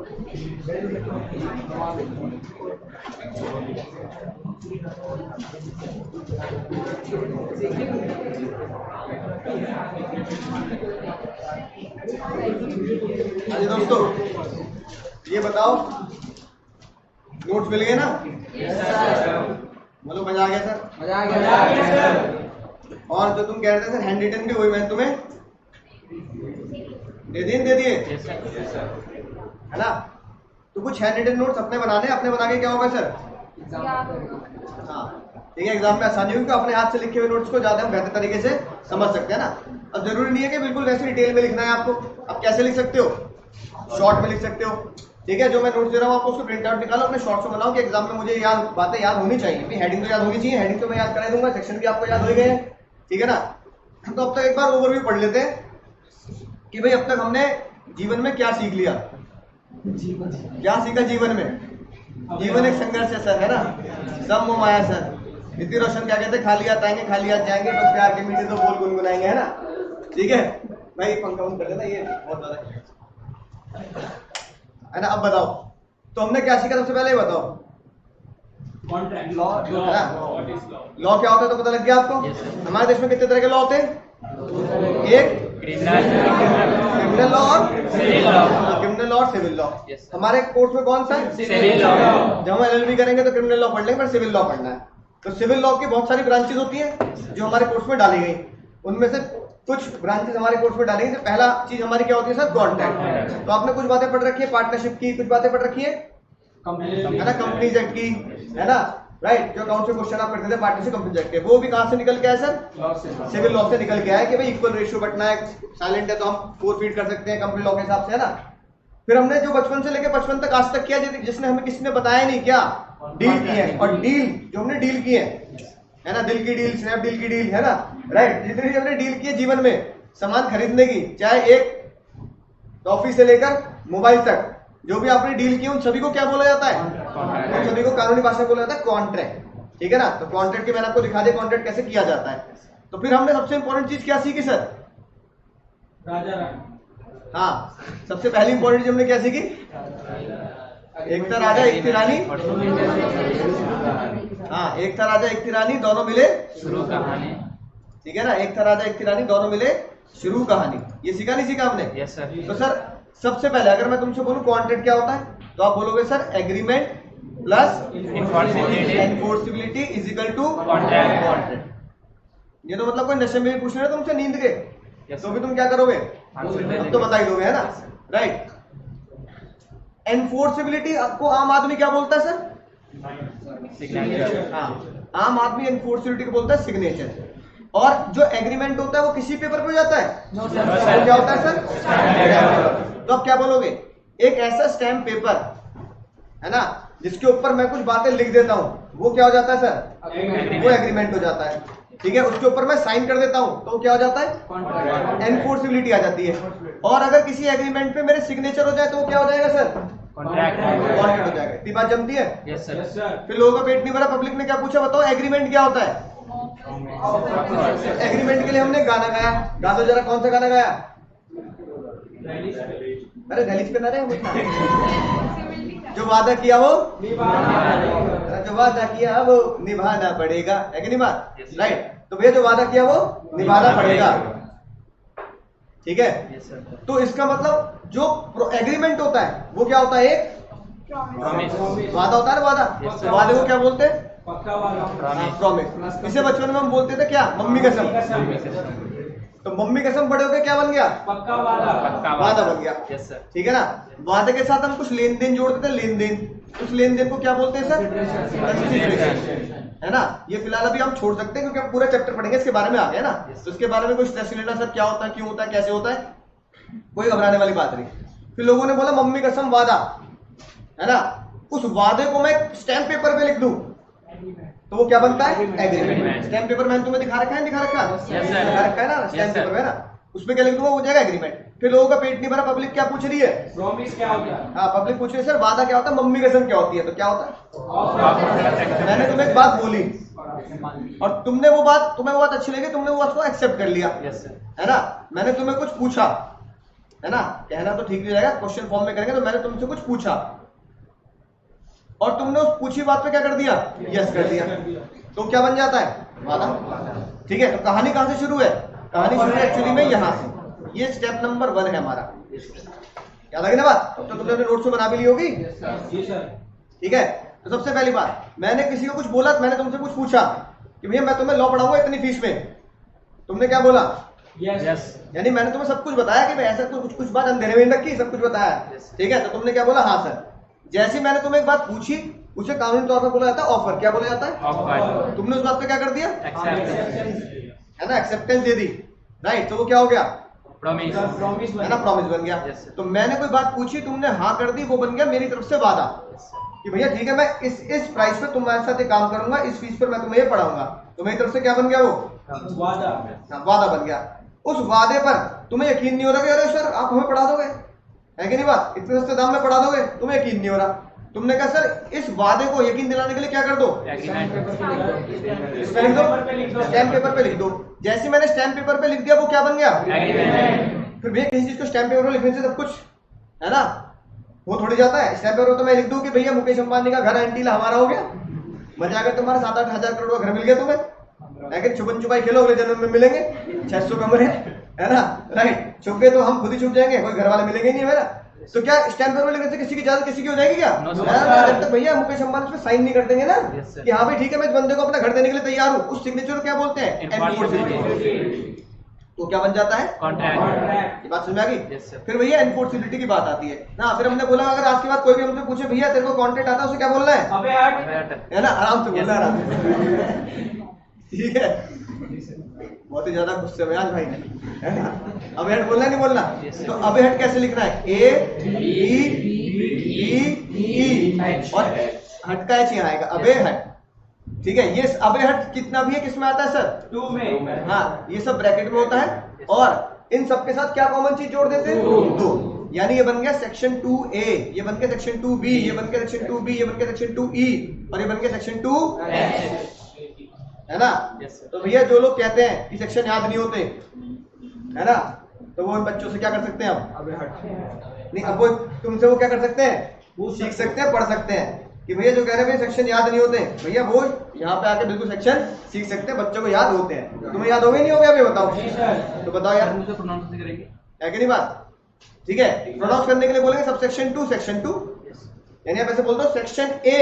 अरे दोस्तों, ये बताओ, नोट्स मिल गए ना? बोलो मजा आ गया सर? मजा आ गया। और जो तुम कह रहे थे सर हैंड रिटन भी, वही मैं तुम्हें दे दिए है ना? तो कुछ हैंड रिटन नोट्स अपने बनाने, अपने बना के क्या होगा सर? हाँ, ठीक है, एग्जाम में आसानी होगी, अपने हाथ से लिखे हुए नोट्स को ज्यादा हम बेहतर तरीके से समझ सकते हैं ना। अब जरूरी नहीं है कि बिल्कुल वैसे डिटेल में लिखना है आपको। अब कैसे लिख सकते हो? शॉर्ट में लिख सकते हो, ठीक है। जो मैं नोट्स दे रहा हूँ आपको, उसको प्रिंट आउट निकालो, अपने शॉर्ट से बनाओ कि एग्जाम में मुझे याद बातें याद होनी चाहिए। हेडिंग तो याद होनी चाहिए, हेडिंग तो मैं याद करा दूंगा, सेक्शन भी आपको याद हो गए हैं, ठीक है ना। तो अब तक एक बार ओवरव्यू पढ़ लेते हैं कि भाई अब तक हमने जीवन में क्या सीख लिया। क्या सीखा जीवन में? जीवन एक संघर्ष है सर, है ना। सब मोह माया सर। ऋतिक रोशन क्या कहते हैं? खाली हाथ आएंगे, खाली हाथ जाएंगे, बस प्यार के मीठे तो बोल गुनगुनाएंगे, है ना। ठीक है भाई, पंखा बंद कर देना, ये बहुत ज्यादा है ना। अब बताओ, तो हमने क्या सीखा? सबसे पहले ये बताओ, लॉ क्या होता है तो पता लग गया आपको। हमारे देश में कितने तरह के लॉ होते हैं? एक क्रिमिनल लॉ और सिविल लॉ। हमारे कोर्ट में कौन सा है? Civil law. जब हम एलएलबी करेंगे तो क्रिमिनल लॉ पढ़ लेंगे, पर सिविल लॉ पढ़ना है। तो सिविल लॉ की बहुत सारी ब्रांचेस होती हैं जो हमारे कोर्स में डाली गई। उनमें से कुछ ब्रांचेस हमारे कोर्स में डाली गई। पहला चीज हमारी क्या होती है सर? कॉन्ट्रैक्ट। तो आपने कुछ बातें पढ़ रखी है पार्टनरशिप की, कुछ बातें पढ़ रखी है ना कंपनीज एक्ट की, है ना, राइट। जो अकाउंट से क्वेश्चन आप करते थे पार्टनरशिप कंपनीज एक्ट के, वो भी कहां से निकल के आया सर? सिविल लॉ से निकल के आया कि भाई इक्वल रेशियो बटना है, साइलेंट है तो हम फोरफीट कर सकते हैं कंपनी लॉ के हिसाब से, है ना। फिर हमने जो बचपन से लेकर 55 तक आज तक किया, जिसने हमें किसी ने बताया नहीं, क्या डील की है। और डील जो हमने डील की है ना, दिल की डील, स्नैपडील की डील, है ना, राइट। जितनी भी हमने डील की है जीवन में सामान खरीदने की, चाहे एक टॉफी से लेकर मोबाइल तक, जो भी आपने डील की उन सभी को क्या बोला जाता है? उन सभी को कानूनी भाषा में बोला जाता है कॉन्ट्रैक्ट, ठीक है ना। तो कॉन्ट्रैक्ट की मैंने आपको दिखा दिया कॉन्ट्रैक्ट कैसे किया जाता है। तो फिर हमने सबसे इंपॉर्टेंट चीज क्या सीखी सर? राजा रानी। हाँ, सबसे पहली इंपॉर्टेंट चीज हमने क्या सीखी? एक था राजा एक थी रानी। हाँ, एक था राजा एक थी रानी, दोनों मिले शुरू कहानी, ठीक है ना। एक था राजा एक थी रानी, दोनों मिले शुरू कहानी। ये सीखा नहीं सीखा हमने? Yes sir. तो सर सबसे पहले अगर मैं तुमसे बोलूं कॉन्ट्रैक्ट क्या होता है, तो आप बोलोगे sir agreement plus enforceability is equal to contract. ये तो मतलब कोई नशे में भी पूछ रहे हो तुमसे नींद के, तो भी तुम क्या करोगे? अब तो बता ही दोगे, है ना, राइट। एनफोर्सिबिलिटी आपको आम आदमी क्या बोलता है सर? सिग्नेचर। हाँ, आम आदमी एनफोर्सिबिलिटी को बोलता है सिग्नेचर। और जो एग्रीमेंट होता है वो किसी पेपर पे हो जाता है? तो क्या होता है सर? तो आप क्या बोलोगे? एक ऐसा स्टैम्प पेपर है ना जिसके ऊपर मैं कुछ बातें लिख देता हूं, वो क्या हो जाता है सर? वो एग्रीमेंट हो जाता है, ठीक है। उसके ऊपर मैं साइन कर देता हूं तो क्या हो जाता है? एनफोर्सिबिलिटी आ जाती है। और अगर किसी एग्रीमेंट पे मेरे सिग्नेचर हो जाए तो वो क्या हो जाएगा सर? कॉन्ट्रैक्ट हो जाएगा। इतनी बात जमती है? Yes sir. फिर लोगों का पेट नहीं भरा, पब्लिक ने क्या पूछा, बताओ एग्रीमेंट क्या होता है? एग्रीमेंट के लिए हमने गाना गाया, गा दो जरा, कौन सा गाना गाया? अरे दहलीज पे ना रहे, जो वादा किया वो जो वादा किया वो निभाना पड़ेगा, है कि नहीं बात? राइट। तो भैया जो वादा किया वो निभाना पड़ेगा, ठीक है। तो इसका मतलब जो एग्रीमेंट होता है वो क्या होता है? एक वादा होता है ना, वादा। वादे को क्या बोलते हैं? पक्का वादा, प्रॉमिस। इसे बचपन में हम बोलते थे क्या? मम्मी कसम। तो मम्मी कसम बड़े होकर क्या बन गया? पक्का वादा। वादा बन गया, ठीक है ना। वादे के साथ हम कुछ लेन देन जोड़ते थे, लेन देन। उस लेन देन को क्या बोलते हैं सर? है ना। ये फिलहाल अभी हम छोड़ सकते हैं क्योंकि हम पूरा चैप्टर पढ़ेंगे इसके बारे में, आ गया ना। तो इसके बारे में कोई स्ट्रेस लेना सर, क्या होता है, क्यों होता है, कैसे होता है, कोई घबराने वाली बात नहीं। फिर लोगों ने बोला मम्मी कसम वादा, है ना। उस वादे को मैं स्टैम्प पेपर पे लिख दूं तो वो क्या बनता है? एग्रीमेंट। स्टैम्प पेपर मैंने तुम्हें दिखा रखा है, दिखा रखा है ना, स्टैम्प पेपर है ना, उसमें क्या लिख दूंगा? हो जाएगा एग्रीमेंट। फिर लोगों का पेट नहीं भरा, पब्लिक क्या पूछ रही है? प्रॉमिस क्या होता है? हाँ, पब्लिक पूछ रही है सर वादा क्या होता है, मम्मी कसम क्या होती है? तो क्या होता है? मैंने तुम्हें एक बात बोली और तुम्हें वो बात अच्छी लगी, तुमने वो बात को एक्सेप्ट कर लिया, है ना। मैंने तुम्हें कुछ पूछा, है ना, कहना तो ठीक नहीं रहेगा, क्वेश्चन फॉर्म में करेंगे। तो मैंने तुमसे कुछ पूछा और तुमने उस पूछी बात पे क्या कर दिया, यस कर दिया, तो क्या बन जाता है, वादा। ठीक है, तो कहानी कहां से शुरू है, कहानी शुरू है एक्चुअली में यहां से। ये स्टेप नंबर 1 है हमारा, याद आ गई ना बात। तो तुमने अपने नोट्स में बना भी ली होगी। जी सर। ठीक है, तो सबसे पहली बात, मैंने किसी को कुछ बोला, मैंने तुमसे कुछ पूछा कि भैया मैं तुम्हें लॉ पढ़ाऊंगा इतनी फीस में, तुमने क्या बोला, यस। यानी मैंने तुम्हें सब कुछ बताया कि मैं ऐसा कुछ बात अंधेरे में नहीं रखी, सब कुछ बताया। ठीक है, तो तुमने क्या बोला, हाँ सर। जैसे मैंने तुम्हें एक बात पूछी, उसे कानूनी तौर पर बोला जाता है ऑफर। क्या बोला जाता है, ऑफर। तुमने उस बात पे क्या कर दिया, एक्सेप्ट। है ना, एक्सेप्टेंस दे दी, राइट। तो वो क्या हो गया, प्रॉमिस। प्रॉमिस है ना, प्रॉमिस बन गया। Yes, sir. तो मैंने कोई बात पूछी, तुमने हाँ कर दी, वो बन गया मेरी तरफ से वादा कि भैया ठीक है, मैं इस प्राइस पे तुम्हारे साथ एक काम करूंगा, इस फीस पर मैं तुम्हें ये पढ़ाऊंगा। तो मेरी तरफ से क्या बन गया, वो वादा। हाँ, वादा बन गया। उस वादे पर तुम्हें यकीन नहीं हो रहा कि अरे सर आप हमें पढ़ा दोगे, है कि नहीं बात, इतने सस्ते दाम में पढ़ा दोगे, तुम्हें यकीन नहीं हो रहा। तुमने कहा सर इस वादे को यकीन दिलाने के लिए क्या कर दो, इसमें लिख दो, स्टैम्प पेपर पे लिख दो। जैसे मैंने स्टैम्प पेपर पे लिख दिया, वो क्या बन गया, फिर भैया किसी चीज को स्टैम्प पेपर पे लिखने से सब कुछ, है ना, वो थोड़ी जाता है। स्टैम्प पेपर तो मैं लिख दूं कि भैया मुकेश अंबानी का घर एंटीला हमारा हो गया, मजा आ गया, तुम्हारा 7-8 हजार करोड़ का घर मिल गया तुम्हें, लेकिन छुपन छुपाई खेलो, अगले जन्म में मिलेंगे, 600 कमरे, है ना, राइट। छुप गए तो हम खुद ही छुप जाएंगे, कोई घर वाले मिलेंगे नहीं मेरा। तो क्या स्टैम्प पेपर लिखने से किसी की इजाजत किसी की हो जाएगी क्या, जब तक भैया मुकेश अंबानी उसमें साइन नहीं कर देंगे ना कि हाँ भाई ठीक है मैं इस बंदे को अपना घर देने के लिए तैयार हूँ, उस सिग्नेचर को क्या बोलते हैं, एनफोर्सिबिलिटी। तो क्या बन जाता है, कॉन्ट्रैक्ट। ये बात समझ आ गई। Yes, sir. फिर भैया एनफोर्सिबिलिटी की बात आती है ना। फिर हमने बोला अगर आज के बाद कोई भी हमसे पूछे भैया तेरे को कॉन्ट्रैक्ट आता है, उसे क्या बोलना है, अबे हट। है ना, आराम से बोलना है, Yes. आराम से। ठीक है, बहुत ही ज्यादा गुस्से में आज भाई, है ना। अब हेड बोलना नहीं बोलना, Yes, sir. तो अब हेड कैसे लिखना है, ए बी ई और हट का एच यहाँ आएगा, अबे हट। ठीक है, ये अबे हट कितना भी है, किसमें आता है सर, 2 में। हाँ, ये सब ब्रैकेट में होता है। और इन सब के साथ क्या कॉमन चीज जोड़ देते हैं, दो। यानी ये बन गया सेक्शन 2A, ये बन गया सेक्शन 2B, ये बन गया सेक्शन 2B, ये बन गया सेक्शन 2E और ये बन गया सेक्शन 2H, है ना। Yes, sir. तो भैया जो लोग कहते हैं कि सेक्शन याद नहीं होते, है ना, तो वो इन बच्चों से क्या कर सकते हैं, अब अबे हट। नहीं, अब वो तुमसे वो क्या कर सकते हैं, सीख सकते हैं, पढ़ सकते हैं कि भैया जो कह रहे हैं सेक्शन याद नहीं होते, भैया वो यहाँ पे आके बिल्कुल सेक्शन सीख सकते हैं, बच्चों को याद होते हैं। तुम्हें याद हो गए नहीं हो गया, अभी बताओ, जी सर। तो बताओ यार, मुझे प्रोनाउंस नहीं करेंगे। है कि नहीं बात। ठीक है, प्रोनाउंस करने के लिए बोलेंगे सब सेक्शन 2 सेक्शन 2, यानी आप ऐसे बोल दो सेक्शन ए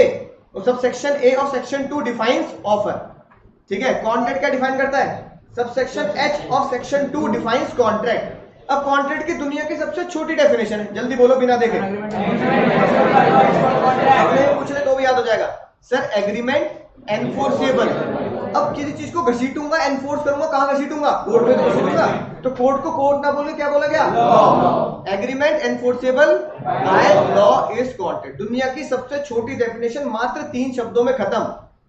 और सब सेक्शन ए और सेक्शन 2 डिफाइंस ऑफर। ठीक है, कॉन्ट्रैक्ट क्या डिफाइन करता है, sub section H of section 2 defines contract. अब कॉन्ट्रैक्ट की दुनिया की सबसे छोटी डेफिनेशन है, जल्दी बोलो बिना देखे, अगले पूछ ले तो भी याद हो जाएगा सर, एग्रीमेंट एनफोर्सेबल। अब किसी चीज को घसीटूंगा, एनफोर्स करूंगा, कहां घसीटूंगा, कोर्ट में तो घसीटूंगा, तो कोर्ट को कोर्ट ना बोले क्या बोला गया, law. Agreement enforceable by law is contract. दुनिया की सबसे छोटी डेफिनेशन मात्र 3 शब्दों में खत्म,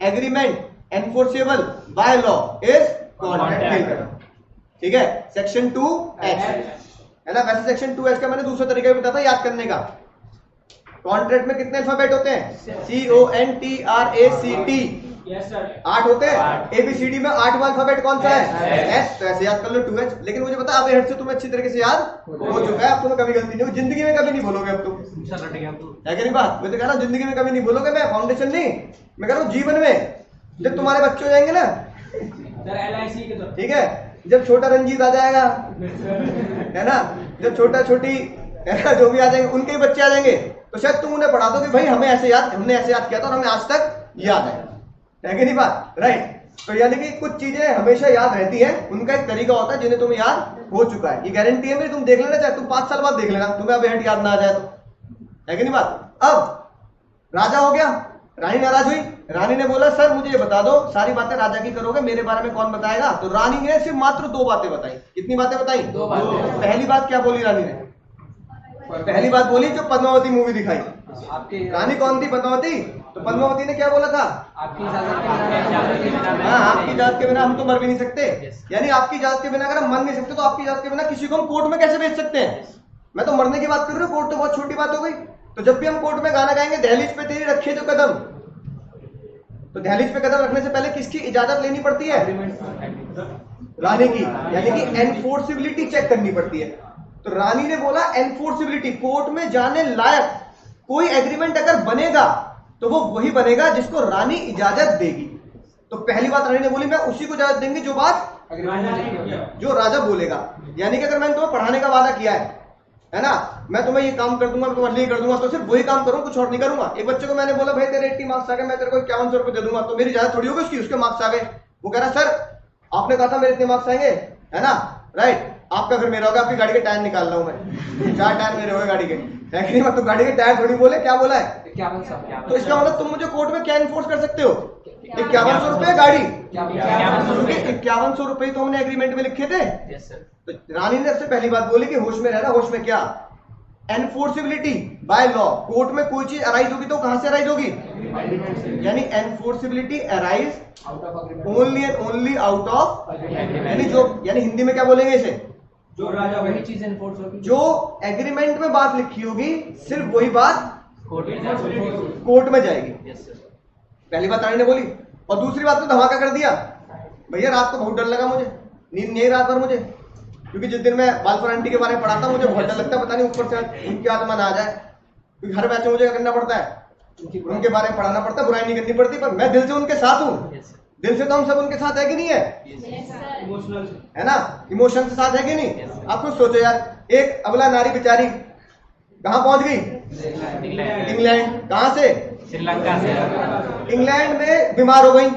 agreement enforceable by law is contract. ठीक है, सेक्शन 2H, है ना। वैसे सेक्शन 2H का मैंने दूसरा तरीका भी बताया था याद करने का। कॉन्ट्रैक्ट में कितने अल्फाबेट होते हैं, CONTRACT, यस सर। 8 होते हैं। ABCD में 8वां अल्फाबेट कौन सा है, S, तो ऐसे याद कर लो 2H। लेकिन मुझे पता अब हेड से तुम्हें अच्छी तरीके से याद हो चुका है, अब तुम्हें कभी गलती नहीं होगी, जिंदगी में कभी नहीं बोलोगे अब तुम, है कि नहीं बात। मैं तो कह रहा हूँ जिंदगी में कभी नहीं बोलोगे, मैं फाउंडेशन नहीं, मैं कह रहा हूँ जीवन में जब तुम्हारे बच्चे हो जाएंगे ना, सर LIC के तो। ठीक है, जब छोटा रंजीत आ जाएगा, है ना, जब छोटा छोटी, है ना, जो भी आ जाएंगे, उनके ही बच्चे आ जाएंगे, तो शायद तुम उन्हें पढ़ा दो कि भाई हमने ऐसे याद किया था और हमें आज तक याद है कि नहीं बात, राइट। तो यानी कि कुछ चीजें हमेशा याद रहती हैं, उनका एक तरीका होता है जिन्हें तुम्हें याद हो चुका है। ये गारंटी है मेरी, तुम देख लेना, चाहे तुम 5 साल बाद देख लेना, तुम्हें अब हेड याद ना आ जाए तो, है कि नहीं बात। अब राजा हो गया, रानी नाराज हुई, रानी ने बोला सर मुझे ये बता दो, सारी बातें राजा की करोगे, मेरे बारे में कौन बताएगा। तो रानी ने सिर्फ मात्र 2 बातें बताई। कितनी बातें बताई, 2 बातें। पहली बात क्या बोली रानी ने, पहली बात बोली जो पद्मावती मूवी दिखाई। रानी कौन थी, पद्मावती। तो पद्मावती ने क्या बोला था, आपकी इजाजत हाँ, आपकी इजाजत के बिना हम तो मर भी नहीं सकते। यानी आपकी इजाजत के बिना अगर हम मर नहीं सकते, तो आपकी इजाजत के बिना किसी को हम कोर्ट में कैसे भेज सकते हैं। मैं तो मरने की बात कर रहा हूँ, कोर्ट तो बहुत छोटी बात हो गई। तो जब भी हम कोर्ट में गाना गाएंगे, दहलीज पे तेरी रखे जो कदम, तो दहलीज पे कदम रखने से पहले किसकी इजाजत लेनी पड़ती है, रानी की, यानी कि एनफोर्सिबिलिटी चेक करनी पड़ती है। तो रानी ने बोला एनफोर्सिबिलिटी, कोर्ट में जाने लायक कोई एग्रीमेंट अगर बनेगा तो वो वही बनेगा जिसको रानी इजाजत देगी। तो पहली बात रानी ने बोली मैं उसी को इजाजत देंगे जो बात जो राजा बोलेगा। यानी कि अगर मैंने तुम्हें पढ़ाने का वादा किया है ना, मैं तुम्हें ये काम कर दूंगा, मैं तुम्हारे लिए कर दूंगा, तो सिर्फ वही काम करूँ, कुछ और नहीं करूंगा। एक बच्चे को मैंने बोला भाई तेरे 80 मार्क्स आ गए, मैं तेरे को 5100 रुपए दे दूंगा, तो मेरी इजाजत थोड़ी होगी उसके मार्क्स आ गए। वो कह रहा सर आपने कहा था मेरे इतने मार्क्स आएंगे, है ना, राइट, आपका फिर मेरा होगा, आपकी गाड़ी के टायर निकाल रहा हूं मैं, 4 टायर मेरे हो गए गाड़ी के, है कि नहीं? मतलब गाड़ी के टायर थोड़ी बोले, क्या बोला है? तो इसका मतलब तुम मुझे कोर्ट में क्या इन्फोर्स कर सकते हो? 5100 रुपए गाड़ी, 5100 रुपए तो हमने एग्रीमेंट में लिखे थे। तो रानी ने सबसे पहली बात बोली कि होश में रहना। होश में क्या? Enforceability by law. कोर्ट में कोई चीज अराइज होगी तो कहां से अराइज होगी? यानी enforceability arise only and only out of, यानी जो, यानी हिंदी में क्या बोलेंगे इसे? जो राजा वही चीज एनफोर्स होगी, जो एग्रीमेंट में बात लिखी होगी सिर्फ वही बात कोर्ट में जाएगी। पहली बात रानी ने बोली। और दूसरी बात तो धमाका कर दिया, भैया रात को बहुत डर लगा, मुझे नींद नहीं रात भर मुझे, क्योंकि जिस दिन मैं बालफर आंटी के बारे में पढ़ाता मुझे बहुत डर लगता है, पता नहीं ऊपर से उनकी आत्मा ना आ जाए, क्योंकि हर मैच में मुझे करना पड़ता है, उनके बारे में पढ़ाना पड़ता है, बुराई नहीं करनी पड़ती, पर मैं दिल से उनके साथ हूँ। दिल से तो हम सब उनके साथ है कि नहीं है? इमोशनल है ना, इमोशन के साथ है कि नहीं? आप खुद सोचो यार, एक अबला नारी बेचारी कहाँ पहुंच गई? इंग्लैंड। कहां से? श्रीलंका से। इंग्लैंड में बीमार हो गई,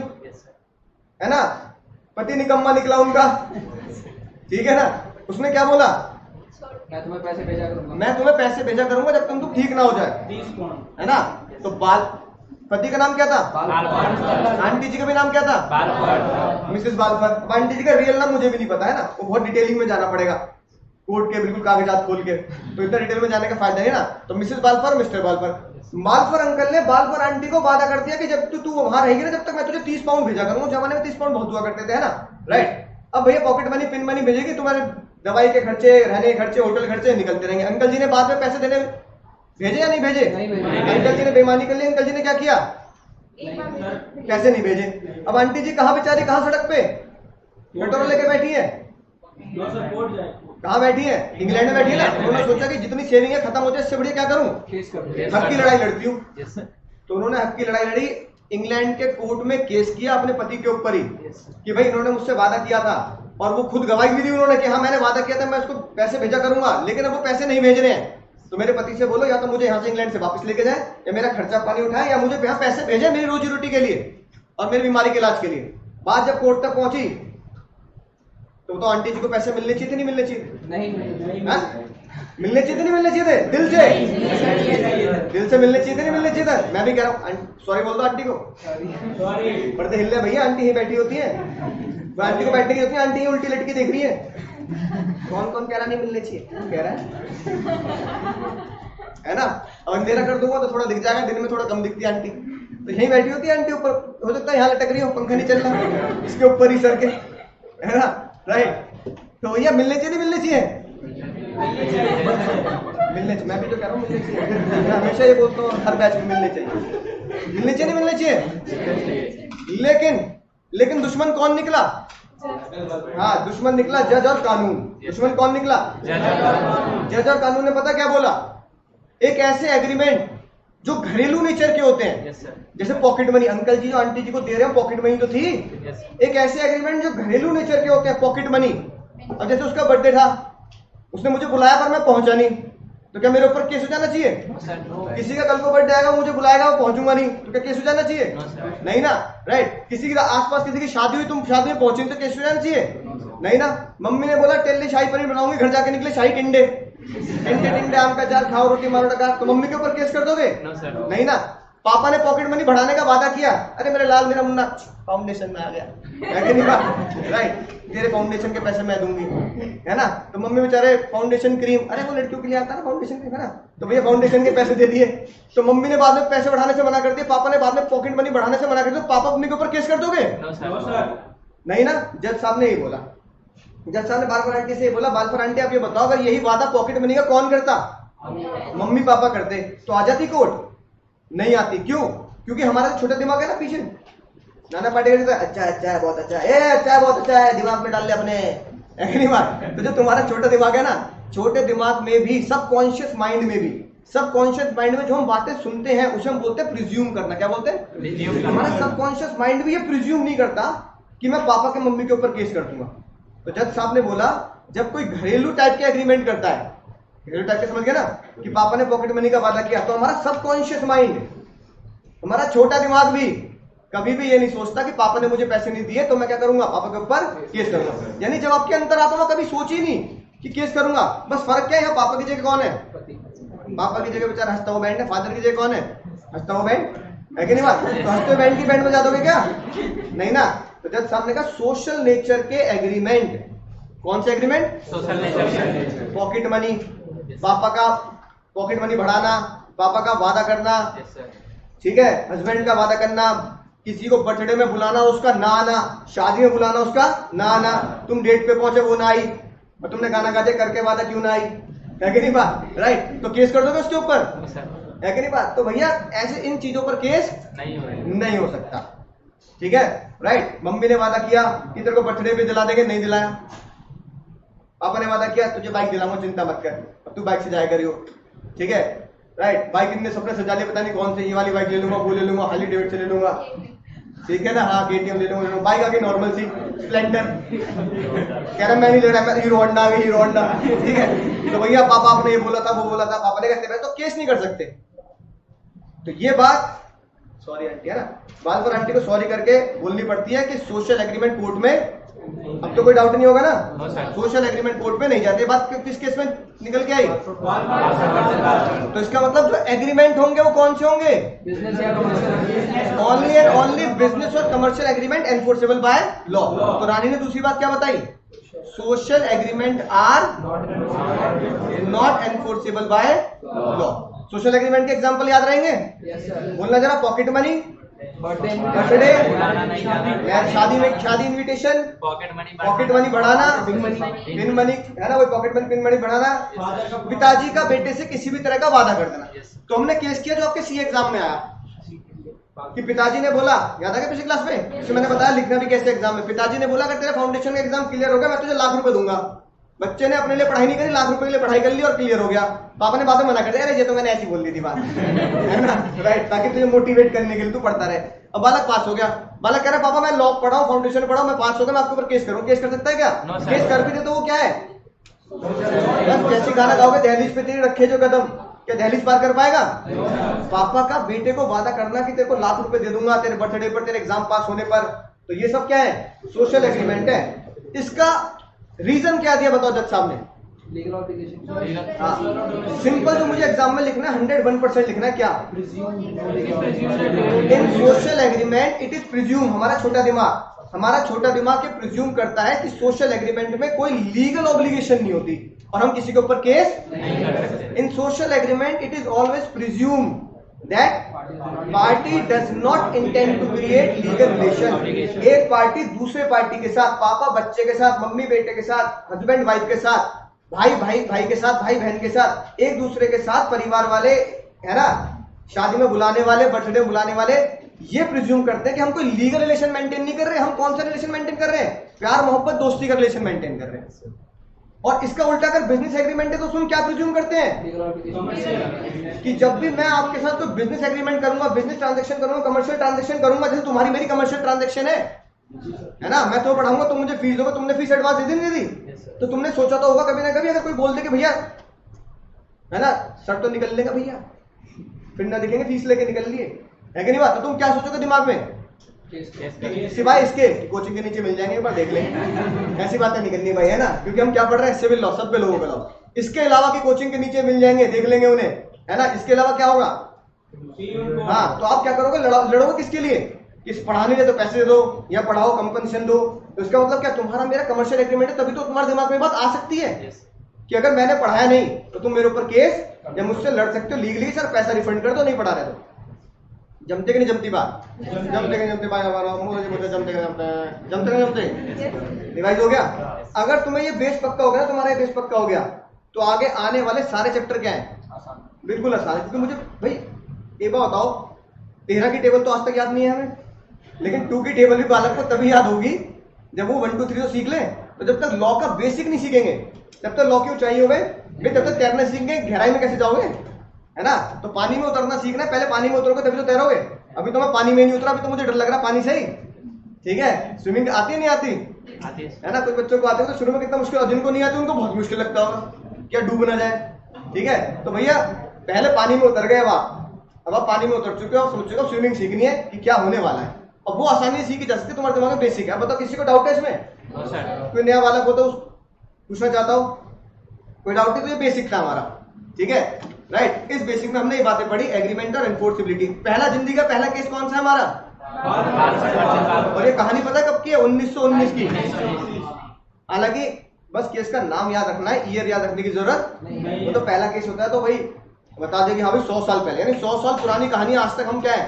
है ना, पति निकम्मा निकला उनका, ठीक है ना। उसने क्या बोला? मैं तुम्हें पैसे भेजा करूंगा, मैं तुम्हें पैसे भेजा करूंगा जब तुम ठीक ना हो जाए, 30 पाउंड, है ना। तो पति का नाम क्या था? आंटी जी का भी नाम क्या था? मिसेस बालफर। अब आंटी जी का रियल नाम मुझे भी नहीं पता है ना, वो बहुत डिटेलिंग में जाना पड़ेगा, कोर्ट के बिल्कुल कागजात खोल के, तो इतना डिटेल में जाने का फायदा नहीं ना। तो मिसेस बालफर, मिस्टर बालफर, बालफर अंकल ने बालफर आंटी को वादा कर दिया कि जब तू वहां रहेगी ना, जब तक मैं तुझे 30 पाउंड भेजा करूंगा। जमाने में 30 पाउंड बहुत हुआ करते थे, है ना, राइट। अब भैया पॉकेट मनी, पिन मनी भेजेगी, तुम्हारे दवाई के खर्चे, रहने के खर्चे, होटल खर्चे निकलते रहेंगे। अंकल जी ने बाद में पैसे देने भेजे या नहीं भेजे? अंकल जी ने बेईमानी कर ली। अंकल जी ने क्या किया? पैसे नहीं भेजे। अब आंटी जी कहाँ बेचारी, कहाँ सड़क पे कटोरा लेके बैठी है? कहाँ बैठी है? इंग्लैंड में बैठी है ना। उन्होंने सोचा कि जितनी सेविंग है खत्म हो जाए, इससे बढ़िया क्या करूं, हक की लड़ाई लड़ती हूँ। तो उन्होंने हक की लड़ाई लड़ी, इंग्लैंड के कोर्ट में केस किया अपने पति के ऊपर ही, कि भाई इन्होंने मुझसे वादा किया था, और वो खुद गवाही भी दी उन्होंने कि हाँ मैंने वादा किया था, मैं उसको पैसे भेजा करूंगा, लेकिन अब वो पैसे नहीं भेज रहे हैं। तो मेरे पति से बोलो, या तो मुझे यहाँ से इंग्लैंड से वापस लेके जाए, या मेरा खर्चा पानी उठाए, या मुझे यहाँ पैसे भेजे मेरी रोजी रोटी के लिए और मेरी बीमारी के इलाज के लिए। बात जब कोर्ट तक पहुंची तो आंटी जी को पैसे मिलने चाहिए थे, नहीं मिलने चाहिए? नहीं मिलने चाहिए थे, नहीं मिलने चाहिए थे? दिल से मिलने चाहिए थे, नहीं मिलने चाहिए था? मैं भी कह रहा हूँ, सॉरी बोल दो आंटी को, पर्दे हिल रहे भैया, आंटी ही बैठी होती है, आंटी को बैठने की होती है, आंटी ही उल्टी लटकी देख रही है। कौन कौन कह रहा नहीं मिलने चाहिए? कह रहा है ना। अब अंधेरा कर दूंगा तो थोड़ा दिख जाएगा, दिन में थोड़ा कम दिखती है आंटी, तो यही बैठी होती है आंटी, ऊपर हो सकता है यहाँ लटक रही हो, पंखा नहीं चल रहा इसके ऊपर ही सर के, है ना, राइट। तो भैया मिलने चाहिए, नहीं मिलने चाहिए? मिलने चाहिए। मैं भी तो कह रहा हूँ मिलने चाहिए, मैं हमेशा ये बोलता हूँ हर बैच में मिलने चाहिए, मिलने चाहिए, नहीं मिलने चाहिए? लेकिन दुश्मन कौन निकला? हाँ, दुश्मन निकला जज और कानून। दुश्मन कौन निकला? जज और कानून ने पता क्या बोला? एक ऐसे एग्रीमेंट जो घरेलू नेचर के होते हैं, जैसे पॉकेट मनी, अंकल जी जो आंटी जी को दे रहे हैं पॉकेट मनी तो थी, एक ऐसे एग्रीमेंट जो घरेलू नेचर के होते हैं, पॉकेट मनी। अब जैसे उसका बर्थडे था, उसने मुझे बुलाया पर मैं पहुंचा नहीं, तो क्या मेरे ऊपर केस हो जाना चाहिए? किसी का कल को बर्थडे आएगा, मुझे बुलाएगा, मैं पहुंचूंगा नहीं, तो क्या केस हो जाना चाहिए? नहीं ना, राइट। किसी के आसपास किसी की शादी हुई, तुम शादी में पहुंचे तो केस हो जाना चाहिए? नहीं ना। मम्मी ने बोला टेल्ली शाही पनीर बनाऊंगी, घर जाके निकले शाही टिंडे, टिंडे आम का अचार खाओ, रोटी मारो टका, तो मम्मी के ऊपर केस कर दोगे? नहीं ना। पापा ने पॉकेट मनी बढ़ाने का वादा किया, अरे मेरे लाल मेरा मुन्ना फाउंडेशन में आ गया, राइट, तेरे फाउंडेशन के पैसे मैं दूंगी, है ना। तो मम्मी बेचारे फाउंडेशन क्रीम, अरे वो लड़कियों के लिए आता है ना फाउंडेशन क्रीम, है ना, तो भैया फाउंडेशन के पैसे दे दिए। तो मम्मी ने बाद में पैसे बढ़ाने से मना कर दिया, पापा ने बाद में पॉकेट मनी बढ़ाने से मना कर दिया, तो पापा मम्मी के ऊपर केस कर दोगे? नहीं ना। जज साहब ने यही बोला, जज साहब ने बालफर आंटी से ये बोला, बालफर आंटी आप ये बताओ, अगर यही वादा पॉकेट मनी का कौन करता? मम्मी पापा करते, तो आ जाती कोर्ट? नहीं आती। क्यों? क्योंकि हमारा छोटा दिमाग है ना पीछे, नाना पाटेकर अच्छा अच्छा है, बहुत अच्छा है, अच्छा है, बहुत अच्छा है, दिमाग में डाल ले अपने, नहीं बात। तो जो तुम्हारा छोटा दिमाग है ना, छोटे दिमाग में भी, सबकॉन्शियस माइंड में भी, सबकॉन्शियस माइंड में जो हम बातें सुनते हैं उसे हम बोलते हैं प्रिज्यूम करना। क्या बोलते हैं? हमारा सबकॉन्शियस माइंड भी ये प्रिज्यूम नहीं करता कि मैं पापा के मम्मी के ऊपर केस कर दूंगा। तो जज साहब ने बोला जब कोई घरेलू टाइप के एग्रीमेंट करता है, घरेलू टाइप के समझ गए ना, कि पापा ने पॉकेट मनी का वादा किया, तो हमारा सबकॉन्शियस माइंड, हमारा छोटा दिमाग भी कभी भी ये नहीं सोचता कि पापा ने मुझे पैसे नहीं दिए तो मैं क्या करूंगा, पापा के ऊपर केस करूंगा। यानी जब आपके अंतरात्मा कभी सोच ही नहीं कि केस करूंगा। बस फर्क क्या है, पापा की जगह कौन है? पापा की जगह बेचारा हंसता हुआ बैंड है, फादर की जगह कौन है? हंसता हुआ बैंड है कि नहीं बात? तो हंसते हुए बैंड की बैंड बजा दोगे क्या? नहीं ना। तो जज साहब ने कहा सोशल नेचर के एग्रीमेंट, कौन से agreement? Social nature. Pocket money, पापा का पॉकेट मनी बढ़ाना, पापा का वादा करना, ठीक है, हस्बैंड का वादा करना, किसी को बर्थडे में बुलाना उसका ना आना, शादी में बुलाना उसका ना आना, तुम डेट पे पहुंचे वो ना आई और तुमने गाना गाते करके वादा क्यों ना आई, है कि नहीं बात? राइट। तो केस कर दोगे उसके ऊपर, है कि नहीं बात? तो भैया ऐसे इन चीजों पर केस नहीं हो सकता, ठीक है, राइट। मम्मी ने वादा किया कि तेरे को बर्थडे पे दिला देंगे, नहीं दिलाया। पापा ने वादा किया तुझे बाइक दिलाऊंगा, चिंता मत कर, अब तू बाइक से जाया करियो, ठीक है, राइट। बाइक इतने सपने सजा लिए, पता नहीं कौन से, ये वाली बाइक ले लूंगा, वो ले लूंगा, हार्ली डेविडसन ले लूंगा, ठीक है ना, हाँ केटीएम ले लूंगा। बाइक आ गई नॉर्मल सी स्प्लेंडर, कह रहा मैं नहीं ले रहा, मैं हीरो होंडा आ गई, हीरो होंडा, ठीक है। तो भैया पापा आपने ये बोला था, वो बोला था, पापा ने कहते तो केस नहीं कर सकते। तो ये बात, सॉरी आंटी, है ना, बात पर आंटी को सॉरी करके बोलनी पड़ती है कि सोशल एग्रीमेंट कोर्ट में, अब तो कोई डाउट नहीं होगा ना, सोशल एग्रीमेंट कोर्ट में नहीं जाती। बात किस केस में निकल के आई? तो इसका मतलब जो एग्रीमेंट होंगे वो कौन से होंगे? बिजनेस या commercial. Only and only business और commercial agreement enforceable by law. तो रानी ने दूसरी बात क्या बताई? Social agreement are not enforceable by law. Social agreement के एग्जांपल याद रहेंगे? बोलना जरा, पॉकेट मनी, बर्थडे, शादी इनविटेशन, पॉकेट मनी बढ़ाना, पिन मनी, है ना, वो पॉकेट मनी पिन मनी बढ़ाना, पिताजी का बेटे से किसी भी तरह का वादा कर देना। तो हमने केस किया जो आपके सी एग्जाम में आया कि पिताजी ने बोला, याद आ गया पिछली क्लास में, इसमें मैंने बताया लिखना भी कैसे एग्जाम में, पिताजी ने बोला अगर तेरा फाउंडेशन का एग्जाम क्लियर हो गया मैं तुझे ₹1,00,000 दूंगा। बच्चे ने अपने लिए पढ़ाई नहीं करी, ₹1,00,000 के लिए पढ़ाई कर ली और क्लियर हो गया। पापा ने बातें मना कर दिया, अरे ये तो मैंने ऐसी बोल दी थी बात, है ना, राइट, ताकि तुझे मोटिवेट करने के लिए तू पढ़ता रहे। अब बालक पास हो गया, बालक कह रहा है पापा मैं लॉ पढ़ाऊं, फाउंडेशन पढ़ाऊं, मैं पास हो गया, मैं आपके ऊपर केस करूं। केस कर सकता है क्या? केस कर भी दे तो वो क्या है, बस जैसे गाना गाओगे दहलीज पे तेरे रखे जो कदम, क्या दहलीज पार कर पाएगा? पापा का बेटे को वादा करना कि तेरे को ₹1,00,000 दे दूंगा तेरे बर्थडे पर, तेरे एग्जाम पास होने पर, तो ये सब क्या है? सोशल एग्रीमेंट है। इसका रीजन क्या दिया बताओ जज साहब ने? Legal obligation. हाँ, सिंपल जो मुझे एग्जाम में लिखना है 101% लिखना है क्या? In social agreement it is presume, हमारा छोटा दिमाग ये प्रिज्यूम करता है कि सोशल एग्रीमेंट में कोई लीगल ऑब्लिगेशन नहीं होती और हम किसी के ऊपर केस नहीं कर सकते। In social agreement it is always presume that party does not intend to create legal relation. एक पार्टी दूसरे पार्टी के साथ, पापा बच्चे के साथ, मम्मी बेटे के साथ, हस्बैंड वाइफ के साथ, भाई के साथ, भाई बहन के साथ, एक दूसरे के साथ, परिवार वाले, है ना, शादी में बुलाने वाले, बर्थडे में बुलाने वाले, ये प्रिज्यूम करते हैं कि हम कोई लीगल रिलेशन मेंटेन नहीं कर रहे। हम कौन सा रिलेशन मेंटेन कर रहे हैं? प्यार मोहब्बत दोस्ती का रिलेशन मेंटेन कर रहे हैं। और इसका उल्टा अगर बिजनेस एग्रीमेंट है तो उसमें क्या प्रिज्यूम करते हैं कि जब भी मैं आपके साथ कोई बिजनेस एग्रीमेंट करूंगा, बिजनेस ट्रांजैक्शन करूंगा, कमर्शियल ट्रांजैक्शन करूंगा, जैसे तुम्हारी मेरी कमर्शियल ट्रांजैक्शन है ना, मैं तो पढ़ाऊंगा, तुम मुझे फीस दोगे, तुमने फीस एडवांस दे दी, तो तुमने सोचा तो होगा कभी ना कभी, अगर कोई बोल दे कि भैया, है ना, सर तो निकल लेगा भैया, फिर ना दिखेंगे फीस लेके निकल लिए, है कि नहीं बात? तो तुम क्या सोचोगे दिमाग में? सिवाय इसके कोचिंग के नीचे मिल जाएंगे, एक बार देख लेंगे, ऐसी बातें नहीं करनी भाई, है ना, क्योंकि हम क्या पढ़ रहे हैं? सिविल लॉ, सब पे लोगों का लॉ। इसके अलावा की कोचिंग के नीचे मिल जाएंगे, देख लेंगे उन्हें, है ना। इसके अलावा क्या होगा? हाँ, तो आप क्या करोगे? लड़ोगे किसके लिए? किस पढ़ाने लिए तो पैसे दे दो या पढ़ाओ कंपनसेशन दो। तो इसका मतलब क्या, तुम्हारा मेरा कमर्शियल एग्रीमेंट है, तभी तो तुम्हारे दिमाग में बात आ सकती है कि अगर मैंने पढ़ाया नहीं तो तुम मेरे ऊपर केस या मुझसे लड़ सकते हो लीगली, सर पैसा रिफंड कर दो, नहीं पढ़ा रहे तो। जमते कि नहीं जमती बात? जमते कि जमते रिवाइज हो गया। अगर तुम्हें ये बेस पक्का हो गया, तुम्हारा ये बेस पक्का हो गया, तो आगे आने वाले सारे चैप्टर क्या है? बिल्कुल आसान है। क्योंकि मुझे भाई एक बात बताओ, 13 की टेबल तो आज तक याद नहीं है हमें, लेकिन 2 की टेबल भी बालक को तभी याद होगी जब वो 1 2 3 तो सीख ले, तो जब तक लॉ का बेसिक नहीं सीखेंगे, तब तक लॉ की ऊंचाई हो गए, तब तक तैरना सीखेंगे, गहराई में कैसे जाओगे, है ना। तो पानी में उतरना सीखना है, पहले पानी में उतरोगे तभी तो तैरोगे। अभी तो मैं पानी में नहीं उतरा, अभी तो मुझे डर लग रहा पानी से ही, ठीक है। स्विमिंग आती है नहीं आती, है ना। कुछ बच्चों को आते हो तो शुरू में कितना मुश्किल, और जिनको नहीं आती उनको बहुत मुश्किल लगता होगा, क्या डूब ना जाए, ठीक है। तो भैया पहले पानी में उतर गए, अब आप पानी में उतर चुके हो, सोच चुके हो स्विमिंग सीखनी है कि क्या होने वाला है, और वो आसानी से सीखी जा सकती है, तुम्हारे दिमाग में बेसिक है। अब बताओ किसी को डाउट है इसमें, कोई नया वाला को तो पूछना चाहता हो, कोई डाउट है तो ये बेसिक था हमारा, ठीक है, राइट। इस बेसिक में हमने ये बातें पढ़ी, एग्रीमेंट और एनफोर्सिबिलिटी। पहला जिंदगी का पहला केस कौन सा है हमारा, और ये कहानी पता है कब की है, 1919 की। हालांकि बस केस का नाम याद रखना है, ईयर याद रखने की जरूरत नहीं, वो तो पहला केस होता है तो भाई बता देगी हाँ भाई 100 साल पहले, यानी 100 साल पुरानी कहानी आज तक हम क्या है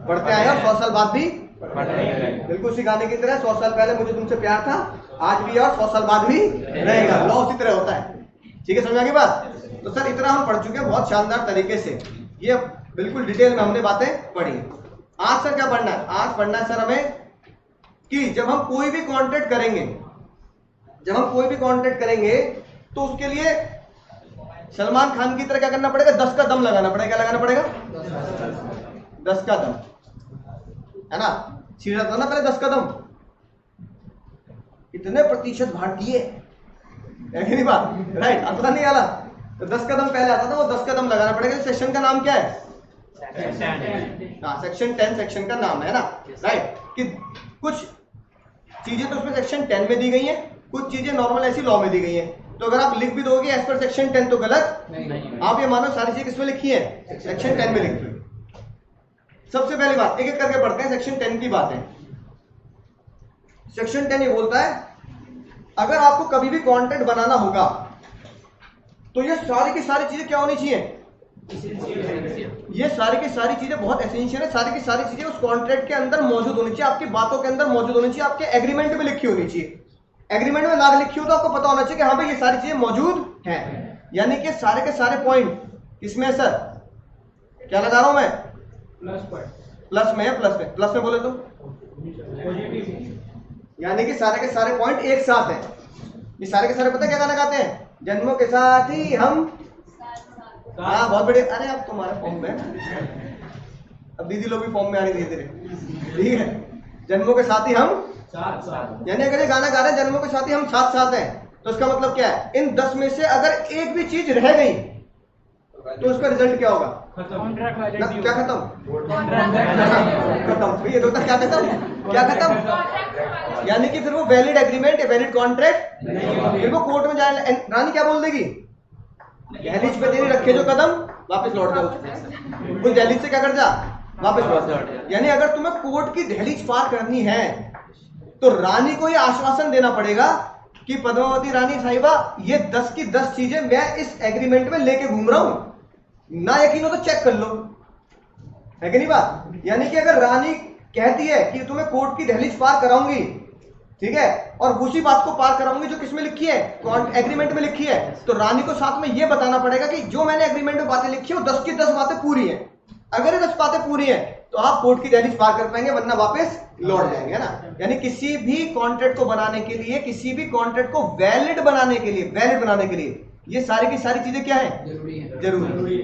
पढ़ते आए, और 100 साल बाद भी बिल्कुल सिखाने की तरह। 100 साल पहले मुझे तुमसे प्यार था, आज भी और 100 साल बाद भी रहेगा, लॉ उसी तरह होता है, ठीक है, समझ आ गई बात। तो सर इतना हम पढ़ चुके हैं बहुत शानदार तरीके से, ये बिल्कुल डिटेल में हमने बातें पढ़ी। आज सर क्या पढ़ना है, आज पढ़ना है सर हमें कि जब हम कोई भी कॉन्ट्रैक्ट करेंगे, तो उसके लिए सलमान खान की तरह क्या करना पड़ेगा, 10 का दम लगाना पड़ेगा। क्या लगाना पड़ेगा, 10 का दम, है ना। सीधा था ना पहले 10 का दम, इतने प्रतिशत भारतीय है कि नहीं बात, राइट। अब पता नहीं आला तो 10 का दम पहले आता था, वो 10 का दम लगाना पड़ेगा। सेक्शन का नाम क्या है, सेक्शन 10 सेक्शन का नाम है ना, राइट। कि कुछ चीजें तो उसमें सेक्शन 10 में दी गई हैं, कुछ चीजें नॉर्मल ऐसी लॉ में दी गई हैं। तो अगर आप लिख भी दोगे एज पर सेक्शन 10 तो गलत नहीं, आप ये मानो सारी चीजें किसमें लिखी है, सेक्शन 10 में लिखी है। सबसे पहली बात एक एक करके पढ़ते हैं सेक्शन 10 की बातें। सेक्शन 10 ये बोलता है अगर आपको कभी भी कॉन्ट्रैक्ट बनाना होगा तो ये सारी की सारी चीजें क्या होनी चाहिए, ये सारी की सारी चीजें बहुत एसेंशियल है, सारी की सारी चीजें उस कॉन्ट्रैक्ट के अंदर मौजूद होनी चाहिए, आपकी बातों के अंदर मौजूद होनी चाहिए, आपके एग्रीमेंट में लिखी होनी चाहिए। एग्रीमेंट में ना लिखी हो तो आपको पता होना चाहिए कि हाँ भाई ये सारी चीजें मौजूद हैं, यानी कि सारे के सारे पॉइंट इसमें सर क्या लगा रहा हूं मैं, प्लस में है, प्लस में बोले तो यानी कि सारे के सारे पॉइंट एक साथ हैं। ये सारे के सारे पता क्या गाना गाते हैं, जन्मों के साथ ही हम, हाँ बहुत बढ़िया। अरे अब तुम्हारे फॉर्म में, अब दीदी लोग भी फॉर्म में आने धीरे धीरे, ठीक है। जन्मों के साथ ही हम साथ, यानी अगर ये गाना गा रहे हैं जन्मों के साथ ही हम साथ साथ हैं, तो इसका मतलब क्या है, इन 10 में से अगर एक भी चीज रह गई तो उसका रिजल्ट क्या होगा, क्या खत्म, खत्म। ये होता क्या खत्म, यानी कि फिर वो वैलिड एग्रीमेंट या वैलिड कॉन्ट्रैक्ट, फिर वो कोर्ट में जाए, रानी क्या बोल देगी, दहलीज पे तेरी रखे जो कदम वापस लौट जाओ, उस दहलीज से क्या कर जा, वापस लौट जाओ। यानी अगर तुम्हें कोर्ट की दहलीज पार करनी है तो रानी को ये आश्वासन देना पड़ेगा कि पद्मावती रानी साहिबा ये 10 की 10 चीजें मैं इस एग्रीमेंट में लेके घूम रहा हूं, ना यकीन हो तो चेक कर लो, है कि नहीं बात। यानी कि अगर रानी कहती है कि तुम्हें कोर्ट की दहलीज पार कराऊंगी, ठीक है, और उसी बात को पार कराऊंगी जो किसमें लिखी है, एग्रीमेंट में लिखी है, तो रानी को साथ में यह बताना पड़ेगा कि जो मैंने एग्रीमेंट में बातें लिखी है वो 10 की 10 बातें पूरी हैं। अगर ये 10 बातें पूरी हैं तो आप कोर्ट की दहलीज पार कर पाएंगे, वरना वापस लौट जाएंगे, है ना। यानी किसी भी कॉन्ट्रैक्ट को बनाने के लिए, किसी भी कॉन्ट्रैक्ट को वैलिड बनाने के लिए ये सारी की सारी चीजें क्या है, जरूरी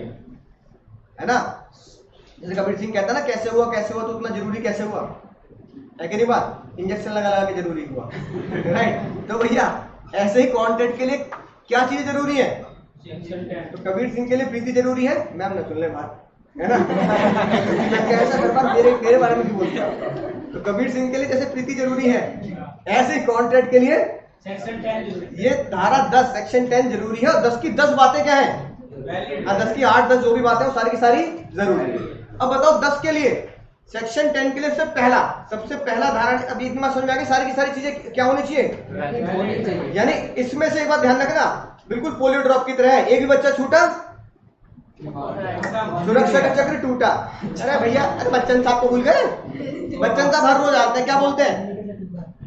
है ना। जैसे कबीर सिंह कहता है ना, कैसे हुआ तो उतना जरूरी कैसे हुआ, है कि नहीं बात, इंजेक्शन लगा के जरूरी हुआ, राइट। तो भैया ऐसे ही कॉन्ट्रैक्ट के लिए क्या चीजें जरूरी है, तो कबीर सिंह के लिए प्रीति जरूरी है, मैम ने सुन ले बात, है ना। कैसा करता मेरे बारे में क्यों बोलता, तो कबीर सिंह के लिए जैसे प्रीति जरूरी है, ऐसे कॉन्ट्रैक्ट के लिए ये धारा 10 सेक्शन 10 जरूरी है, और 10 की 10 बातें क्या है, 10 की 8-10 जो भी बातें हैं वो सारी की सारी जरूरी है। अब बताओ 10 के लिए, सेक्शन 10 के लिए सबसे पहला धारा, अभी इतना समझ में आ गई, सारी की सारी चीजें क्या होनी चाहिए, यानी इसमें से एक बात ध्यान रखना, बिल्कुल पोलियो ड्रॉप की तरह है, एक भी बच्चा छूटा सुरक्षा का चक्र टूटा। अरे भैया, अरे बच्चन साहब को भूल गए, बच्चन साहब हर रोज आते हैं, क्या बोलते हैं,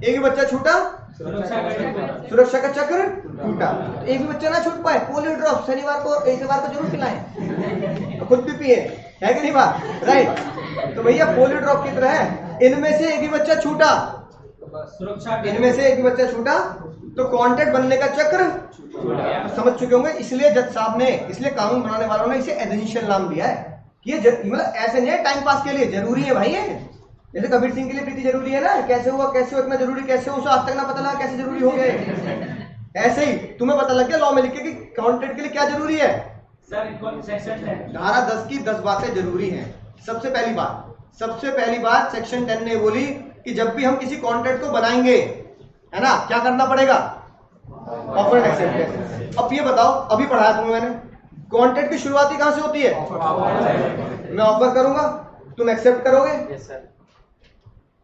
एक भी बच्चा छूटा सुरक्षा का चक्र टूटा। एक भी बच्चा ना छूट पाए, पोलियो ड्रॉप शनिवार को इतवार को जरूर पिलाएं, खुद भी पिए, है कि नहीं बात, राइट। तो भैया पोलियो ड्रॉप की तरह है, इनमें से एक भी बच्चा छूटा, तो कॉन्ट्रैक्ट बनने का चक्र तो समझ चुके होंगे। इसलिए जज साहब ने, इसलिए कानून बनाने वालों ने इसे एसेंशियल नाम दिया है कि ये मतलब ऐसे नहीं है टाइम पास के लिए, जरूरी है भाई ये। जैसे कबीर सिंह के लिए प्रीति जरूरी है ना, कैसे हुआ इतना जरूरी कैसे हो, उसे आज तक ना पता लगा कैसे जरूरी हो गए। ऐसे ही तुम्हें पता लग गया लॉ में लिखे कि कॉन्ट्रैक्ट के लिए क्या जरूरी है। धारा 10 की 10 बातें जरूरी हैं। सबसे पहली बात सेक्शन 10 ने बोली कि जब भी हम किसी कॉन्ट्रैक्ट को बनाएंगे, है ना, क्या करना पड़ेगा, ऑफर एंड एक्सेप्टेंस। अब ये बताओ, अभी पढ़ाया तुम्हें मैंने, कॉन्ट्रैक्ट की शुरुआत कहां से होती है, मैं ऑफर करूंगा, तुम एक्सेप्ट करोगे,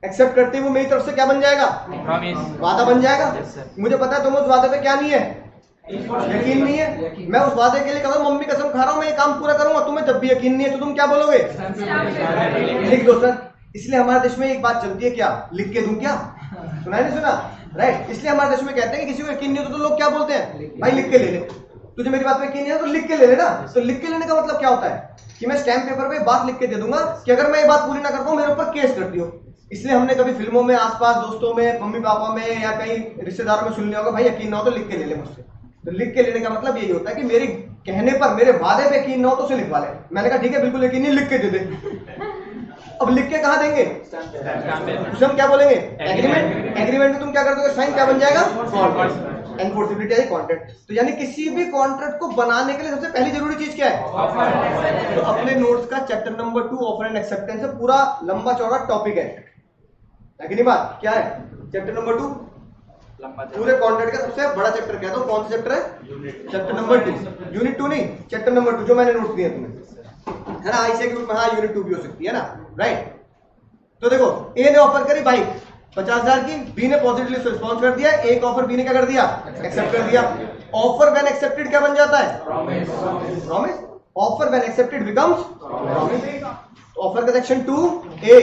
एक्सेप्ट करते हुए मेरी तरफ से क्या बन जाएगा, वादा बन जाएगा। मुझे पता है तुम्हें उस वादे पे क्या नहीं है, यकीन नहीं है। मैं उस वादे के लिए कहूँ मम्मी कसम खा रहा हूं मैं ये काम पूरा करूंगा, तुम्हें जब भी यकीन नहीं है तो तुम क्या बोलोगे, लिख दो सर। इसलिए हमारे देश में एक बात चलती है, क्या लिख के दूं, क्या सुना नहीं सुना, राइट। इसलिए हमारे देश में कहते हैं कि किसी को यकीन नहीं हो तो लोग क्या बोलते हैं, भाई लिख के ले ले, तुझे मेरी बात पे यकीन नहीं है तो लिख के ले लेना। तो लिख के लेने का मतलब क्या होता है कि मैं स्टैम्प पेपर पे बात लिख के दे दूंगा कि अगर मैं ये बात पूरी ना कर पाऊं मेरे ऊपर केस कर दियो। इसलिए हमने कभी फिल्मों में, आसपास दोस्तों में, मम्मी पापा में या कहीं रिश्तेदारों में सुन लिया होगा, भाई यकीन ना हो तो लिख के ले ले मुझसे। तो लिख के लेने का मतलब यही होता है कि मेरे कहने पर, मेरे वादे पे यकीन ना हो तो उसे लिखवा ले। मैंने कहा ठीक है बिल्कुल यकीन नहीं, लिख के दे दे। अब लिख के कहां देंगे, उसे हम क्या बोलेंगे, एग्रीमेंट। एग्रीमेंट में तुम क्या कर दोगे, साइन, क्या बन जाएगा, एनफोर्सिबिलिटी है कॉन्ट्रैक्ट। तो यानी किसी भी कॉन्ट्रैक्ट को बनाने के लिए सबसे पहली जरूरी चीज क्या है, तो अपने नोट्स का chapter number 2 offer and acceptance है, पूरा लंबा चौड़ा टॉपिक है कि नहीं बात, क्या है चैप्टर नंबर 2, पूरे कॉन्ट्रैक्ट का सबसे बड़ा चैप्टर क्या है, तो कौन सा चैप्टर है, चैप्टर नंबर 2, यूनिट 2 नहीं, चैप्टर नंबर 2 जो मैंने नोट दिया तुम्हें, है ना, ऐसे के रूप में, हाँ यूनिट 2 भी हो सकती है ना, राइट। तो देखो ए ने ऑफर करी बाइक 50,000 की, बी ने पॉजिटिवली रिस्पॉन्स कर दिया, एक ऑफर बी ने क्या कर दिया, एक्सेप्ट कर दिया। ऑफर व्हेन एक्सेप्टेड क्या बन जाता है, promise. Offer when accepted becomes promise. Offer का section 2 A,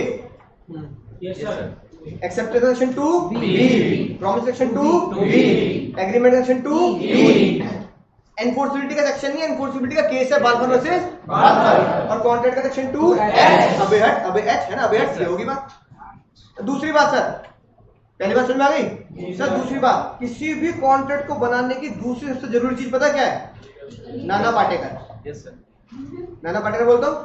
accepted section 2 B, promise section 2 B, agreement section 2 B. Enforceability का सेक्शन नहीं, एनफोर्सिबिलिटी का केस है बालफन वर्सेस बालफन, और कॉन्ट्रैक्ट का सेक्शन 2 एच, अबे एच है ना, अबे एच, ये होगी बात। दूसरी बात सर, पहली बात समझ में आ गई सर। दूसरी बात, किसी भी कॉन्ट्रैक्ट को बनाने की दूसरी सबसे जरूरी चीज पता क्या है, नाना पाटेकर। Yes sir. नाना पाटेकर बोलता हूँ,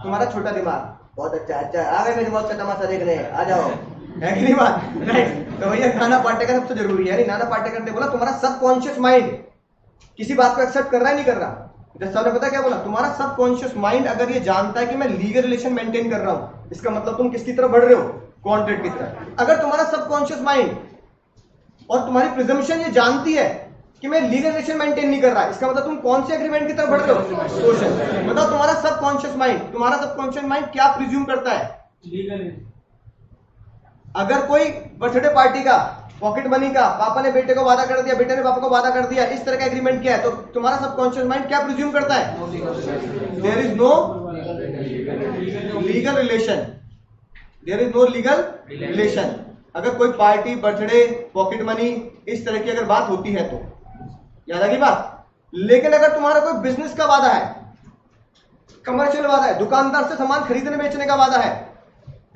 तुम्हारा छोटा दिमाग बहुत अच्छा, अच्छा आ गए मेरी मौत का तमाशा देखने, आ जाओ, है कि नहीं बात, राइट। तो भैया नाना पाटेकर सबसे जरूरी है। नाना पाटेकर ने बोला तुम्हारा सबकॉन्शियस माइंड किसी बात को एक्सेप्ट कर रहा है नहीं कर रहा। जैसे साहब ने पता क्या बोला, तुम्हारा सबकॉन्शियस माइंड अगर ये जानता है कि मैं लीगल रिलेशन मेंटेन कर रहा हूं, इसका मतलब तुम किसकी तरफ बढ़ रहे हो, कॉन्ट्रैक्ट की तरफ। अगर तुम्हारा सबकॉन्शियस माइंड और तुम्हारी प्रिजम्पशन ये जानती है कि मैं लीगल रिलेशन मेंटेन नहीं कर रहा, इसका मतलब तुम कौन से एग्रीमेंट की तरफ बढ़ रहे हो, सोशल। बताओ तुम्हारा सबकॉन्शियस माइंड क्या प्रिज्यूम करता है, लीगल। अगर कोई बर्थडे पार्टी का, पॉकेट मनी का, पापा ने बेटे को वादा कर दिया, बेटे ने पापा को वादा कर दिया, इस तरह का एग्रीमेंट किया है, तो तुम्हारा सबकॉन्शियस माइंड क्या प्रिज्यूम करता है, there is no legal relation, there is no legal relation. अगर कोई पार्टी, बर्थडे, पॉकेट मनी, इस तरह की अगर बात होती है तो याद आ गई बात। लेकिन अगर तुम्हारा कोई बिजनेस का वादा है, कमर्शियल वादा है, दुकानदार से सामान खरीदने बेचने का वादा है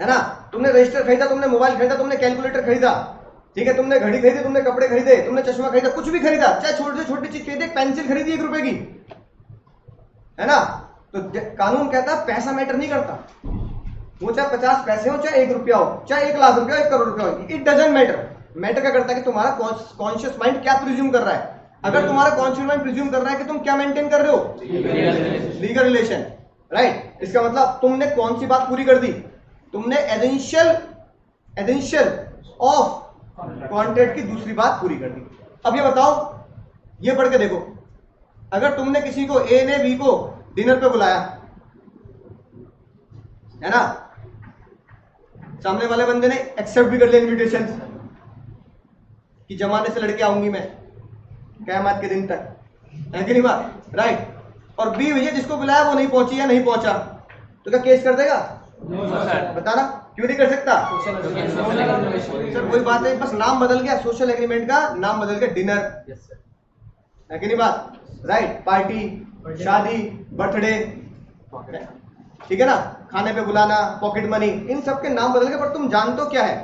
ना, तुमने रजिस्टर खरीदा, तुमने मोबाइल खरीदा, तुमने कैलकुलेटर खरीदा, ठीक है, तुमने घड़ी खरीदी, तुमने कपड़े खरीदे, तुमने चश्मा खरीदा, कुछ भी खरीदा, चाहे छोटी से छोटी चीज खरीदी, पेंसिल खरीदी 1 रुपए की, है ना, तो कानून कहता है पैसा मैटर नहीं करता, वो चाहे 50 पैसे हो, चाहे 1 रुपया हो, चाहे 1 लाख रुपया, 1 करोड़ रुपया हो, इट डजंट मैटर। मैटर क्या करता है कि तुम्हारा कॉन्शियस माइंड क्या प्रिज्यूम कर रहा है। अगर तुम्हारा कॉन्शियस माइंड प्रिज्यूम कर रहा है कि तुम क्या मेंटेन कर रहे हो, लीगल रिलेशन, राइट, इसका मतलब तुमने कौन सी बात पूरी कर दी, तुमने एसेंशियल ऑफ कॉन्ट्रैक्ट की दूसरी बात पूरी कर दी। अब ये बताओ, ये पढ़ के देखो, अगर तुमने किसी को, ए ने बी को डिनर पे बुलाया, है ना, सामने वाले बंदे ने एक्सेप्ट भी कर लिया इनविटेशन कि जमाने से लड़के आऊंगी मैं क़यामत के दिन तक, है कि नहीं बात, राइट। और बी भैया जिसको बुलाया वो नहीं पहुंची या नहीं पहुंचा, तो क्या केस कर देगा, बताना क्यों नहीं कर सकता, सर वही बात है, बस नाम बदल गया, सोशल एग्रीमेंट का नाम बदल गया डिनर, है कि नहीं बात, राइट। पार्टी, शादी, बर्थडे, ठीक है ना, खाने पे बुलाना, पॉकेट मनी, इन सब के नाम बदल गए, पर तुम जानते हो क्या है,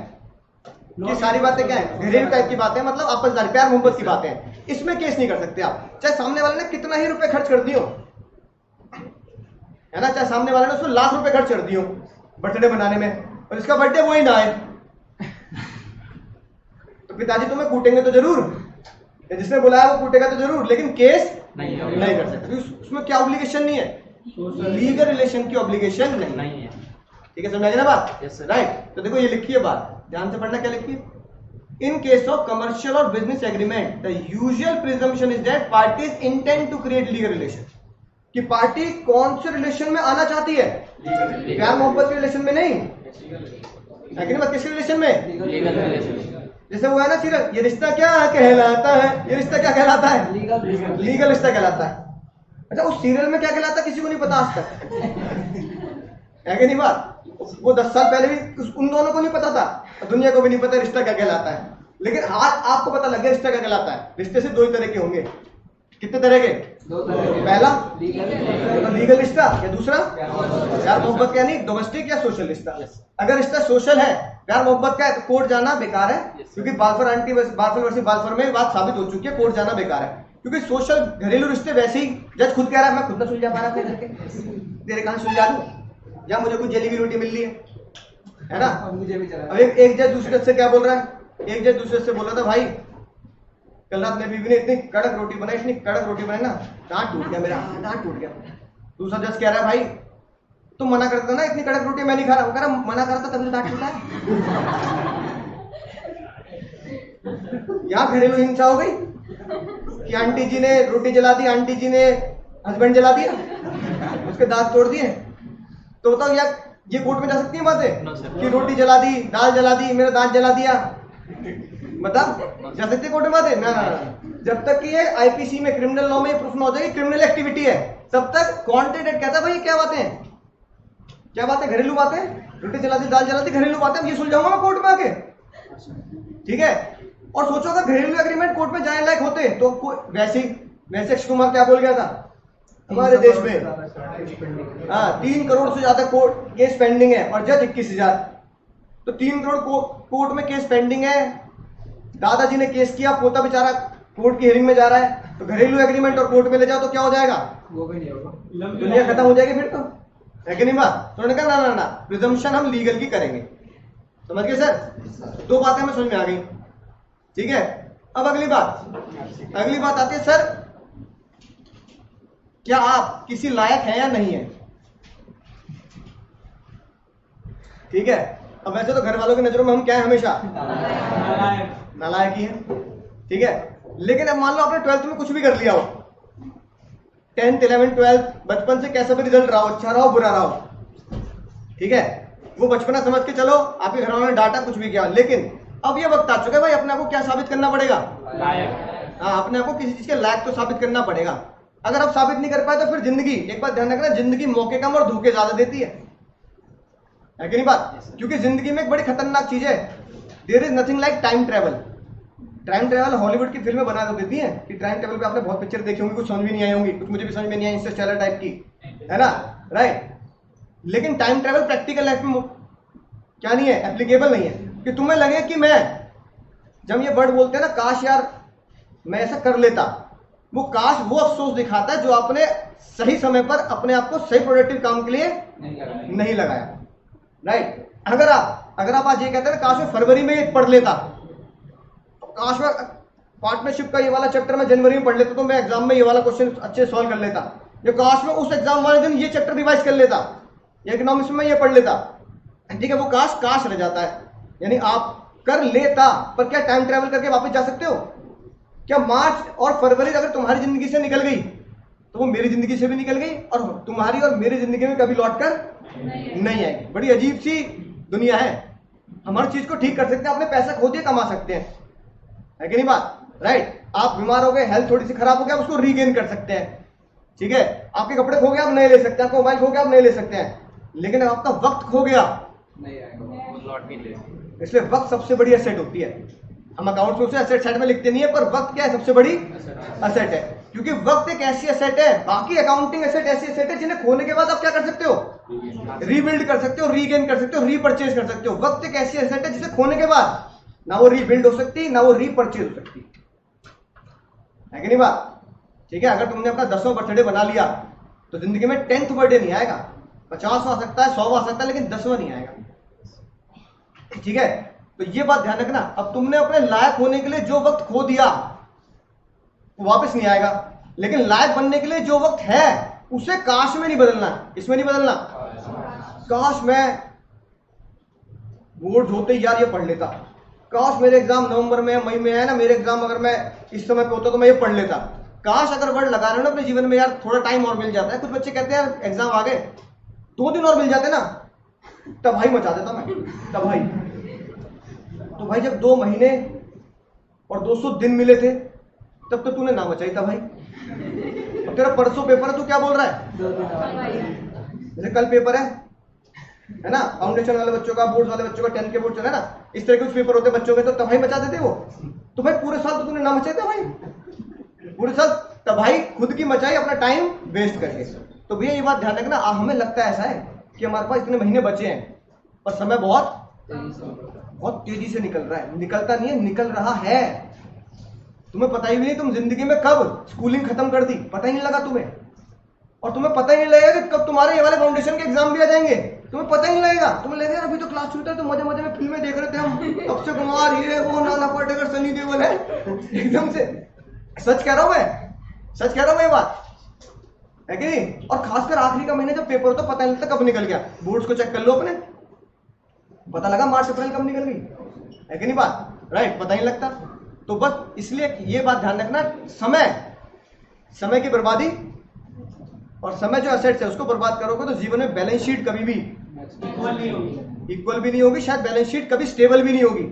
ये सारी बातें क्या है, घरेलू टाइप की बातें, मतलब आपसदारी प्यार मोहब्बत की बातें हैं, इसमें केस नहीं कर सकते आप, चाहे सामने वाले ने कितना ही रुपए खर्च कर दियो, है ना, चाहे सामने वाले ने उसको लाख रुपए खर्च कर दियो बर्थडे बनाने में, और इसका बर्थडे वही ना आए, तो पिताजी तुम्हें कूटेंगे तो जरूर, जिसने बुलाया वो कूटेगा तो जरूर, लेकिन केस नहीं कर सकते, उसमें क्या ऑब्लिगेशन नहीं है, लीगल रिलेशन की ऑब्लिगेशन नहीं है। ठीक है, समझ गए ना बात? राइट। तो देखो ये लिखी है बात, ध्यान से पढ़ना, क्या लिखी है, इन केस ऑफ कमर्शियल और business agreement the usual presumption is that parties intend to create legal relation, कि पार्टी कौन से रिलेशन में आना चाहती है, प्यार मोहब्बत के रिलेशन में नहीं, है कि नहीं, किसके रिलेशन में, लीगल रिलेशन। जैसे वो है ना सीरियल, ये रिश्ता क्या कहलाता है, ये रिश्ता क्या कहलाता है, लीगल रिश्ता कहलाता है। अच्छा, उस सीरियल में क्या कहलाता है किसी को नहीं पता आज तक, है कि नहीं बात? वो 10 साल पहले भी उन दोनों को नहीं पता था, दुनिया को भी नहीं पता रिश्ता क्या कहलाता है, लेकिन आज आपको पता लग गया रिश्ता क्या कहलाता है। रिश्ते से 2 ही तरह के होंगे, कितने तरह के, 2 तरह के, पहला लीगल रिश्ता, या दूसरा प्यार मोहब्बत, यानी डोमेस्टिक या सोशल रिश्ता। अगर रिश्ता सोशल है, प्यार मोहब्बत का है, तो कोर्ट जाना बेकार है, क्योंकि बालफर आंटी बालफर वर्सेस बालफर में बात साबित हो चुकी है, कोर्ट जाना बेकार है, क्योंकि सोशल घरेलू रिश्ते वैसे ही जज खुद कह रहा है मैं खुद ना सुलझा पा रहा तेरे कहां सुलझा दूं, या मुझे कुछ जेली की रोटी मिल रही है ना। मुझे भी चला। अब एक जज दूसरे से क्या बोल रहा है, एक जज दूसरे से बोल रहा था भाई कल रात मेरी बीवी ने इतनी कड़क रोटी बनाई, इतनी कड़क रोटी बनाई ना, दांत टूट गया मेरा, दांत टूट गया। दूसरा जज कह रहा है भाई तुम मना करता ना, इतनी कड़क रोटी मैं नहीं खा रहा, वो कह रहा मना करता तभी दांत टूटा है। यहाँ घरेलू हिंसा हो गई कि आंटी जी ने रोटी जला दी, आंटी जी ने हस्बैंड जला दिया, उसके दांत तोड़ दिए, तो बताओ यार ये कोर्ट में जा सकती है बातें कि रोटी जला दी, दाल जला दी, मेरा दांत जला दिया, मतलब जा सकती है कोर्ट में बातें ना, जब तक कि ये आईपीसी में क्रिमिनल लॉ में प्रूफ ना हो जाए क्रिमिनल एक्टिविटी है, तब तक कॉन्ट्रेक्ट कहता है भाई क्या बातें, क्या बातें, घरेलू बातें, रोटी जला दी, दाल जला दी, घरेलू बातें, ये सुलझाऊंगा मैं कोर्ट में आके, ठीक है। और सोचो अगर घरेलू एग्रीमेंट कोर्ट में जाने लायक होते तो वैसे अक्षय कुमार क्या बोल गया था हमारे देश में, हाँ 3 करोड़ से ज्यादा कोर्ट केस पेंडिंग है और जज 21,000, तो 3 करोड़ कोर्ट में केस पेंडिंग है, दादाजी ने केस किया, पोता बेचारा कोर्ट की हियरिंग में जा रहा है, तो घरेलू एग्रीमेंट और कोर्ट में ले जाओ तो क्या हो जाएगा, वो भी नहीं होगा, दुनिया खत्म हो जाएगी फिर तो, है कि नहीं बात? तो उन्होंने कहा ना प्रिजम्पशन हम लीगल की करेंगे, समझ गए सर? 2 बातें हमें समझ में आ गई, ठीक है। अब अगली बात आती है सर क्या आप किसी लायक हैं या नहीं है, ठीक है। अब वैसे तो घर वालों की नजरों में हम क्या है, हमेशा नालायक ही है, ठीक है। लेकिन अब मान लो आपने 12th में कुछ भी कर लिया हो, 10th 11th 12th बचपन से कैसा भी रिजल्ट रहा हो, अच्छा रहा हो बुरा रहा हो, ठीक है, वो बचपना समझ के चलो, आपके घर वालों ने डांटा कुछ भी किया, लेकिन अब ये वक्त आ चुका है भाई अपने आप को क्या साबित करना पड़ेगा, लायक। हाँ, अपने आप को किसी चीज के लायक तो साबित करना पड़ेगा। अगर आप साबित नहीं कर पाए तो फिर जिंदगी, एक बात ध्यान रखना, जिंदगी मौके कम और धोखे ज्यादा देती है कि नहीं बात? क्योंकि जिंदगी में एक बड़ी खतरनाक चीज है, there is nothing like time travel. Time travel Hollywood की फिल्में बना देती हैं कि टाइम ट्रेवल पे आपने बहुत पिक्चर देखी होंगी, कुछ समझ भी नहीं आई होंगी, कुछ मुझे भी समझ में नहीं आई, इंटरस्टेलर टाइप की, है ना, राइट। लेकिन टाइम ट्रेवल प्रैक्टिकल लाइफ में क्या नहीं है, एप्लीकेबल नहीं है, कि तुम्हें लगे कि मैं, जब ये वर्ड बोलते हैं ना काश यार मैं ऐसा कर लेता, वो काश वो अफसोस दिखाता है जो आपने सही समय पर अपने आप को सही प्रोडक्टिव काम के लिए नहीं लगाया, राइट। अगर आप आज ये कहते हैं काश मैं फरवरी में ये पढ़ लेता, काश मैं पार्टनरशिप का ये वाला चैप्टर मैं जनवरी में पढ़ लेता तो मैं एग्जाम में ये वाला क्वेश्चन अच्छे सॉल्व कर लेता, या काश मैं उस एग्जाम वाले दिन ये चैप्टर रिवाइज कर लेता, या इकोनॉमिक्स में ये पढ़ लेता, ठीक है। वो काश रह जाता है, यानी आप कर लेता, पर क्या टाइम ट्रैवल करके वापस जा सकते हो? क्या मार्च और फरवरी अगर तुम्हारी जिंदगी से निकल गई तो वो मेरी जिंदगी से भी निकल गई और तुम्हारी और मेरी जिंदगी में कभी लौट कर नहीं आएगी। बड़ी अजीब सी दुनिया है, हम हर चीज को ठीक कर सकते हैं, अपने पैसा खो दिए कमा सकते हैं, है कि नहीं बात, राइट। आप बीमार हो गए, हेल्थ थोड़ी सी खराब हो गया, उसको रीगेन कर सकते हैं, ठीक है। आपके कपड़े खो गए आप नहीं ले सकते, आपका मोबाइल खो गया आप नहीं ले सकते हैं, लेकिन आपका वक्त खो गया नहीं आएगा, इसलिए वक्त सबसे बड़ी एसेट होती है। हम अकाउंट्स में उसे एसेट साइड में लिखते नहीं है, पर वक्त क्या है, सबसे बड़ी एसेट है, क्योंकि वक्त एक ऐसी एसेट है, बाकी अकाउंटिंग एसेट ऐसी एसेट है जिन्हें खोने के बाद आप क्या कर सकते हो, रीबिल्ड कर सकते हो, रीगेन कर सकते हो, रीपरचेज कर सकते हो। वक्त एक ऐसी एसेट है जिसे खोने के बाद ना वो रीबिल्ड हो सकती, ना वो रीपरचेज हो सकती है कि नहीं बात? ठीक है, अगर तुमने अपना 10वां बर्थडे बना लिया तो जिंदगी में 10th बर्थडे नहीं आएगा, 50वां आ सकता है, 100वां आ सकता है, लेकिन 10वां नहीं आएगा। ठीक है, तो ये बात ध्यान रखना। अब तुमने अपने लायक होने के लिए जो वक्त खो दिया वो वापस नहीं आएगा, लेकिन लायक बनने के लिए जो वक्त है उसे काश में नहीं बदलना, इसमें नहीं बदलना। काश मैं बोर्ड होते ही यार ये पढ़ लेता, काश मेरे एग्जाम नवंबर में मई में है ना, मेरे एग्जाम अगर मैं इस समय पे होता तो मैं ये पढ़ लेता। काश अगर वर्ड लगा रहे हो ना अपने जीवन में, यार थोड़ा टाइम और मिल जाता है। कुछ बच्चे कहते हैं यार एग्जाम आ गए, 2 दिन और मिल जाते ना, तबाही मचा देता मैं, तबाही। तो भाई जब 2 महीने और 200 दिन मिले थे तब तो तूने ना मचाई तबाही। अब तेरा परसों पेपर है, तू क्या बोल रहा है? जैसे कल पेपर है ना, फाउंडेशन वाले बच्चों का, बोर्ड वाले बच्चों का, 10 के बोर्ड चला ना, इस तरह के कुछ पेपर होते बच्चों के, तो तबाही मचा देते वो। तो भाई पूरे साल तो तूने ना मचाई तबाही, पूरे साल तबाही खुद की मचाई, अपना टाइम वेस्ट करके। तो भैया ये बात ध्यान रखना, हमें लगता है ऐसा है कि हमारे पास इतने महीने बचे हैं, पर समय बहुत तेजी से निकल रहा है। निकलता नहीं है, निकल रहा है। तुम्हें पता ही नहीं तुम जिंदगी में कब स्कूलिंग खत्म कर दी, पता ही नहीं लगा तुम्हें। और तुम्हें पता ही नहीं लगेगा कि कब तुम्हारे ये वाले फाउंडेशन के एग्जाम भी आ जाएंगे, तुम्हें पता ही नहीं लगेगा। तुम्हें लगेगा अभी तो क्लास छूटा है, तो मजे मजे में फिल्में देख रहे थे हम, अक्षय कुमार, ये वो, नाना पाटेकर, सनी देओल है, एकदम से। सच कह रहा हूं मैं, सच कह रहा हूं मैं, ये बात है कि नहीं? और खासकर आखिरी का महीने जब पेपर होता पता नहीं लगता कब निकल गया। बोर्ड्स को चेक कर लो अपने, पता लगा मार्च अप्रैल कब निकल गई, है कि नहीं बात? राइट, पता ही नहीं लगता। तो बस इसलिए ये बात ध्यान रखना, समय की बर्बादी और समय जो एसेट्स है उसको बर्बाद करोगे तो जीवन में बैलेंस शीट कभी भी इक्वल भी नहीं होगी, शायद बैलेंस शीट कभी स्टेबल भी नहीं होगी,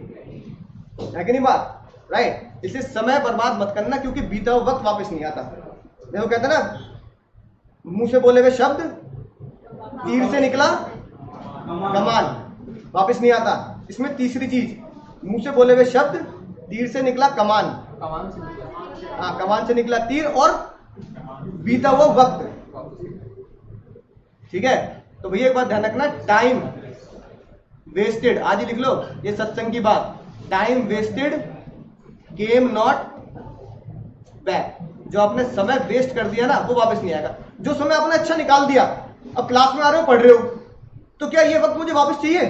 है कि नहीं बात? राइट, इसलिए समय बर्बाद मत करना, क्योंकि बीता हुआ वक्त वापस नहीं आता। देखो कहते हैं ना, मुंह से बोले हुए शब्द तीर से निकला कमान, वापस नहीं आता। इसमें तीसरी चीज, मुंह से बोले हुए शब्द तीर से निकला कमान, हाँ, कमान से निकला तीर, और बीता हुआ वक्त। ठीक है, तो भैया एक बात ध्यान रखना, टाइम वेस्टेड, आज ही लिख लो ये सत्संग की बात, time wasted came not back. जो आपने समय वेस्ट कर दिया ना वो वापस नहीं आएगा। जो समय आपने अच्छा निकाल दिया, अब क्लास में आ रहे हो, पढ़ रहे हो, तो क्या ये वक्त मुझे वापस चाहिए?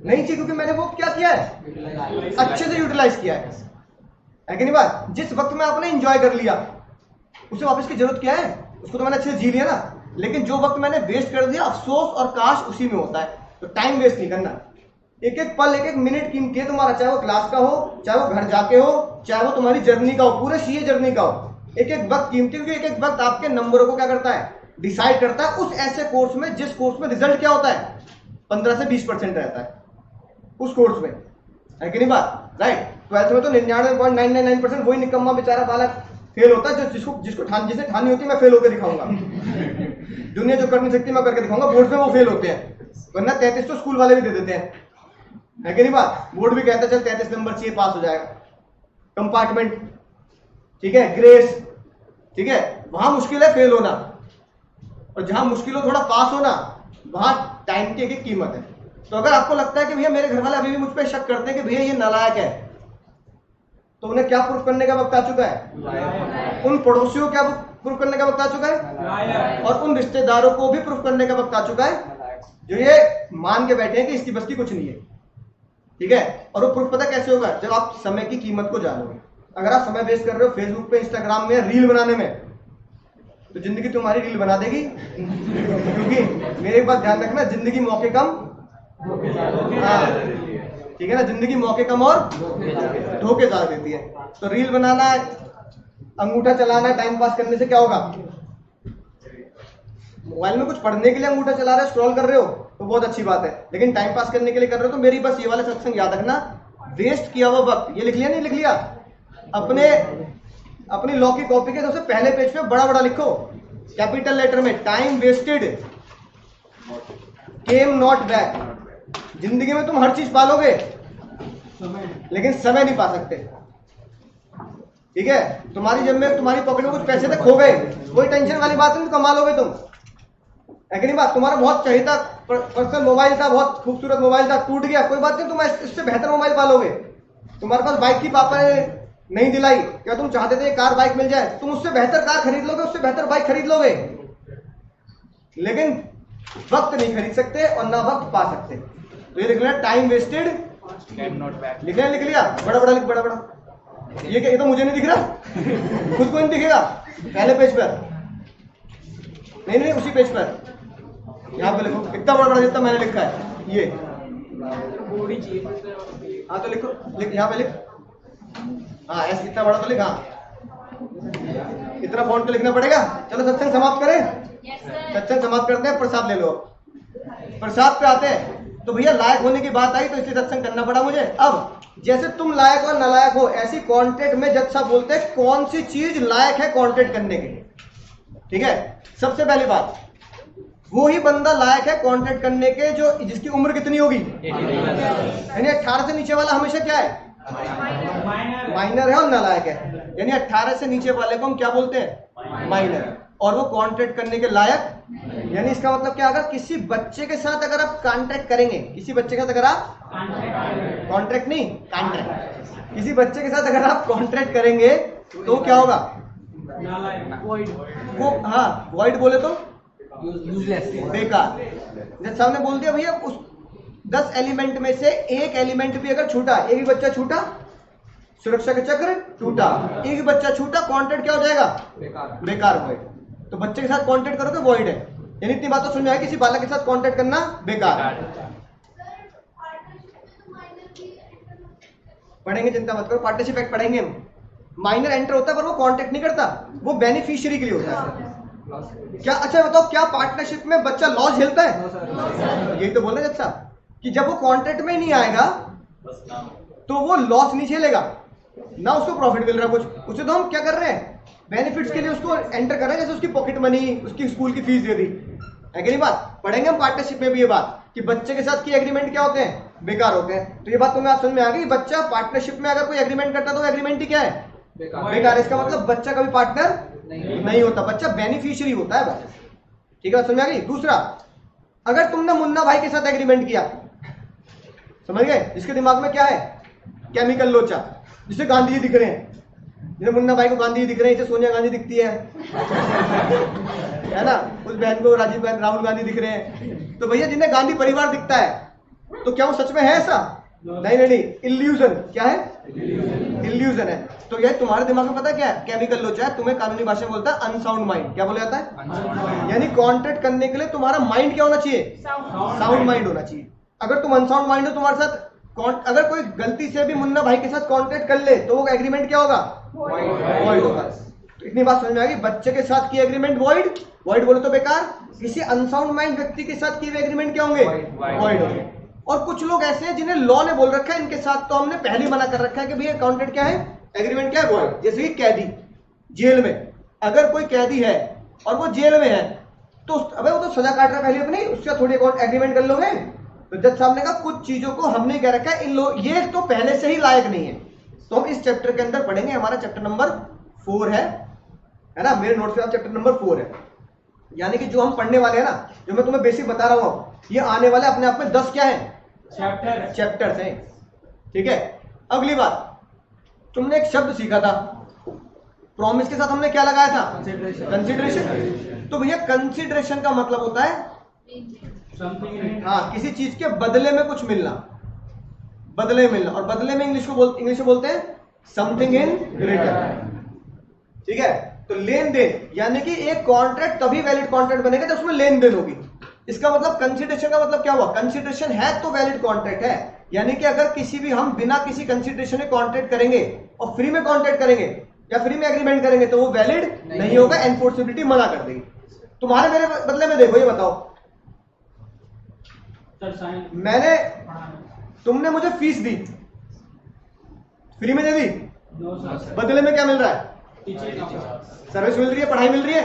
नहीं चाहिए, क्योंकि मैंने वो क्या किया है, अच्छे से यूटिलाइज किया है कि नहीं बात? जिस वक्त में आपने एंजॉय कर लिया उसे वापस की जरूरत क्या है? उसको तो मैंने अच्छे से जी लिया ना। लेकिन जो वक्त मैंने वेस्ट कर दिया, अफसोस और काश उसी में होता है। तो टाइम वेस्ट नहीं करना, एक एक पल, एक एक मिनट कीमती है तुम्हारा, चाहे वो क्लास का हो, चाहे वो घर जाके हो, चाहे वो तुम्हारी जर्नी का हो, पूरे सीए जर्नी का हो। एक एक वक्त कीमती, क्योंकि एक एक वक्त आपके नंबरों को क्या करता है, डिसाइड करता है। उस ऐसे कोर्स में जिस कोर्स में रिजल्ट क्या होता है, 15 से 20% रहता है उस कोर्स में, है कि नहीं बात? राइट, 12th में तो 99.999% वही निकम्मा बेचारा बालक फेल होता है जिसने ठानी होती है मैं फेल होकर दिखाऊंगा। दुनिया जो कर नहीं सकती मैं करके दिखाऊंगा। बोर्ड में वो फेल होते हैं, वरना 33 तो स्कूल वाले भी दे देते हैं, है कि नहीं बात? बोर्ड भी कहता है चल 33 नंबर चाहिए, पास हो जाएगा। कंपार्टमेंट, ठीक है, ग्रेस, ठीक है, वहां मुश्किल है फेल होना, और जहां मुश्किल हो थोड़ा पास होना, वहां टाइम की एक कीमत है। तो अगर आपको लगता है कि भैया मेरे घर वाले अभी भी मुझ पर शक करते हैं कि भैया ये नालायक है, तो उन्हें क्या प्रूफ करने का वक्त आ चुका है? उन पड़ोसियों को क्या प्रूफ करने का वक्त आ चुका है? और उन रिश्तेदारों को भी प्रूफ करने का वक्त आ चुका है जो ये मान के बैठे हैं कि इसकी बस की कुछ नहीं है। ठीक है, और वो प्रूफ पता कैसे होगा? जब आप समय की कीमत को जानोगे। अगर आप समय वेस्ट कर रहे हो फेसबुक पे, इंस्टाग्राम में, रील बनाने में, तो जिंदगी तुम्हारी रील बना देगी। क्योंकि मेरी एक बात ध्यान रखना, जिंदगी मौके कम, ठीक है ना, जिंदगी मौके कम और धोखे ज्यादा देती है। तो रील बनाना, अंगूठा चलाना, टाइम पास करने से क्या होगा? मोबाइल में कुछ पढ़ने के लिए अंगूठा चला रहे हो, स्क्रॉल कर रहे हो तो बहुत अच्छी बात है, लेकिन टाइम पास करने के लिए कर रहे हो तो मेरी बस ये वाला सत्संग याद रखना, वेस्ट किया हुआ वक्त, ये लिख लिया नहीं लिख लिया? अपनी लॉ की कॉपी के सबसे पहले पेज पे बड़ा बड़ा लिखो कैपिटल लेटर में, time wasted came not back. जिंदगी में तुम हर चीज पालोगे लेकिन समय नहीं पा सकते। ठीक है, तुम्हारी जेब में, तुम्हारी पॉकेट में कुछ पैसे थे, खो गए, कोई टेंशन वाली बात नहीं, कमा लोगे तुम, है कि नहीं बात? तुम्हारा बहुत चाहिए था पर्सनल मोबाइल था, बहुत खूबसूरत मोबाइल था, टूट गया, कोई बात नहीं, तुम इससे बेहतर मोबाइल पालोगे। तुम्हारे पास बाइक की पापा ने नहीं दिलाई, क्या तुम चाहते थे कार बाइक मिल जाए? तुम उससे बेहतर कार खरीद लोगे, उससे बेहतर बाइक खरीद लोगे, लेकिन वक्त नहीं खरीद सकते और ना वक्त पा सकते। तो ये लिख लेना, time wasted can not back. लिख लिया, बड़ा बड़ा लिख, बड़ा बड़ा। ये क्या, ये तो मुझे नहीं दिख रहा, खुद को नहीं दिखेगा। पहले पेज पर नहीं, उसी पेज पर यहाँ पे लिखो, इतना बड़ा बड़ा जितना मैंने लिखा है ये। हाँ तो लिखो, लिख यहाँ पे लिख, हाँ ऐसे इतना बड़ा तो लिख, हाँ इतना फॉन्ट पे लिखना पड़ेगा। चलो सत्संग समाप्त करें। सत्संग समाप्त करते हैं, प्रसाद ले लो। प्रसाद पे आते हैं। तो भैया लायक होने की बात आई तो इसलिए सत्संग करना पड़ा मुझे। अब जैसे तुम लायक और नालायक हो, ऐसी कॉन्ट्रैक्ट में जज साहब बोलते हैं कौन सी चीज लायक है कॉन्ट्रैक्ट करने के लिए। ठीक है, सबसे पहली बात, वो ही बंदा लायक है कॉन्ट्रैक्ट करने के जो जिसकी उम्र कितनी होगी, यानी 18 से नीचे वाला हमेशा क्या है, माइनर है और नालायक है। यानी 18 से नीचे वाले को हम क्या बोलते हैं, माइनर, और वो कॉन्ट्रैक्ट करने के लायक। यानी इसका मतलब क्या, अगर किसी बच्चे के साथ अगर आप कॉन्ट्रैक्ट करेंगे, किसी बच्चे के साथ अगर आप कॉन्ट्रैक्ट नहीं कॉन्ट्रैक्ट, किसी बच्चे के साथ अगर आप कॉन्ट्रैक्ट करेंगे तो क्या होगा, वो हाँ वॉइड बोले तो यूजलेस, बेकार। जब सामने बोल दिया भैया उस 10 एलिमेंट में से एक एलिमेंट भी अगर छूटा, एक भी बच्चा छूटा, सुरक्षा का चक्र टूटा, एक भी बच्चा छूटा, कॉन्ट्रैक्ट क्या हो जाएगा, बेकार हो गए। तो बच्चे के साथ कॉन्ट्रैक्ट करोगे वॉइड है। यानी इतनी बात तो समझ में आएगी, किसी बालक के साथ कॉन्ट्रैक्ट करना बेकार। पढ़ेंगे, चिंता मत करो, पार्टनरशिप एक्ट पढ़ेंगे हम। माइनर एंटर होता है पर वो कॉन्ट्रैक्ट नहीं करता, वो बेनिफिशियरी के लिए होता है। क्या, अच्छा बताओ, क्या पार्टनरशिप में बच्चा लॉस झेलता है? यही तो बोल रहे हैं अच्छा, कि जब वो कॉन्ट्रैक्ट में नहीं आएगा तो वो लॉस नहीं झेलेगा, ना उसको प्रॉफिट मिल रहा कुछ। उसे तो हम क्या कर रहे हैं, बेनिफिट्स के लिए उसको एंटर कर रहे हैं, जैसे उसकी पॉकेट मनी, उसकी स्कूल की फीस दे दी है कि नहीं। बात पढ़ेंगे हम पार्टनरशिप में भी ये बात, कि बच्चे के साथ की एग्रीमेंट क्या होते हैं, बेकार होते हैं। तो ये बात तुम्हें आज समझ में आ गई, बच्चा पार्टनरशिप में अगर कोई एग्रीमेंट करता तो एग्रीमेंट ही क्या है, बेकार। इसका मतलब बच्चा कभी पार्टनर नहीं होता, बच्चा बेनिफिशियरी होता है बस। ठीक है, समझ में आ गई। दूसरा, अगर तुमने मुन्ना भाई के साथ एग्रीमेंट किया, समझ गए, जिसके दिमाग में क्या है, केमिकल लोचा, जिसे गांधी जी दिख रहे हैं, जैसे मुन्ना भाई को गांधी जी दिख रहे हैं, इसे सोनिया गांधी दिखती है ना, उस बहन को राहुल गांधी दिख रहे हैं। तो भैया जिन्हें गांधी परिवार दिखता है तो क्या वो सच में है ऐसा? नहीं, इल्यूजन। क्या है? इल्यूजन है। तो यह तुम्हारे दिमाग में पता क्या है, केमिकल लोचा है। तुम्हें कानूनी भाषा में बोलता है अनसाउंड माइंड। क्या बोला जाता है? यानी कॉन्ट्रैक्ट करने के लिए तुम्हारा माइंड क्या होना चाहिए, साउंड माइंड होना चाहिए। अगर तुम अनसाउंड माइंड हो, तुम्हारे साथ अगर कोई गलती से भी मुन्ना भाई के साथ कॉन्ट्रैक्ट कर ले तो वो एग्रीमेंट क्या होगा, वॉइड होगा। तो इतनी बात समझ में आ गई, बच्चे के साथ की एग्रीमेंट वॉइड बोले तो बेकार, किसी अनसाउंड माइंड व्यक्ति के साथ किए हुए एग्रीमेंट क्या होंगे, वॉइड होंगे। और कुछ लोग ऐसे हैं जिन्हें लॉ ने बोल रखा है, इनके साथ तो हमने पहले ही मना कर रखा है कि भैया कॉन्ट्रैक्ट क्या है, एग्रीमेंट क्या है, वॉइड। जैसे कि कैदी जेल में, अगर कोई कैदी है और वो जेल में है तो अबे वो तो सजा काट रहा है पहले अपनी, उसका थोड़ी एग्रीमेंट कर लोगे। तो जज साहब ने कहा कुछ चीजों को हमने कह रखा है, इन लोग ये तो पहले से ही लायक नहीं है। तो हम इस चैप्टर के अंदर पढ़ेंगे, हमारा चैप्टर नंबर 4 है ना, मेरे नोट से चैप्टर नंबर 4 है। यानी कि जो हम पढ़ने वाले हैं ना, जो मैं तुम्हें बेसिक बता रहा हूं, ये आने वाले अपने आप में 10 क्या है, चैप्टर्स हैं। ठीक है, अगली बात, तुमने एक शब्द सीखा था, प्रॉमिस के साथ हमने क्या लगाया था, कंसिडरेशन। तो भैया कंसिडरेशन का मतलब होता है हाँ, किसी चीज के बदले में कुछ मिलना, बदले में मिलना। और बदले में इंग्लिश में बोलते हैं समथिंग इन रिटर्न। ठीक है, तो लेन देन, यानी कि एक कॉन्ट्रैक्ट तभी वैलिड कॉन्ट्रैक्ट बनेगा जब उसमें लेन देन होगी। इसका मतलब कंसिडरेशन का मतलब क्या हुआ, कंसिडरेशन है तो वैलिड कॉन्ट्रैक्ट है। यानी कि अगर किसी भी हम बिना किसी कंसिडरेशन में कॉन्ट्रैक्ट करेंगे और फ्री में कॉन्ट्रैक्ट करेंगे या फ्री में एग्रीमेंट करेंगे तो वो वैलिड नहीं होगा, एनफोर्सेबिलिटी मना कर देगी। तुम्हारे मेरे बदले में देखो, ये बताओ, मैंने, तुमने मुझे फीस दी, फ्री में दे दी, बदले में क्या मिल रहा है, सर्विस मिल रही है, पढ़ाई मिल रही है,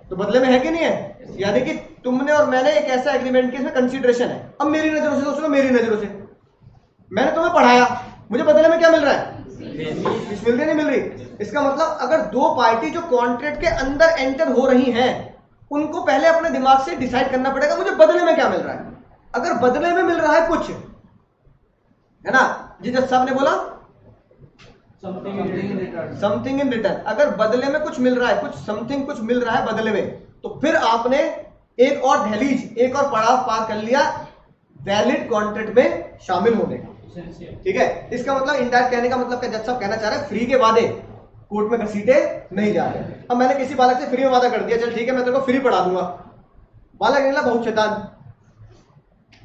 तो बदले में है कि नहीं है। यानी कि तुमने और मैंने एक ऐसा एग्रीमेंट किया इसमें कंसिडरेशन है। अब मेरी नजरों से सोच लो, मेरी नजरों से मैंने तुम्हें पढ़ाया, मुझे बदले में क्या मिल रहा है, फीस मिल रही नहीं मिल रही। इसका मतलब अगर दो पार्टी जो कॉन्ट्रैक्ट के अंदर एंटर हो रही हैं, उनको पहले अपने दिमाग से डिसाइड करना पड़ेगा मुझे बदले में क्या मिल रहा है। अगर बदले में मिल रहा है कुछ, है ना, जी जज साहब ने बोला समथिंग इन रिटर्न, अगर बदले में कुछ मिल रहा है, कुछ समथिंग कुछ मिल रहा है बदले में, तो फिर आपने एक और दहलीज, एक और पड़ाव पार कर लिया वैलिड कॉन्ट्रैक्ट में शामिल होने का। ठीक है, इसका मतलब इनडायरेक्ट कहने का मतलब क्या जज साहब कहना चाह रहे हैं, फ्री के वादे कोर्ट में घसीटे नहीं जा रहे। अब मैंने किसी बालक से फ्री में वादा कर दिया, चल ठीक है मैं तेरे को फ्री पढ़ा दूंगा, बालक निकला बहुत शैतान,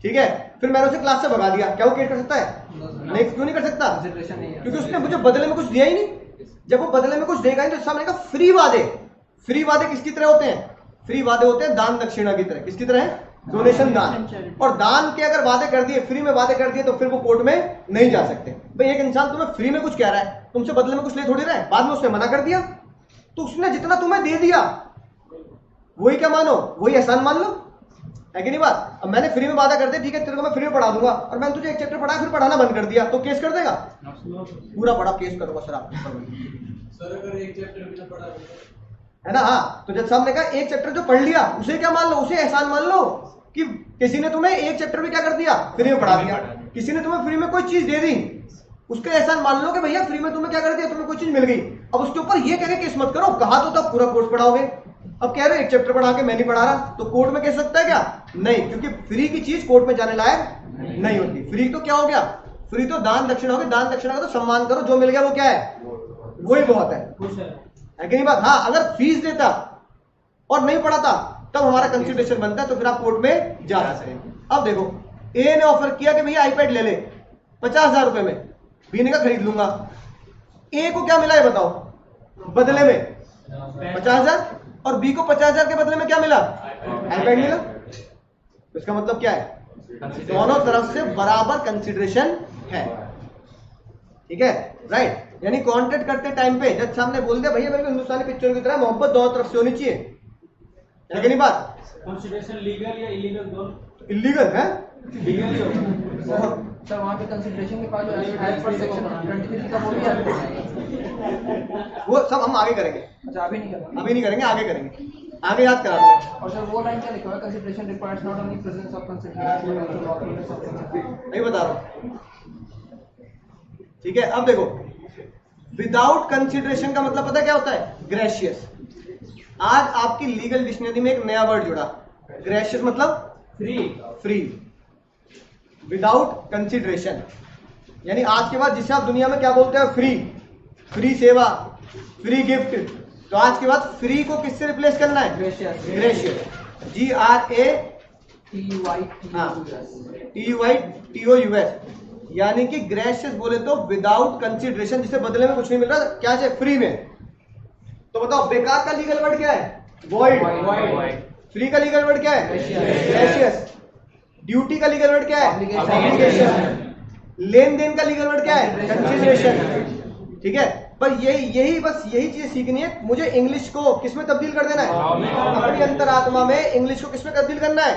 ठीक है, फिर मैंने उसे क्लास से भगा दिया, क्या वो केस कर सकता है? नहीं, क्यों नहीं कर सकता? क्योंकि उसने मुझे बदले में कुछ दिया ही नहीं। जब वो बदले में कुछ देगा ही तो सामने का फ्री वादे, फ्री वादे किसकी तरह होते हैं? फ्री वादे होते हैं दान दक्षिणा की तरह। किसकी तरह है? डोनेशन, दान। और दान के अगर वादे कर दिए, फ्री में वादे कर दिए, तो फिर वो कोर्ट में नहीं जा सकते। भाई एक इंसान तुम्हें फ्री में कुछ कह रहा है, तुमसे बदले में कुछ ले थोड़ी रहा है, बाद में उसने मना कर दिया, तो उसने जितना तुम्हें दे दिया वही क्या मानो, वही एहसान मान लो, है कि नहीं बात? अब मैंने फ्री में वादा कर दिया, ठीक है तेरे को मैं फ्री में पढ़ा दूंगा, और मैंने तुझे एक चैप्टर पढ़ाया फिर पढ़ाना बंद कर दिया, तो केस कर देगा? पूरा पढ़ा केस करूंगा सर आप सर अगर एक चैप्टर भी ना पढ़ा है ना। हाँ, तो जज साहब ने कहा एक चैप्टर जो पढ़ लिया उसे क्या मान लो, उसे एहसान मान लो कि किसी ने तुम्हें एक चैप्टर भी क्या कर दिया, फ्री में पढ़ा दिया। किसी ने तुम्हें फ्री में कोई चीज दे दी, उसका एहसान मान लो कि भैया फ्री में तुम्हें क्या कर दिया, तुम्हें कोई चीज मिल गई। अब उसके ऊपर ये कह के केस मत करो, कहा तो तब पूरा कोर्स पढ़ाओगे, अब कह रहे हो एक चैप्टर पढ़ा के मैं नहीं पढ़ा रहा, तो कोर्ट में कह सकता है क्या? नहीं, क्योंकि फ्री की चीज कोर्ट में जाने लायक नहीं होती। फ्री तो क्या हो गया? फ्री तो दान दक्षिणा हो गई, दान दक्षिणा का तो सम्मान करो, जो मिल गया वो क्या है, वही बहुत है कि नहीं बात? हाँ, अगर फीस देता और नहीं पढ़ाता तब हमारा कंसिडरेशन बनता है, तो फिर आप कोर्ट में जा सकते हैं। अब देखो, ए ने ऑफर किया कि भैया आईपैड ले ले 50,000 रुपए में, बी ने कहा खरीद लूंगा। ए को क्या मिला है बताओ बदले में? 50,000, और बी को 50,000 के बदले में क्या मिला? आईपैड मिला। तो इसका मतलब क्या है? दोनों तरफ से बराबर कंसिडरेशन है, ठीक है, राइट। यानी कॉन्ट्रैक्ट करते टाइम पे जज साहब ने बोल दिया भैया मेरे को हिंदुस्तानी पिक्चर की तरह मोहब्बत दोनों तरफ से होनी चाहिए, है कि नहीं बात? कंसिडरेशन लीगल या इलीगल दोनों? इलीगल है, लीगल ही होगा सर वहाँ पे कंसिडरेशन के पास जो एज पर सेक्शन 23 का वो भी आता है, वो सब हम आगे करेंगे। अच्छा अभी नहीं करना। अभी नहीं करेंगे, आगे करेंगे, आगे याद करा देंगे। और सर वो लाइन क्या लिखा हुआ है? Consideration requires not only presence of consideration but also lawfulness of consideration. नहीं बता रहा हूं, ठीक है। अब देखो, विदाउट कंसिडरेशन का मतलब पता क्या होता है? ग्रेशियस। आज आपकी लीगल डिक्शनरी में एक नया वर्ड जुड़ा, ग्रेशियस मतलब फ्री। Free, without consideration. यानी आज के बाद जिसे आप दुनिया में क्या बोलते हैं? फ्री, फ्री सेवा, फ्री गिफ्ट। तो आज के बाद फ्री को किससे रिप्लेस करना है? ग्रेशियस। ग्रेशियस, GRATUITOUS, यानी कि ग्रेशियस बोले तो विदाउट कंसिडरेशन, जिसे बदले में कुछ नहीं मिल रहा, क्या चाहिए? फ्री में। तो बताओ बेकार का लीगल वर्ड क्या है? वॉइड। फ्री का लीगल वर्ड क्या है? ग्रेशियस। ड्यूटी का लीगल वर्ड क्या है? ऑब्लिगेशन। लेन देन का लीगल वर्ड क्या है? कंसिडरेशन। ठीक है, पर यही चीज सीखनी है मुझे। इंग्लिश को किसमें तब्दील कर देना है? अपनी अंतरात्मा में इंग्लिश को किसमें तब्दील करना है?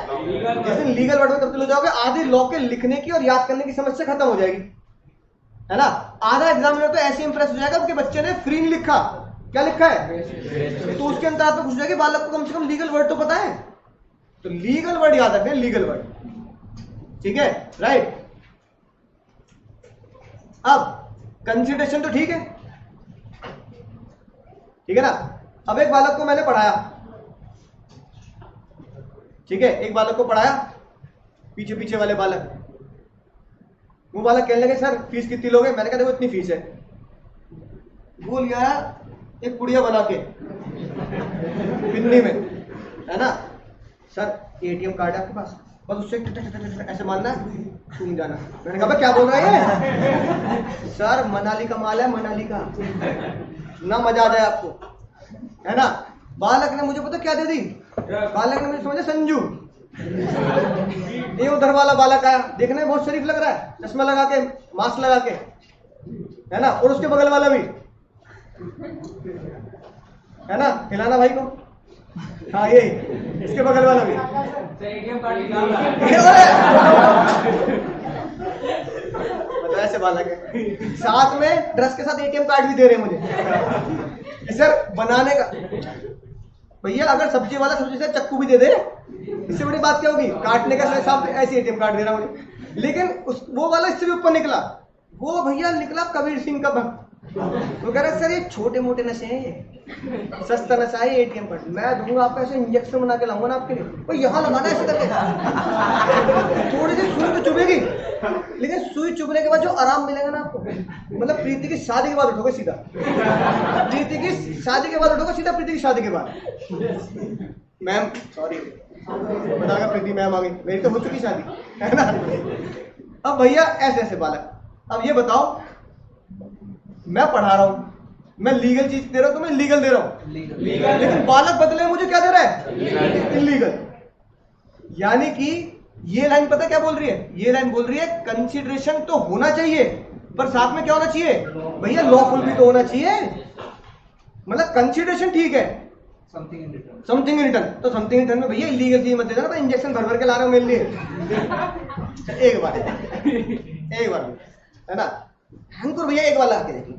जिस दिन लीगल वर्ड में तब्दील हो जाओगे, आधे लॉ के लिखने की और याद करने की समस्या खत्म हो जाएगी, है ना। आधा एग्जामिनर तो ऐसे इंप्रेस हो जाएगा कि बच्चे ने फ्री नहीं लिखा, क्या लिखा है? तो उसके अंतरात्मा घुस जाएगी, बालक को कम से कम लीगल वर्ड तो पता है। तो लीगल वर्ड याद रखें, लीगल वर्ड, ठीक है, राइट। अब कंसिडरेशन तो ठीक है, ठीक है ना। अब एक बालक को मैंने पढ़ाया, ठीक है, एक बालक को पढ़ाया, पीछे पीछे वाले बालक, वो बालक कहने लगे सर फीस कितनी लोगे? मैंने कहा देखो इतनी फीस है। वो लिया एक पुड़िया बना के पिन्नी में, है ना। सर एटीएम कार्ड है आपके पास, बस उससे ऐसे मानना है, तुम जाना। मैंने कहा क्या बोल रहा है? सर मनाली का माल है, मनाली का, ना मजा आ जाए आपको, है ना। बालक ने मुझे पता क्या दे दी? बालक ने मुझे समझा संजू। ये उधर वाला बालक आया, देखने में बहुत शरीफ लग रहा है, चश्मा लगा के, मास्क लगा के, है ना। और उसके बगल वाला भी, है ना, खिलाना भाई को, हाँ ये इसके बगल वाला भी। एटीएम कार्ड निकाल ऐसे बालक है, साथ में ड्रेस के साथ एटीएम कार्ड भी दे रहे हैं मुझे सर बनाने का। भैया अगर सब्जी वाला सब्जी से चक्कू भी दे दे, इससे बड़ी बात क्या होगी? काटने का साथ ऐसे एटीएम कार्ड दे रहा मुझे। लेकिन वो वाला इससे भी ऊपर निकला, वो भैया निकला कबीर सिंह का भक्त, वो कह रहा सर ये छोटे मोटे नशे हैं, ये सस्ता नशा है एटीएम कार्ड। मैं दूंगा आपको ऐसे इंजेक्शन बना के लाऊंगा ना आपके लिए, भाई यहाँ लगाना है ऐसे करके, थोड़ी सी सुई तो चुभेगी, लेकिन सुई चुभने के बाद जो आराम मिलेगा ना आपको, मतलब प्रीति की शादी के बाद उठोगे सीधा, प्रीति की शादी के बाद उठोगे सीधा, प्रीति की शादी के बाद। मैम सॉरी बताएगा, प्रीति मैम आ गई, मेरी तो हो चुकी शादी, है ना। अब भैया ऐसे ऐसे बालक, अब ये बताओ मैं पढ़ा रहा हूं, मैं लीगल चीज दे रहा हूं, तो मैं लीगल दे रहा हूं, लेकिन बालक बदले मुझे क्या दे रहा है, इलीगल। यानी कि ये लाइन पता क्या बोल रही है, ये लाइन बोल रही है कंसिडरेशन तो होना चाहिए, पर साथ में क्या होना चाहिए भैया, लॉफुल भी तो होना चाहिए। मतलब कंसिडरेशन ठीक है, something in return, something in return, तो समथिंग इन रिटर्न में भैया इलीगल चीज मत दे देना, तो इंजेक्शन भर भर के ला रहे हो मेरे लिए। एक बार है ना, हमको भैया एक बार लगा के देखिए,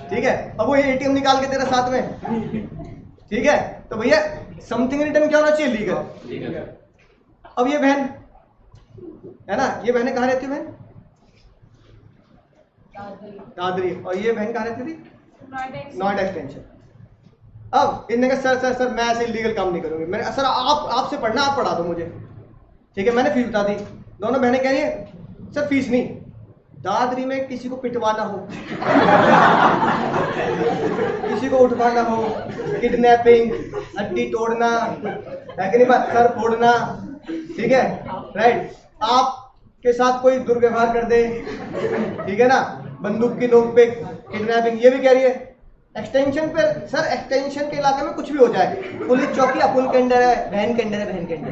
ठीक है। अब वो एटीएम निकाल के तेरा साथ में, ठीक है, तो भैया समथिंग इन रिटर्न क्या होना चाहिए, लीगल। अब ये बहन है ना, ये बहनें कहाँ रहती है, बहन दादरी, और ये बहन कहाँ रहती थी, नॉइडा एक्सटेंशन। अब इनने कहा सर सर सर मैं ऐसे इलीगल काम नहीं करूंगी, मैंने सर आपसे पढ़ना, आप पढ़ा दो मुझे, ठीक है। मैंने फीस बता दी, दोनों बहनें कह रही है सर फीस नहीं, दादरी में किसी को पिटवाना हो, किसी को उठवाना हो, किडनैपिंग, हड्डी तोड़ना, है कि नहीं बात, सर फोड़ना, ठीक है, राइट, आपके साथ कोई दुर्व्यवहार कर दे, ठीक है ना, बंदूक की नोक पे किडनैपिंग, ये भी कह रही है। एक्सटेंशन पे सर, एक्सटेंशन के इलाके में कुछ भी हो जाए, पुलिस चौकी अपुल के अंदर है, बहन के अंदर है, बहन के अंदर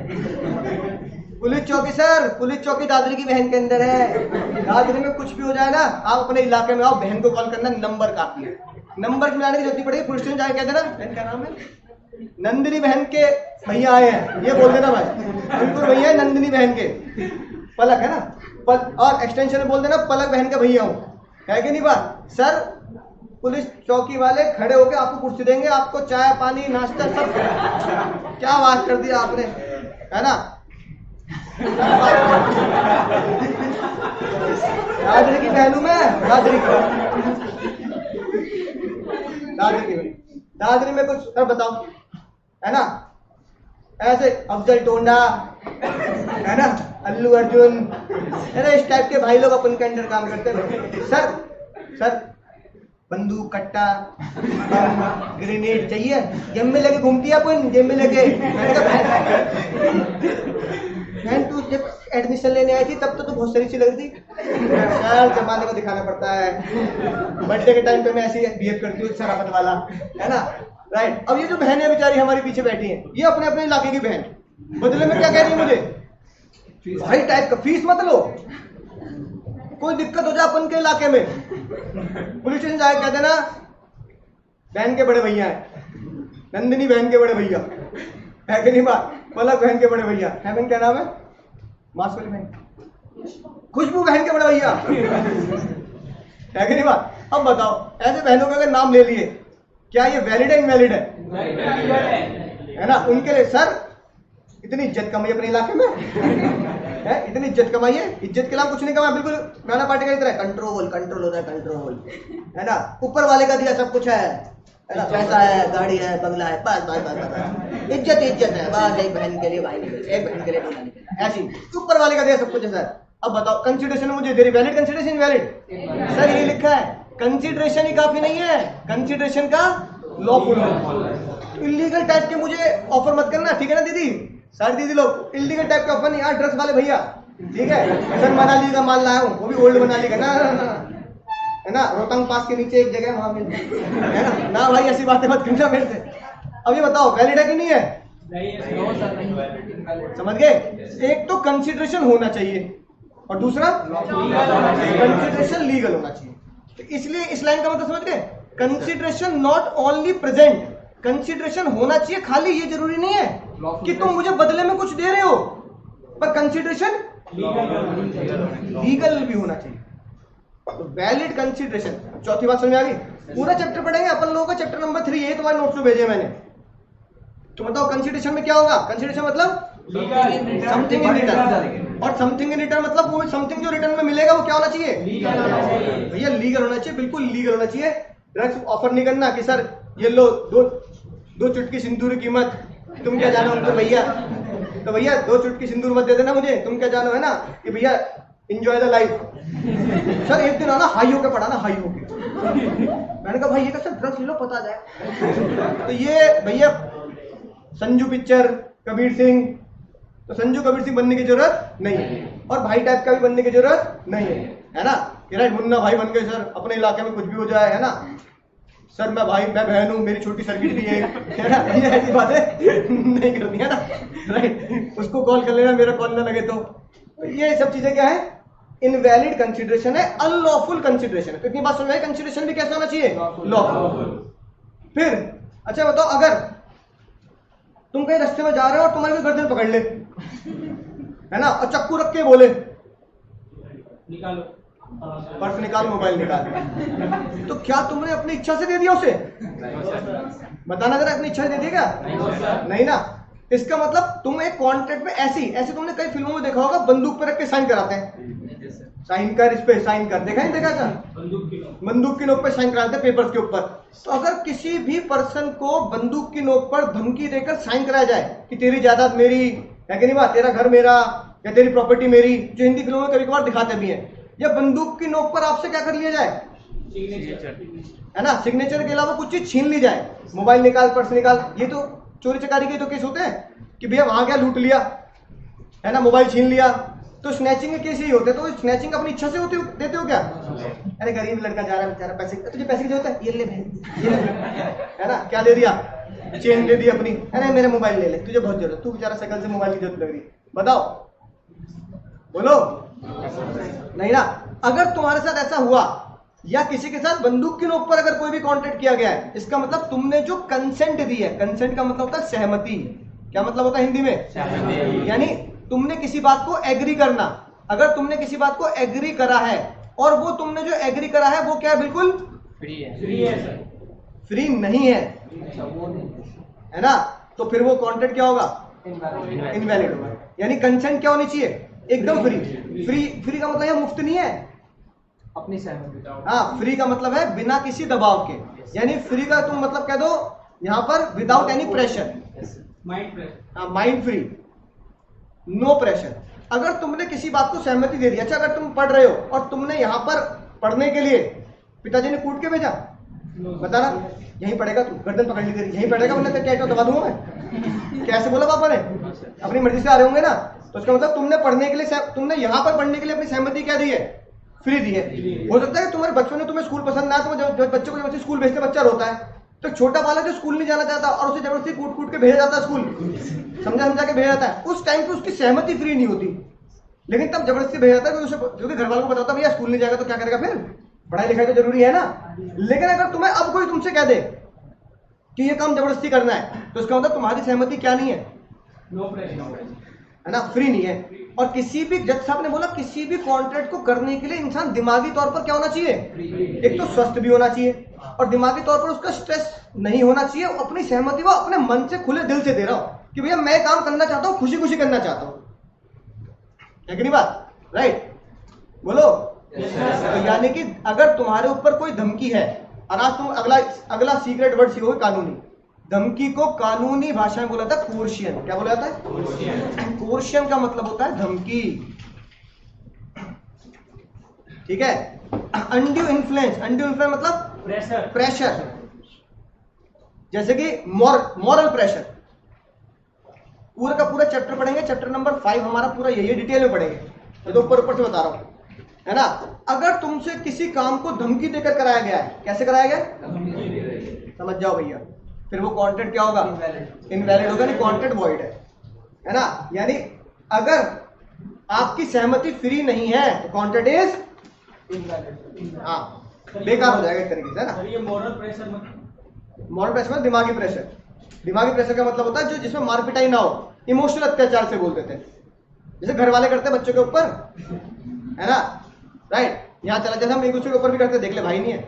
पुलिस चौकी, सर पुलिस चौकी दादरी की बहन के अंदर है। दादरी में कुछ भी हो जाए ना, आप अपने इलाके में आओ, बहन को कॉल करना, नंबर काफी है, नंबर मिलाने की जरूरत नहीं पड़ेगी, पुलिस स्टेशन जाके कह देना बहन क्या नाम है, नंदिनी बहन के भैया आए हैं, ये बोल देना भाई, उनको भैया है नंदिनी बहन के, पलक है ना, और एक्सटेंशन में बोल देना पलक बहन का भैया हूँ, है कि नहीं बात। सर पुलिस चौकी वाले खड़े होकर आपको कुर्सी देंगे, आपको चाय पानी नाश्ता सब, क्या बात कर दिया आपने, है ना। दादरी की बहनों में, दादरी में कुछ सर बताओ, है ना, ऐसे अफजल टोंडा, है ना, अल्लू अर्जुन, है ना, इस टाइप के भाई लोग अपन के अंडर काम करते हैं। सर बंदूक, कट्टा, ग्रेनेड चाहिए, जेब में लेके घूमती है अपन, जेब में लेके, बहन तू जब एडमिशन लेने आई थी तब तो तू बहुत सही सी लग रही थी, यार जमाने को दिखाना पड़ता है, बर्थडे के टाइम पे मैं ऐसे बिहेव करती हूँ शराफत वाला, है ना, राइट। अब ये जो बहन है बेचारी हमारे पीछे बैठी है, ये अपने अपने इलाके की बहन, बदले में क्या कह रही है मुझे, भाई टाइप का फीस मत लो, कोई दिक्कत हो जाए अपन के इलाके में, पुलिस स्टेशन जाके कह देना बहन के बड़े भैया है, नंदिनी बहन के बड़े भैया, है कि नहीं बात, पलक बहन के बड़े भैया, है बहन क्या नाम है, मास्क वाली बहन, खुशबू बहन के बड़े भैया, है कि नहीं बात। अब बताओ ऐसे बहनों के अगर नाम ले लिए, क्या ये वैलिड है, इनवैलिड है ना। उनके लिए सर इतनी इज्जत कमाई अपने इलाके में, है इतनी इज्जत कमाई है, इज्जत के अलावा कुछ नहीं कमाया, बिल्कुल नाना पार्टी का तरह, कंट्रोल होता है, कंट्रोल, है ना, ऊपर वाले का दिया सब कुछ है ना, पैसा है, गाड़ी है, बंगला है, बस बस बस बस, इज्जत है, बस एक बहन के लिए भाई, एक बहन के लिए ऐसी, ऊपर वाले का दिया सब कुछ है। सर अब बताओ कंसिडरेशन मुझे दे रही, वैलिड कंसिडरेशन, इनवैलिड, सर ये लिखा है कंसिडरेशन ही काफी नहीं है, कंसिडरेशन का लॉफुल, इलीगल टाइप के मुझे ऑफर मत करना, ठीक है ना दीदी, सारी दीदी लोग इलीगल टाइप के ऑफर नहीं, यार ड्रग्स वाले भैया, ठीक है, सर मनाली का माल लाया हूँ, वो भी ओल्ड मनाली का, ना है ना, रोहतांग पास के नीचे एक जगह वहां मिलता है ना भाई, ऐसी बातें मत करना मेरे से। अब ये बताओ वैलिड है कि नहीं है, समझ गए। एक तो कंसिडरेशन होना चाहिए और दूसरा कंसिडरेशन लीगल होना चाहिए, तो इसलिए इस लाइन का मतलब समझ गए, consideration not only present, consideration होना चाहिए, खाली ये जरूरी नहीं है कि तुम मुझे बदले में कुछ दे रहे हो, पर कंसिडरेशन लीगल भी होना चाहिए, तो वैलिड कंसिडरेशन। चौथी बात समझ में आ गई, पूरा चैप्टर पढ़ेंगे अपन लोगों का, चैप्टर नंबर 3, यही तुम्हारे नोट्स में भेजे मैंने। तो बताओ कंसिडरेशन में क्या होगा, कंसिडरेशन मतलब समथिंग इन रिटर्न, और समथिंग इन रिटर्न मतलब वो समथिंग जो रिटर्न में मिलेगा वो क्या होना चाहिए? भैया लीगल होना चाहिए, बिल्कुल लीगल होना चाहिए। ड्रग्स ऑफर नहीं करना कि सर ये लो दो चुटकी सिंदूर की कीमत, तुम क्या जानो हमको भैया, तो भैया 2 चुटकी सिंदूर मत दे देना मुझे, तुम क्या जानो, है ना, कि भैया एंजॉय द लाइफ। सर एक दिन आना हाई होके पढ़ाना, हाई होके। मैंने कहा भाई ये कैसे, ड्रग्स ले लो पता जाए। तो ये भैया संजू पिक्चर कबीर सिंह, तो संजू कबीर सिंह बनने की जरूरत नहीं है, और भाई टाइप का भी बनने की जरूरत नहीं है ना, कि राइट मुन्ना भाई बन गए सर, अपने इलाके में कुछ भी हो जाए, है ना सर, मैं भाई मैं बहन हूँ, मेरी छोटी सर्किट भी है ना, ये ऐसी बातें नहीं करनी है ना, राइट। उसको कॉल कर लेना, मेरा कॉल ना लगे तो ये सब चीजें क्या है? इनवैलिड कंसिडरेशन है, अनलॉफुल कंसिडरेशन है। तो इतनी बात समझ में, कंसिडरेशन भी कैसा होना चाहिए? लॉफुल। फिर अच्छा बताओ, अगर तुम कहीं रास्ते में जा रहे हो और तुम्हारी गर्दन पकड़ ले, है ना, और चाकू रख के बोले निकालो, पर्स निकाल, मोबाइल निकाल, तो क्या तुमने अपनी इच्छा से दे दिया उसे? बताना जरा, अपनी इच्छा से दे दिया क्या? नहीं ना। इसका मतलब तुम एक कॉन्ट्रैक्ट में ऐसी तुमने कई फिल्मों में देखा होगा, बंदूक पे रख के साइन कराते हैं, साइन कर, इस पे साइन कर, देखा नहीं देखा था? बंदूक की नोक पे साइन कराते हैं पेपर्स के ऊपर। तो अगर किसी भी पर्सन को बंदूक की नोक पर धमकी देकर साइन कराया जाए कि तेरी जायदाद मेरी है कि नहीं बात, तेरा घर मेरा, या तेरी प्रॉपर्टी मेरी, जो हिंदी फिल्मों में कभी कभार दिखाते भी हैं, या बंदूक की नोक पर आपसे क्या कर लिया जाए, है ना, सिग्नेचर के अलावा कुछ चीज छीन ली जाए, मोबाइल निकाल, पर्स निकाल, ये तो चोरी चकारी के तो केस होते हैं कि भैया वहां क्या लूट लिया, है ना, मोबाइल छीन लिया, तो स्नैचिंग के केस ही होते हैं। तो स्नैचिंग अपनी इच्छा से होती देते हो क्या? अरे गरीब लड़का जा रहा है बेचारा, पैसे, तुझे पैसे की जरूरत है, ये ले ये ले, है ना, क्या दे दिया, चेन दे दी अपनी, अरे मेरा मोबाइल ले ले, तुझे बहुत जरूरत, तू बेचारा साइकिल से मोबाइल की जरूरत लग रही, बताओ, बोलो नहीं ना। अगर तुम्हारे साथ ऐसा हुआ, या किसी के साथ बंदूक की नोक पर अगर कोई भी कॉन्ट्रैक्ट किया गया है, इसका मतलब तुमने जो कंसेंट दी है, कंसेंट का मतलब होता है सहमति। क्या मतलब होता है हिंदी में? यानी तुमने किसी बात को एग्री करना। अगर तुमने किसी बात को एग्री करा है, और वो तुमने जो एग्री करा है वो क्या है, बिल्कुल फ्री है सर, फ्री नहीं है, है ना, तो फिर वो कॉन्ट्रैक्ट क्या होगा? इनवैलिड होगा। यानी कंसेंट क्या होनी चाहिए? एकदम फ्री। फ्री का मतलब यह मुफ्त नहीं है, अपनी सहमति। हाँ, फ्री का मतलब है बिना किसी दबाव के, यानी फ्री का तुम मतलब कह दो यहाँ पर without any pressure, mind pressure, हाँ, माइंड फ्री, नो प्रेशर। अगर तुमने किसी बात को सहमति दे दी, अच्छा अगर तुम पढ़ रहे हो और तुमने यहाँ पर पढ़ने के लिए पिताजी ने कूट के भेजा, बताना यहीं पढ़ेगा तू, गर्दन पकड़ ली तेरी, यहीं पढ़ेगा, वरना क्या दबा दूंगा मैं, कैसे बोला पापा ने? अपनी मर्जी से आ रहे होंगे ना, तो इसका मतलब तुमने पढ़ने के लिए, तुमने यहाँ पर पढ़ने के लिए अपनी सहमति क्या दी है? फ्री दी है। हो सकता है कि तुम्हारे बचपन में तुम्हें स्कूल पसंद ना आए, तो बच्चे को जब स्कूल भेजते बच्चा रोता है, तो छोटा बालक जो स्कूल नहीं जाना चाहता और उसे जबरदस्ती कूट के भेजा जाता है स्कूल, समझा के भेजा जाता है, उस टाइम पे उसकी सहमति फ्री नहीं होती, लेकिन तब जबरदस्ती भेजा जाता है, क्योंकि घर वालों को बताता भैया स्कूल नहीं जाएगा तो क्या करेगा, फिर पढ़ाई लिखाई तो जरूरी है ना। लेकिन अगर तुम्हें अब कोई तुमसे कह दे कि ये काम जबरदस्ती करना है, तो इसका मतलब तुम्हारी सहमति क्या नहीं है? नो प्रेशर, है ना, फ्री नहीं है। और किसी भी, जज साहब ने बोला किसी भी कॉन्ट्रैक्ट को करने के लिए इंसान दिमागी तौर पर क्या होना चाहिए? एक तो स्वस्थ भी होना चाहिए, और दिमागी तौर पर उसका स्ट्रेस नहीं होना चाहिए, अपनी सहमति वो अपने मन से खुले दिल से दे रहा हूं कि भैया मैं काम करना चाहता हूं, खुशी खुशी करना चाहता हूं, है कि नहीं बात, राइट? बोलो। तो यानी कि अगर तुम्हारे ऊपर कोई धमकी है, और आज तुम अगला सीक्रेट वर्ड सीखोगे, कानूनी। धमकी को कानूनी भाषा में बोला जाता है कोर्शियन। क्या बोला जाता है? कोर्शियन का मतलब होता है धमकी, ठीक है। अनड्यू इन्फ्लुएंस, अनड्यू इन्फ्लुएंस मतलब प्रेशर, जैसे कि मॉरल प्रेशर। पूरा का पूरा चैप्टर पढ़ेंगे, चैप्टर नंबर 5 हमारा पूरा यही डिटेल में पढ़ेंगे, ये तो ऊपर से बता रहा हूं, है ना। अगर तुमसे किसी काम को धमकी देकर कराया गया है, कैसे कराया गया? समझ जाओ भैया, फिर वो कॉन्ट्रैक्ट क्या होगा? इनवैलिड होगा, नहीं कॉन्ट्रैक्ट वॉइड है ना। यानी अगर आपकी सहमति फ्री नहीं है तो कॉन्ट्रैक्ट इज हाँ बेकार हो जाएगा एक तरीके से, है ना। सर ये मॉरल प्रेशर मतलब? मॉरल प्रेशर में दिमागी प्रेशर। दिमागी प्रेशर का मतलब होता है जो जिसमें मार पिटाई ना हो, इमोशनल अत्याचार से बोलते थे, जैसे घर वाले करते हैं बच्चों के ऊपर, है ना, राइट। यहाँ चला जैसे हम एक दूसरे के ऊपर भी करते, देख ले भाई नहीं है,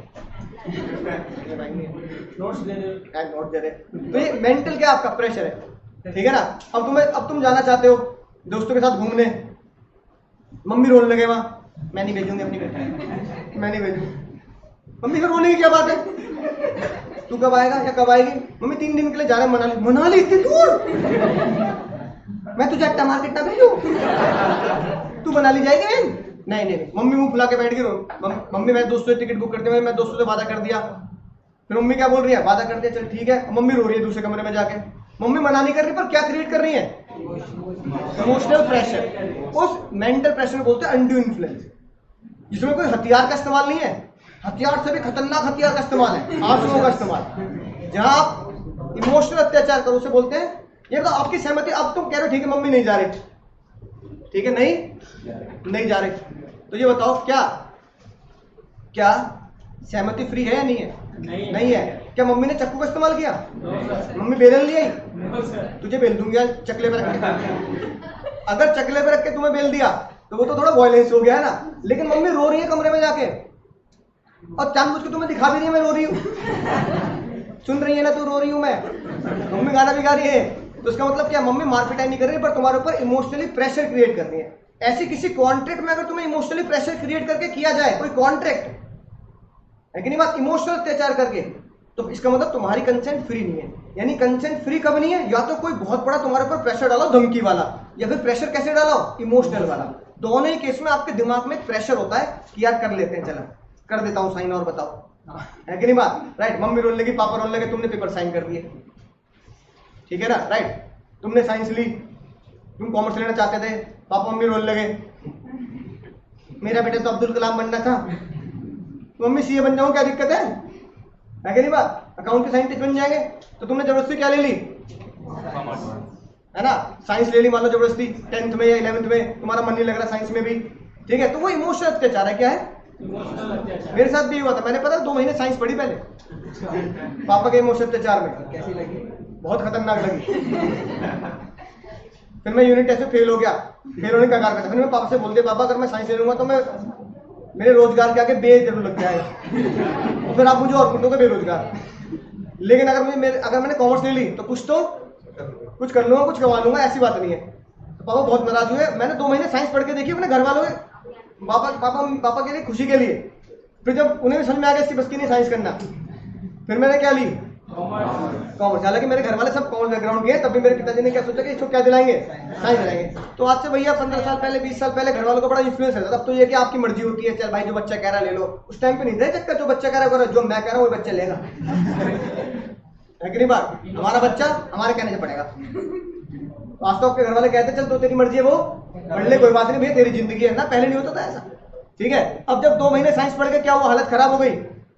भाई नहीं है, नोट्स दे दे, नोट दे रहे। तो ये मेंटल क्या आपका प्रेशर है, ठीक है ना। अब तुम जाना चाहते हो दोस्तों के साथ घूमने, मम्मी रोने लगे वहां, मैं नहीं भेजूंगी अपनी बेटी, मैं नहीं भेजूंगी। मम्मी फिर रोने की क्या बात है, तू कब आएगा या कब आएगी? मम्मी 3 दिन के लिए जा रहे हैं मनाली। मनाली इतनी दूर? मैं तुझे अट्टा मार के इतना भेजूं? तू मनाली जाएगी? नहीं नहीं नहीं। मम्मी मुंह फुला के बैठ गई रो। मम्मी मैं दोस्तों से टिकट बुक करते हुए मैं दोस्तों से वादा कर दिया। फिर मम्मी क्या बोल रही है, वादा कर दिया चल ठीक है। मम्मी रो रही है दूसरे कमरे में जाके। मम्मी मना नहीं कर रही पर क्या क्रिएट कर रही है, इमोशनल प्रेशर। उस मेंटल प्रेशर बोलते हैं अनड्यू इन्फ्लुएंस, जिसमें कोई हथियार का इस्तेमाल नहीं है, हथियार से भी खतरनाक हथियार का इस्तेमाल है, आंसुओं का इस्तेमाल। जहां आप इमोशनल अत्याचार करो उसे बोलते हैं ये तो आपकी सहमति। अब तुम कह रहे हो ठीक है मम्मी नहीं जा रही, ठीक है नहीं जा रही, तो ये बताओ क्या सहमति फ्री है या नहीं है? नहीं है। क्या मम्मी ने चक्कू का इस्तेमाल किया? मम्मी बेलन ले आई? तुझे बेल दूंगी यार चकले पे रख के। अगर चकले पे रख के तुम्हें बेल दिया तो वो तो थोड़ा वायलेंस हो गया है ना। लेकिन मम्मी रो रही है कमरे में जाके और जानबूझ के तुम्हें दिखा भी रही है मैं रो रही हूँ। सुन रही है ना तू रो रही हूँ मैं, मम्मी गाना भी गा रही है। तो इसका मतलब क्या, मम्मी मार पिटाई नहीं कर रही पर तुम्हारे ऊपर इमोशनली प्रेशर क्रिएट कर रही है। ऐसी किसी कॉन्ट्रैक्ट में अगर तुम्हें इमोशनली प्रेशर क्रिएट करके किया जाए, कोई कॉन्ट्रैक्ट है कि नहीं बात, इमोशनल अत्याचार करके, तो इसका मतलब तुम्हारी कंसेंट फ्री नहीं है। यानी कंसेंट फ्री कब नहीं है, या तो कोई बहुत बड़ा तुम्हारे ऊपर प्रेशर डालो धमकी वाला, या फिर प्रेशर कैसे डालो, इमोशनल वाला। दोनों ही केस में आपके दिमाग में एक प्रेशर होता है कि यार कर लेते हैं, चलो कर देता हूं साइन और बताओ, है कि नहीं बात, राइट। मम्मी रोने लगी, पापा रोने लगे, तुमने पेपर साइन कर दिए, ठीक है ना, राइट। तुमने साइंस ली, तुम कॉमर्स लेना चाहते थे, पापा मम्मी रोने लगे, मेरा बेटा तो अब्दुल कलाम बनना था, मम्मी सीए बन जाऊं क्या दिक्कत है कि नहीं बात, अकाउंट के साइंटिस्ट बन जाएंगे। तो तुमने जबरदस्ती क्या ले ली, है ना, साइंस ले ली मान लो जबरदस्ती, 10th में या 11th में तुम्हारा मन नहीं लग रहा साइंस में भी, ठीक है, तो वो इमोशनल अत्याचार है। क्या है, मेरे साथ भी हुआ था, मैंने पता 2 महीने साइंस पढ़ी पहले पापा के इमोशनल अत्याचार में, कैसी लगी? बहुत खतरनाक लगी। फिर मैं यूनिट टेस्ट में फेल हो गया, फेल होने का कारण था। फिर मैं पापा से बोल दिया, पापा अगर मैं साइंस ले लूंगा तो मैं मेरे रोजगार के आगे बे जरूर लग जाएगा और फिर आप मुझे और कुटोगे बेरोजगार। लेकिन अगर मैंने कॉमर्स ले ली तो कुछ कर लूंगा, कुछ कमा लूंगा, ऐसी बात नहीं है। तो पापा बहुत नाराज हुए। मैंने 2 महीने साइंस पढ़ के देखी अपने घर वालों के, पापा के लिए, खुशी के लिए। फिर जब उन्हें भी समझ में आ गया इसकी बस की नहीं साइंस करना, फिर मैंने क्या ली, कॉमर्स। हालांकि मेरे घर वाले सब कॉमर्स बैकग्राउंड के, तब भी मेरे पिताजी ने क्या सोचा कि इसको क्या दिलाएंगे, साइंस दिलाएंगे। तो आज से भैया 15 साल पहले, 20 साल पहले घर वालों का बड़ा इन्फ्लुएंस रहता था। अब तो ये कि आपकी मर्जी होती है, चल भाई जो बच्चा कह रहा है ले लो। उस टाइम पे नहीं था चक्कर, जो बच्चा कह रहा है जो मैं कह रहा हूँ वो बच्चा लेगा, है कि नहीं बात, हमारा बच्चा हमारे कहने से पड़ेगा। आज तो आपके घर वाले कहते चल तो तेरी मर्जी है वो पढ़ ले, कोई बात नहीं भैया तेरी जिंदगी है ना, पहले नहीं होता था ऐसा, ठीक है। अब जब 2 महीने साइंस पढ़ के क्या हुआ, हालत खराब हो गई,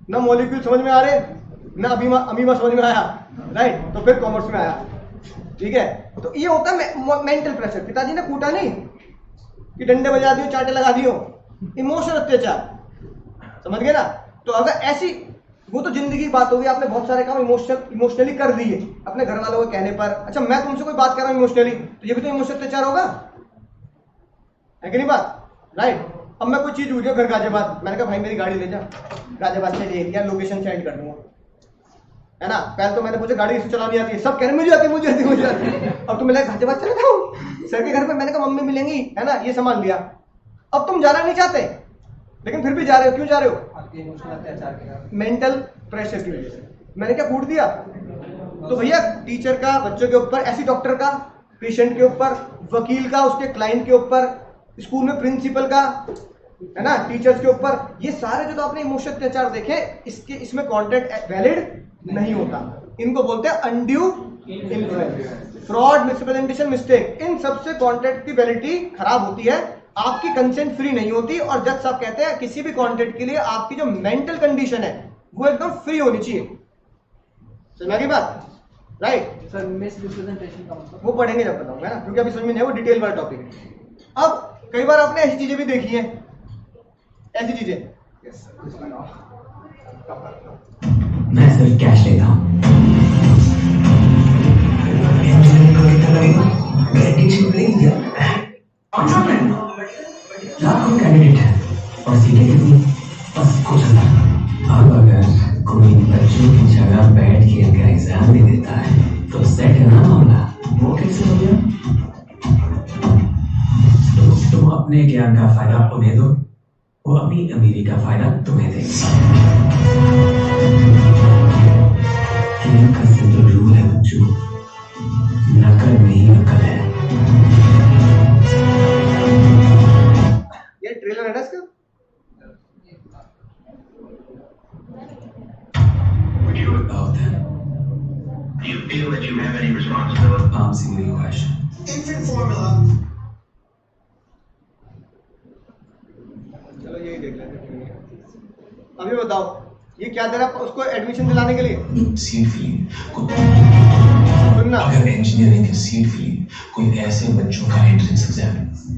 ना मॉलिक्यूल समझ में आ रहे, ना अमीमा समझ में आया, राइट। तो फिर कॉमर्स में आया, ठीक है। तो ये होता है मेंटल प्रेशर। पिताजी ने कूटा नहीं कि डंडे बजा दियो, चाटे लगा दियो, इमोशनल अत्याचार, समझ गए ना। तो अगर ऐसी, वो तो जिंदगी की बात होगी, आपने बहुत सारे काम इमोशनली कर दिए अपने घर वालों के कहने पर। अच्छा मैं तुमसे कोई बात कर रहा हूँ इमोशनली, तो ये भी तो इमोशनल अत्याचार होगा, है कि नहीं बात, राइट। अब मैं कोई चीज उठ घर गाजियाबाद, मैंने कहा भाई मेरी गाड़ी ले जा, गाजियाबाद से ले या लोकेशन सेंड कर दूंगा, है ना। पहले तो मैंने पूछा गाड़ी चलानी आती है, सब कह रहे मुझे आती। अब तो मिला गाजियाबाद चले जाओ सर के घर पे, मैंने कहा मम्मी मिलेंगी, है ना, ये सामान लिया। अब तुम जाना नहीं चाहते लेकिन फिर भी जा रहे हो, क्यों जा रहे हो, आपके इमोशनल अत्याचार के कारण, मेंटल प्रेशर की वजह से। मैंने क्या कूट दिया, तो भैया टीचर का बच्चों के ऊपर, ऐसी डॉक्टर का पेशेंट के ऊपर, वकील का उसके क्लाइंट के ऊपर, स्कूल में प्रिंसिपल का, है ना, टीचर्स के ऊपर, ये सारे जो तो आपने इमोशनल अत्याचार देखे, इसमें कॉन्ट्रैक्ट वैलिड नहीं होता। इनको बोलते हैं अनड्यू इन्फ्लुएंस, फ्रॉड, मिसप्रेजेंटेशन, मिस्टेक। इन सबसे कॉन्ट्रैक्ट की वैलिडिटी खराब होती है, आपकी कंसेंट फ्री नहीं होती। और जज साहब कहते हैं किसी भी कॉन्ट्रैक्ट के लिए आपकी जो मेंटल कंडीशन है वो एकदम फ्री होनी चाहिए। समझ गई बात, राइट। सर मिसरिप्रेजेंटेशन का मतलब वो पढ़ेंगे जब बताऊंगा ना, क्योंकि अभी समझ में नहीं है, वो डिटेल वाला टॉपिक है। अब कई बार आपने ऐसी चीजें भी देखी हैं, ऐसी चीजें, मैं सिर्फ कैश लेता हूँ, लाखों कैंडिडेट है और सीटें कितनी, बस कुछ हजार। अब अगर कोई बच्चों की जगह बैठ के इनका एग्जाम दे देता है तो सेट है ना मामला। वो कैसे हो गया? तुम अपने ज्ञान का फायदा उन्हें दो, वो अपनी अमीरी का फायदा तुम्हें देंगे। गेम का सिंपल रूल है बच्चों, नकल नहीं अकल है। ये ट्रेलर है ना इसका? About that. Do you feel that you have any responsibility? Answering your question. Infant formula. चलो यही देख लेते हैं। अभी बताओ, ये क्या दे रहा है उसको एडमिशन दिलाने के लिए? सीट फीलिंग को सुनना, अगर इंजीनियरिंग की सीट फीलिंग कोई ऐसे बच्चों का एंट्रेंस एग्जाम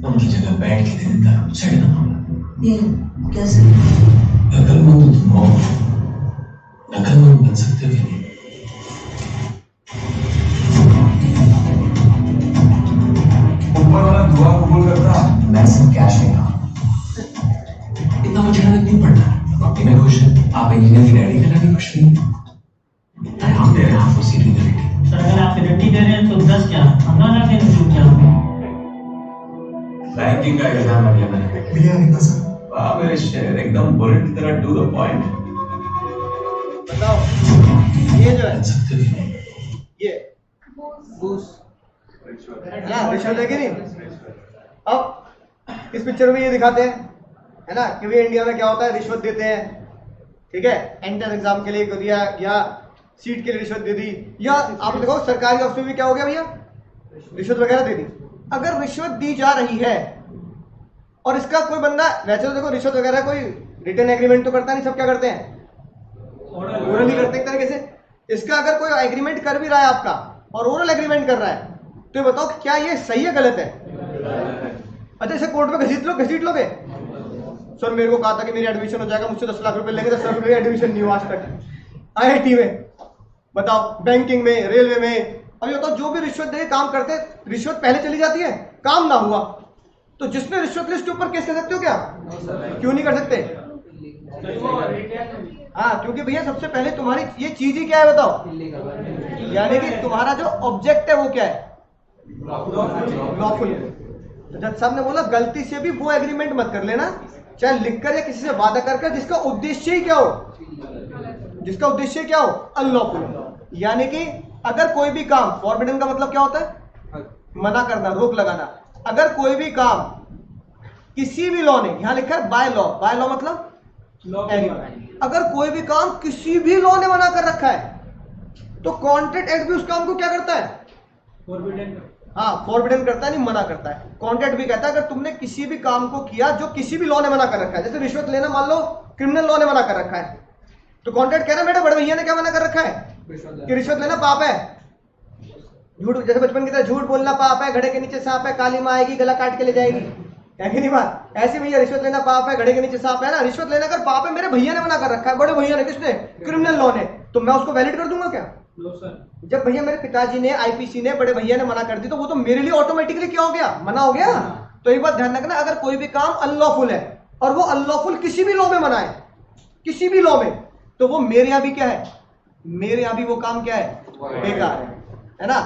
उनकी जगह बैठ के दे देता, सेट ना होगा। ये कैसे? अकलमंद तुम हो, नकलमंद बन सकते हो कि नहीं? ऊपर वाला दुआ कबूल करता। मैं सब कैश में था, इतना मुझे नहीं पड़ना। रोटी में खुश है, आप इंजीनियर की डैडी का भी खुश नहीं। हम दे रहे हैं आपको सीट की गारंटी। सर अगर आप गारंटी दे रहे हैं तो 10 क्या 15 लाख देने क्यों क्या? बैंकिंग का एग्जाम आ गया मैंने। भैया नहीं सर। वाह मेरे शेर, एकदम बुलेट की तरह टू द पॉइंट। बताओ ये जो है बन सकते हो कि नहीं? ये घूस। है ना, रिश्वत है कि नहीं? अब इस पिक्चर में ये दिखाते हैं, है ना, कि भाई इंडिया में क्या होता है, रिश्वत देते हैं, ठीक है, एंट्रेंस एग्जाम के लिए दिया या सीट के लिए रिश्वत दे दी, या आप देखो सरकारी ऑफिस में भी क्या हो गया भैया, रिश्वत वगैरह दे दी। अगर रिश्वत दी जा रही है और इसका कोई बंदा, वैसे तो देखो रिश्वत वगैरह कोई रिटर्न एग्रीमेंट तो करता नहीं, सब क्या करते हैं, ओरल ही करते हैं एक तरीके से। इसका अगर कोई एग्रीमेंट कर भी रहा है आपका और ओरल एग्रीमेंट कर रहा है, तो ये बताओ क्या ये सही है गलत है? अच्छा इसे कोर्ट में घसीट लोगे, सर मेरे को कहा था कि मेरी एडमिशन हो जाएगा, मुझसे 10 लाख रुपए लेंगे, 10 लाख रुपए एडमिशन नहीं हुआ आज तक। IIT में बताओ, बैंकिंग में, रेलवे में, अभी बताओ जो भी रिश्वत दे काम करते, रिश्वत पहले चली जाती है, काम ना हुआ तो जिसने रिश्वत लिस्ट के ऊपर केस कर सकते हो क्या? क्यों नहीं कर सकते? हाँ, क्योंकि भैया सबसे पहले तुम्हारी ये चीज ही क्या है बताओ, यानी कि तुम्हारा जो ऑब्जेक्ट है वो क्या है, लॉफुल। तो जज साहब ने बोला गलती से भी वो एग्रीमेंट मत कर लेना, चाहे लिखकर या किसी से वादा कर जिसका उद्देश्य ही क्या हो, जिसका उद्देश्य क्या हो, अनलॉफुल। यानी कि अगर कोई भी काम, फॉरबिडन का मतलब क्या होता है, मना करना, रोक लगाना। अगर कोई भी काम किसी भी लॉ ने, यहां लिखा है बाय लॉ, बाय लॉ मतलब अगर कोई भी काम किसी भी लॉ ने मना कर रखा है तो कॉन्ट्रैक्ट एक्ट भी उस काम को क्या करता है, हाँ फॉरबिडन करता है, नहीं मना करता है। कॉन्ट्रैक्ट भी कहता है अगर तुमने किसी भी काम को किया जो किसी भी लॉ ने मना कर रखा है, जैसे रिश्वत लेना मान लो क्रिमिनल लॉ ने मना कर रखा है, तो कॉन्ट्रैक्ट कह रहा है बेटा बड़े भैया ने क्या मना कर रखा है कि रिश्वत लेना पाप है, झूठ, जैसे बचपन की तरह झूठ बोलना पाप है, घड़े के नीचे सांप है, काली माँ आएगी गला काट के ले जाएगी, है कि नहीं बात? ऐसे भैया रिश्वत लेना पाप है, घड़े के नीचे सांप है ना, रिश्वत लेना अगर पाप है, मेरे भैया ने मना कर रखा है, बड़े भैया ने, किसने, क्रिमिनल लॉ ने, तो मैं उसको वैलिड कर दूंगा क्या? जब भैया मेरे पिताजी ने, आईपीसी ने, बड़े भैया ने मना कर दी तो वो तो मेरे लिए ऑटोमेटिकली क्या हो गया, मना हो गया। तो एक बात ध्यान रखना, अगर कोई भी काम अनलॉफुल है और वो अनलॉफुल किसी भी लॉ में मना है, किसी भी लॉ में, तो वो मेरे यहाँ भी क्या है, मेरे यहाँ भी वो काम क्या है, बेकार है ना।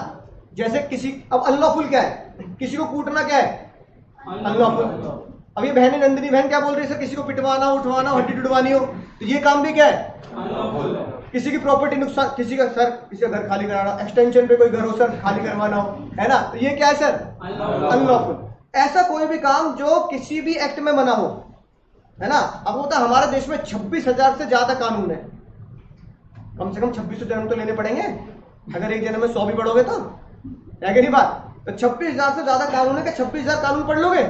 जैसे किसी, अब अनलॉफुल क्या है, किसी को कूटना क्या है, अनलॉफुल। अब ये बहन नंदिनी बहन क्या बोल रही है, सर किसी को पिटवाना, उठवाना, हड्डी टुटवानी हो, तो ये काम भी क्या है, किसी की प्रॉपर्टी नुकसान, किसी का सर, किसी का घर खाली कराना, एक्सटेंशन पे कोई घर हो सर खाली करवाना हो, है ना, तो ये क्या है सर, अनलॉफुल। ऐसा कोई भी काम जो किसी भी एक्ट में मना हो, है ना। अब होता है हमारे देश में 26,000 से ज्यादा कानून है, कम से कम 2600 जन्म तो लेने पड़ेंगे, अगर एक जन्म में 100 भी पढ़ोगे तो, है कि नहीं बात? तो 26,000 से ज्यादा कानून है, कि 26,000 कानून पढ़ लोगे?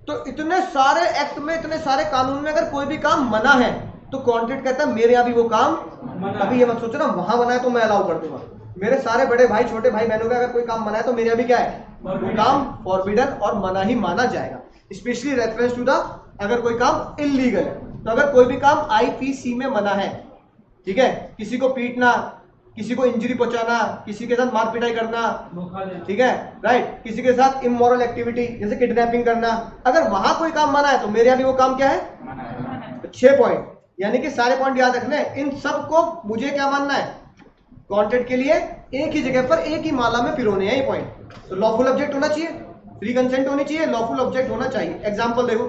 तो इतने सारे एक्ट में, इतने सारे कानून में अगर कोई भी काम मना है तो कॉन्ट्रैक्ट कहता है मेरे यहाँ भी वो काम, अभी ये मत सोचना वहां मना है तो मैं अलाउ कर दूंगा, मेरे सारे बड़े भाई छोटे भाई बहनों का अगर कोई काम मना है तो मेरे यहाँ भी क्या है, वो काम फॉरबिडन और मना ही माना जाएगा। स्पेशली रेफरेंस टू द, अगर कोई काम इलीगल है, तो अगर कोई भी काम आईपीसी में मना है, ठीक है, किसी को पीटना, किसी को इंजरी पहुंचाना, किसी के साथ मार पिटाई करना, ठीक है, राइट, किसी के साथ इमोरल एक्टिविटी जैसे किडनैपिंग करना, अगर वहां कोई काम मना है तो मेरे यहाँ भी वो काम क्या है, तो 6 पॉइंट, यानी कि सारे पॉइंट याद रखने, इन सब को मुझे क्या मानना है, कॉन्ट्रैक्ट के लिए एक ही जगह पर एक ही माला में पिरोने हैं ये पॉइंट। तो लॉफुल ऑब्जेक्ट होना चाहिए, फ्री कंसेंट होनी चाहिए, लॉफुल ऑब्जेक्ट होना चाहिए। एग्जांपल देखो,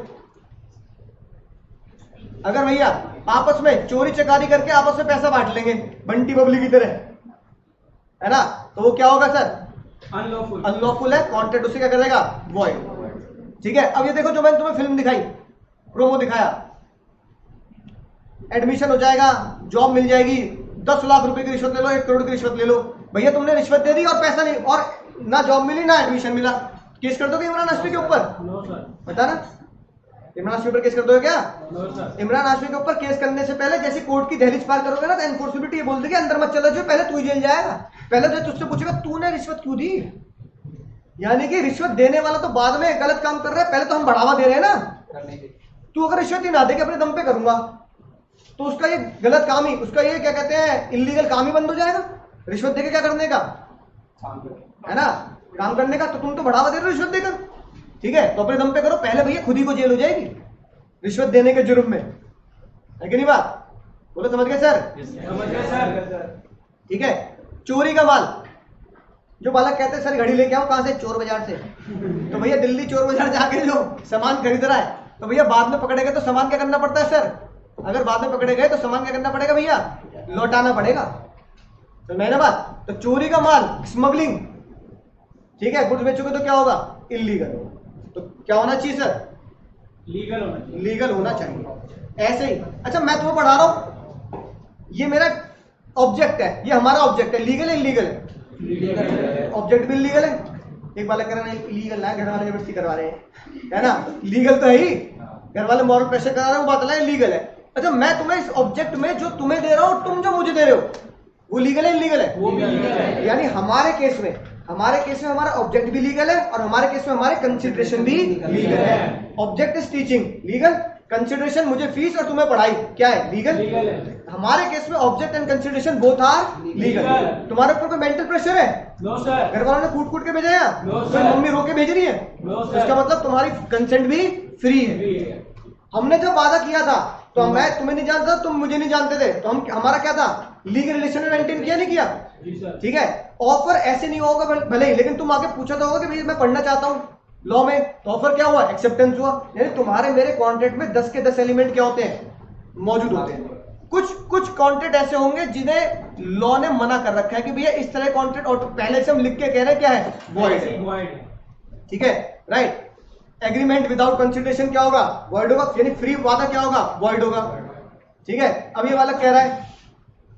अगर भैया आपस में चोरी चकारी करके आपस में पैसा बांट लेंगे बंटी बबली की तरह, है ना, तो वो क्या होगा सर? अनलॉफुल। अनलॉफुल है, कॉन्ट्रैक्ट उसे क्या करेगा? वॉइड। ठीक है, अब ये देखो जो मैंने तुम्हें फिल्म दिखाई, प्रोमो दिखाया, एडमिशन हो जाएगा, जॉब मिल जाएगी, 10 लाख रुपए की रिश्वत ले लो, 1 करोड़ की रिश्वत ले लो। भैया तुमने रिश्वत दे दी और पैसा नहीं, और ना जॉब मिली ना एडमिशन मिला, केस कर दोगे इमरान हाशमी के ऊपर? No sir. बता ना, इमरान हाशमी पर केस कर दोगे क्या? No sir. इमरान हाशमी के ऊपर केस करने से पहले जैसे कोर्ट की दहलीज पार करोगे ना, तो एनफोर्सबिलिटी ये बोल देगी अंदर मत चला जाओ, पहले तू जेल जाएगा। पहले तो तुझसे पूछेगा तूने रिश्वत क्यों दी, यानी कि रिश्वत देने वाला तो बाद में गलत काम कर रहा है, पहले तो हम बढ़ावा दे रहे हैं ना। तू अगर रिश्वत ही ना दे के अपने दम पे करूंगा तो उसका ये गलत काम ही, उसका ये क्या कहते हैं, इलीगल काम ही बंद हो जाएगा। रिश्वत देके क्या करने का, है ना, काम करने का। तो तुम तो बढ़ावा दे रहे हो रिश्वत देकर, ठीक है, तो अपने दम पे करो। पहले भैया खुद ही को जेल हो जाएगी रिश्वत देने के जुर्म में, है कि नहीं बात? बोलो समझ गए सर? समझ गए सर। ठीक है, चोरी का माल, जो बालक कहते हैं सर घड़ी लेके आओ, कहां से? चोर बाजार से। तो भैया दिल्ली चोर बाजार जाके जो सामान खरीद रहा है, तो भैया बाद में पकड़े गए तो सामान क्या करना पड़ता है सर? अगर बाद में पकड़े गए तो सामान क्या करना पड़ेगा भैया? लौटाना पड़ेगा। तो मैंने बात, तो चोरी का माल, स्मगलिंग, ठीक है, गुड्स बेचोगे तो क्या होगा? इलीगल। तो क्या होना चाहिए सर? लीगल होना चाहिए। लीगल होना चाहिए। ऐसे ही, अच्छा मैं तुम्हें पढ़ा रहा हूं, ये मेरा ऑब्जेक्ट है, ये हमारा ऑब्जेक्ट है, लीगल है इलीगल है? ऑब्जेक्ट भी लीगल है। एक बार कह रहा है इलीगल ना, घर वाले जबरदस्ती करवा रहे हैं, है ना, लीगल तो है ही, घर वाले मॉरल प्रेशर करा रहे हैं, वो बात है लीगल है। अच्छा मैं तुम्हें इस ऑब्जेक्ट में जो तुम्हें दे रहा हूं, तुम जो मुझे दे रहे हो, वो लीगल है इलीगल है? वो भी लीगल है। यानी हमारे केस में हमारा ऑब्जेक्ट भी लीगल है और हमारे केस में हमारे कंसिडरेशन भी लीगल है। Object is teaching, legal, consideration मुझे फीस और तुम्हें पढ़ाई, क्या है? लीगल। लीगल है। हमारे केस में object and consideration both are legal. तुम्हारे ऊपर कोई मेंटल प्रेशर है? No sir. घर वालों ने कूट कूट के भेजा है? No, कोई sir. मम्मी रोके भेज रही है? No, sir. इसका मतलब तुम्हारी कंसेंट भी फ्री है। हमने जब वादा किया था तो मैं तुम्हें नहीं जानता, तुम मुझे नहीं जानते थे, तो हम हमारा क्या था? लीगल रिलेशन में मेंटेन किया नहीं किया? जी सर। ठीक है, ऑफर ऐसे नहीं होगा भले ही, लेकिन तुम आके पूछा तो होगा कि भैया मैं पढ़ना चाहता हूँ लॉ में, तो ऑफर क्या हुआ? एक्सेप्टेंस हुआ। यानी तुम्हारे मेरे कॉन्ट्रैक्ट में 10 के 10 एलिमेंट क्या होते हैं? मौजूद होते हैं। कुछ कॉन्ट्रैक्ट ऐसे होंगे जिन्हें लॉ ने मना कर रखा है कि भैया इस तरह कॉन्ट्रैक्ट, और पहले से हम लिख के कह रहे हैं क्या है? वॉइड है। वॉइड। ठीक है, राइट। एग्रीमेंट विदाउट कंसिडरेशन क्या होगा? वॉइड होगा। यानी फ्री वादा क्या होगा? वॉइड होगा। ठीक है, अब ये वाला कह रहा है,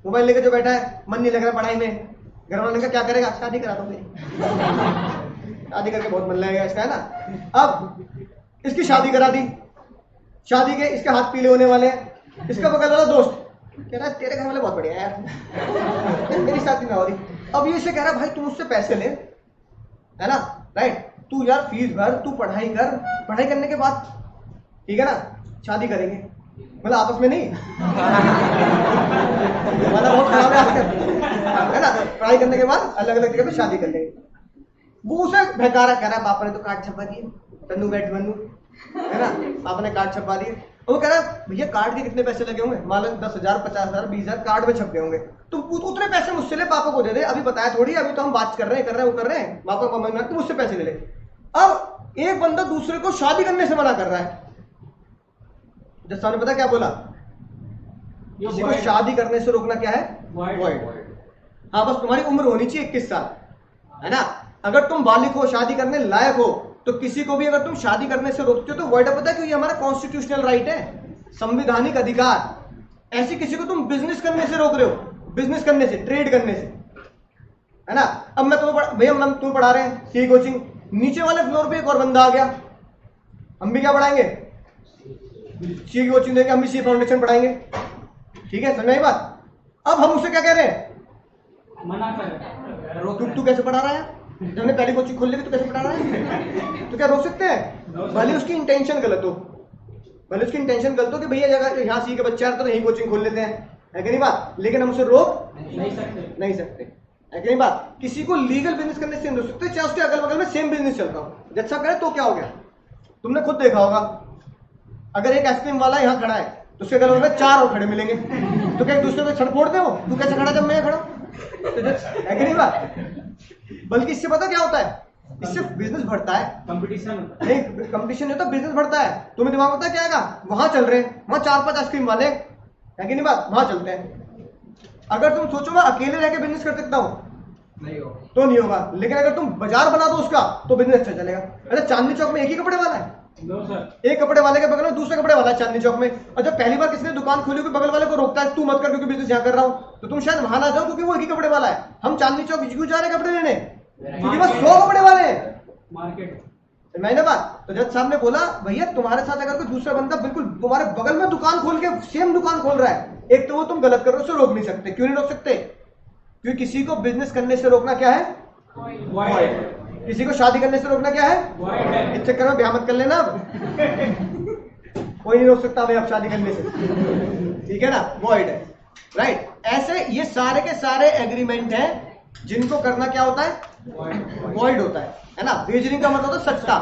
मोबाइल लेके जो बैठा है, मन नहीं लग रहा पढ़ाई में, घर वालों ने कहा क्या करेगा? शादी करा दो मेरी। शादी करके बहुत मन लगेगा इसका, है ना। अब इसकी शादी करा दी, शादी के इसके हाथ पीले होने वाले हैं। इसका बगल वाला दोस्त कह रहा है तेरे घर वाले बहुत बढ़िया है यार, मेरी शादी ना हो रही। अब ये इसे कह रहा है भाई तू मुझसे पैसे ले, है ना, राइट, तू यार फीस भर, तू पढ़ाई कर, पढ़ाई करने के बाद ठीक है ना शादी करेंगे, मतलब आपस में नहीं। वाला बहुत खराब है आजकल, है ना, पढ़ाई करने के बाद अलग अलग जगह पे शादी कर लेंगे। वो उसे बहकारा कह रहा है पापा ने तो कार्ड छपा दिए, तन्नू बैठ बन्नू, है ना, पापा ने कार्ड छपा दिए। वो कह रहा है भैया कार्ड के कितने पैसे लगे होंगे? मान लो 10,000, 50,000, 20,000 कार्ड में छप गए होंगे, तो उतने पैसे मुझसे ले, पापा को दे दे। अभी बताया थोड़ी, अभी तो हम बात कर रहे हैं, वो कर रहे हैं, पापा मम्मी तो मुझसे पैसे ले ले। अब एक बंदा दूसरे को शादी करने से मना कर रहा है। जस्सा ने पता क्या बोला? किसी को शादी करने से रोकना क्या है? वॉइड। हाँ, बस तुम्हारी उम्र होनी चाहिए 21 साल, है ना। अगर तुम बालिग हो, शादी करने लायक हो, तो किसी को भी अगर तुम शादी करने से रोकते हो तो वॉइड। पता है क्यों? ये हमारा कॉन्स्टिट्यूशनल राइट है, संवैधानिक अधिकार। ऐसी किसी को तुम बिजनेस करने से रोक रहे हो, बिजनेस करने से, ट्रेड करने से, है ना। अब मैं तुम्हें भैया हम तुम्हें पढ़ा रहे हैं सी कोचिंग, नीचे वाले फ्लोर पे एक और बंदा आ गया, हम भी क्या पढ़ाएंगे? सी कोचिंग देंगे, हम भी सी फाउंडेशन पढ़ाएंगे। ठीक है, समझ आई बात? अब हम उससे क्या कह रहे हैं? मना कर। तू कैसे पढ़ा रहा है? हमने पहली कोचिंग खोल ली, तो कैसे पढ़ा रहा है? तो क्या रोक सकते हैं? भले उसकी इंटेंशन गलत हो, भले उसकी इंटेंशन गलत हो कि भैया जगह यहाँ सी के बच्चे आते तो यही कोचिंग खोल लेते हैं, है कि नहीं बात? लेकिन हम उसे रोक नहीं सकते, है कि नहीं बात? किसी को लीगल बिजनेस करने से नहीं रोक सकते, चाहे उसके अगल बगल में सेम बिजनेस चलता हो। जैसा करे तो क्या हो गया? तुमने खुद देखा होगा, अगर एक आइसक्रीम वाला यहाँ खड़ा है तो उसके अगल बगल में 4 और खड़े मिलेंगे, तो क्या एक दूसरे को छड़ फोड़ते हो? तू कैसे खड़ा जब मैं खड़ा, है कि नहीं बात? बल्कि इससे पता क्या होता है? इससे बिजनेस बढ़ता है। कंपटीशन नहीं, कंपटीशन नहीं होता, बिजनेस बढ़ता है। तुम्हें दिमाग होता है क्या आएगा, वहां चल रहे हैं, वहां 4-5 आइसक्रीम वाले है कि नहीं बात, वहां चलते हैं। अगर तुम सोचो मैं अकेले रह के बिजनेस कर सकता हूँ नहीं हो। तो नहीं होगा, लेकिन अगर तुम बाजार बना दो उसका तो बिजनेस अच्छा चलेगा। अच्छा चांदनी चौक में एक ही कपड़े वाला है, नो सर, एक कपड़े वाले के बगल में दूसरे कपड़े वाला है चांदनी चौक में, और जब पहली बार किसी ने दुकान खोली बगल वाले को रोकता है, तू मत कर क्योंकि बिजनेस यहाँ कर रहा हूँ, तो तुम शायद वहां ना जाओ क्योंकि वो एक ही कपड़े वाला है। हम चांदनी चौक क्यों जा रहे हैं कपड़े लेने, क्योंकि बस 100 कपड़े वाले हैं। मार्केट मैंने बात तो जज साहब ने बोला भैया तुम्हारे साथ अगर कोई दूसरा बंदा बिल्कुल तुम्हारे बगल में दुकान खोल के सेम दुकान खोल रहा है, एक तो वो तुम गलत कर रहे हो, उसे रोक नहीं सकते। क्यों नहीं रोक सकते, क्योंकि किसी को बिजनेस करने से रोकना क्या है, वाइड, किसी को शादी करने से रोकना क्या है, वाइड है। इस चक्कर में ब्याह मत कर लेना कोई नहीं रोक सकता हमें अब शादी करने से, ठीक है ना, वॉइड है, राइट। ऐसे ये सारे के सारे एग्रीमेंट हैं जिनको करना क्या होता है, वॉइड होता है ना। वेजरिंग का मतलब होता है सट्टा।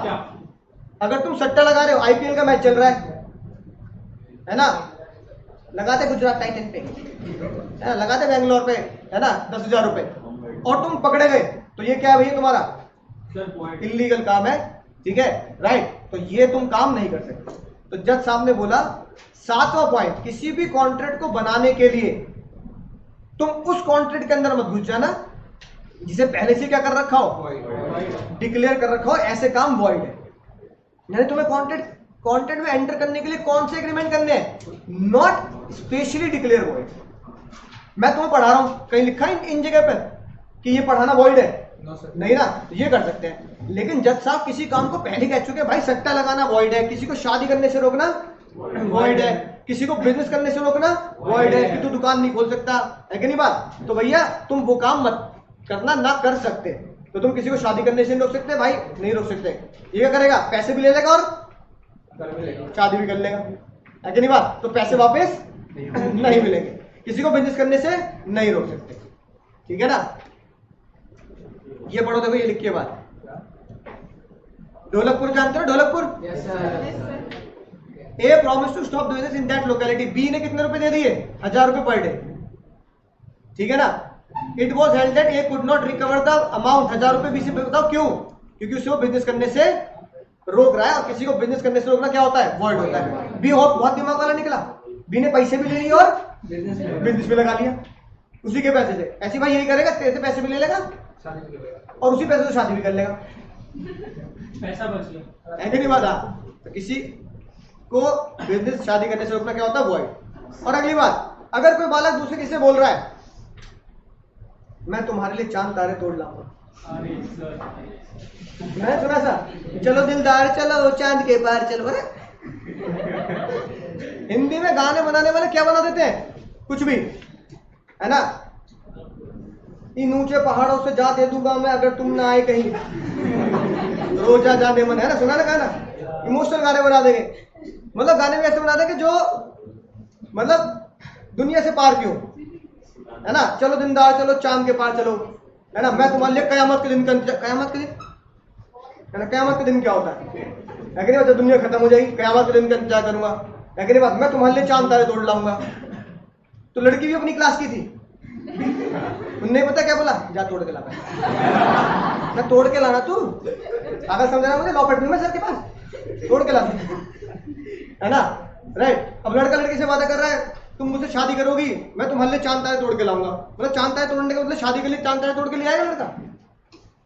अगर तुम सट्टा लगा रहे हो, आईपीएल का मैच चल रहा है ना, लगाते गुजरात टाइटन पे है ना, लगाते बेंगलोर पे है ना 10,000 रुपए, और तुम पकड़े गए तो ये क्या है भैया तुम्हारा सर पॉइंट इलीगल काम है, ठीक है, राइट। तो ये तुम काम नहीं कर सकते। तो जज साहब ने बोला 7वां पॉइंट, किसी भी कॉन्ट्रैक्ट को बनाने के लिए तुम उस कॉन्ट्रैक्ट के अंदर मत घुस जाना जिसे पहले से क्या कर रखा हो, डिक्लेयर कर रखा हो, ऐसे काम वॉइड है। यानी तुम्हें कॉन्ट्रैक्ट में एंटर करने के लिए कौन से एग्रीमेंट करने हैं, नॉट स्पेशली डिक्लेयर वॉइड। मैं तुम्हें पढ़ा रहा हूं, कहीं लिखा है इन जगह पर कि ये पढ़ाना वॉइड है, नहीं ना, ये कर सकते हैं। लेकिन जज साहब किसी काम को पहले कह चुके भाई सट्टा लगाना वॉइड है, किसी को शादी करने से रोकना वॉइड है, किसी को बिजनेस करने से रोकना वॉइड है, कि तू दुकान नहीं खोल सकता, है कि नहीं बात। तो भैया तुम वो काम मत करना, ना कर सकते। तो तुम किसी को शादी करने से नहीं रोक सकते भाई, नहीं रोक सकते। ये क्या करेगा, पैसे भी ले लेगा और शादी भी कर लेगा, है कि नहीं बात। तो पैसे वापस नहीं मिलेंगे। किसी को बिजनेस करने से नहीं रोक सकते, ठीक है ना। ये पढ़ो, देखो ये लिखिए बात। ढोलकपुर जानते हो, Dholakpur, yes sir. A promise to stop business in that locality. B ने कितने रुपए दे दिए, 1000 रुपए पर डे, ठीक है ना। It was held that A could not recover the amount, 1000 रुपए बी से बताओ क्यों, क्योंकि उसे वो बिजनेस करने से रोक रहा है, और किसी को बिजनेस करने से रोकना क्या होता है, वॉइड होता है। बी बहुत दिमाग वाला निकला, बी ने पैसे भी ले लिए और बिजनेस में लगा लिया उसी के पैसे से। ऐसी भाई यही करेगा, तेरे से पैसे भी ले लेगा और उसी पैसे से शादी भी कर लेगा, पैसा बच गया। है कि नहीं बात। तो किसी को बिजनेस शादी करने से रोकना क्या होता है, वॉइड। और अगली बात, अगर कोई बालक दूसरे किसी से बोल रहा है मैं तुम्हारे लिए चांद तारे तोड़ लाऊंगा, अरे सर, मैंने सुना सा, चलो दिलदार चलो चांद के पार चलो। अरे हिंदी में गाने बनाने वाले क्या बना देते हैं, कुछ भी, है ना। इन ऊंचे पहाड़ों से जा दे दूंगा मैं अगर तुम ना आए कहीं, रोजा जाने मन, है ना, सुना ना गाना। इमोशनल गाने बना देंगे, मतलब गाने में ऐसे बना देंगे जो मतलब दुनिया से पार क्यों, है ना। चलो दिलदार चलो चांद के पार चलो, है ना। मैं तुम्हारे लिए कयामत के दिन कयामत के दिन, है ना, कयामत के दिन क्या होता है कि नहीं, जब दुनिया खत्म हो जाएगी कयामत के दिन का इंतजार करूंगा, है कि नहीं बात। मैं तुम्हारे लिए चांद तारे तोड़ लाऊंगा। तो लड़की भी अपनी क्लास की थी, उन्हें पता क्या बोला, जा तोड़ के ला। मैं तोड़ के लाना, तू अगर समझा मुझे लॉ पढ़नी में सर के पास, तोड़ के ला, है ना, राइट। अब लड़का लड़की से वादा कर रहा है तुम मुझसे शादी करोगी, मैं तुम्हारे लिए चांद तारे तोड़ के लाऊंगा। मतलब चांद तारे तोड़ने का मतलब शादी के लिए चांद तारे तोड़ के लिए आएगा लड़का,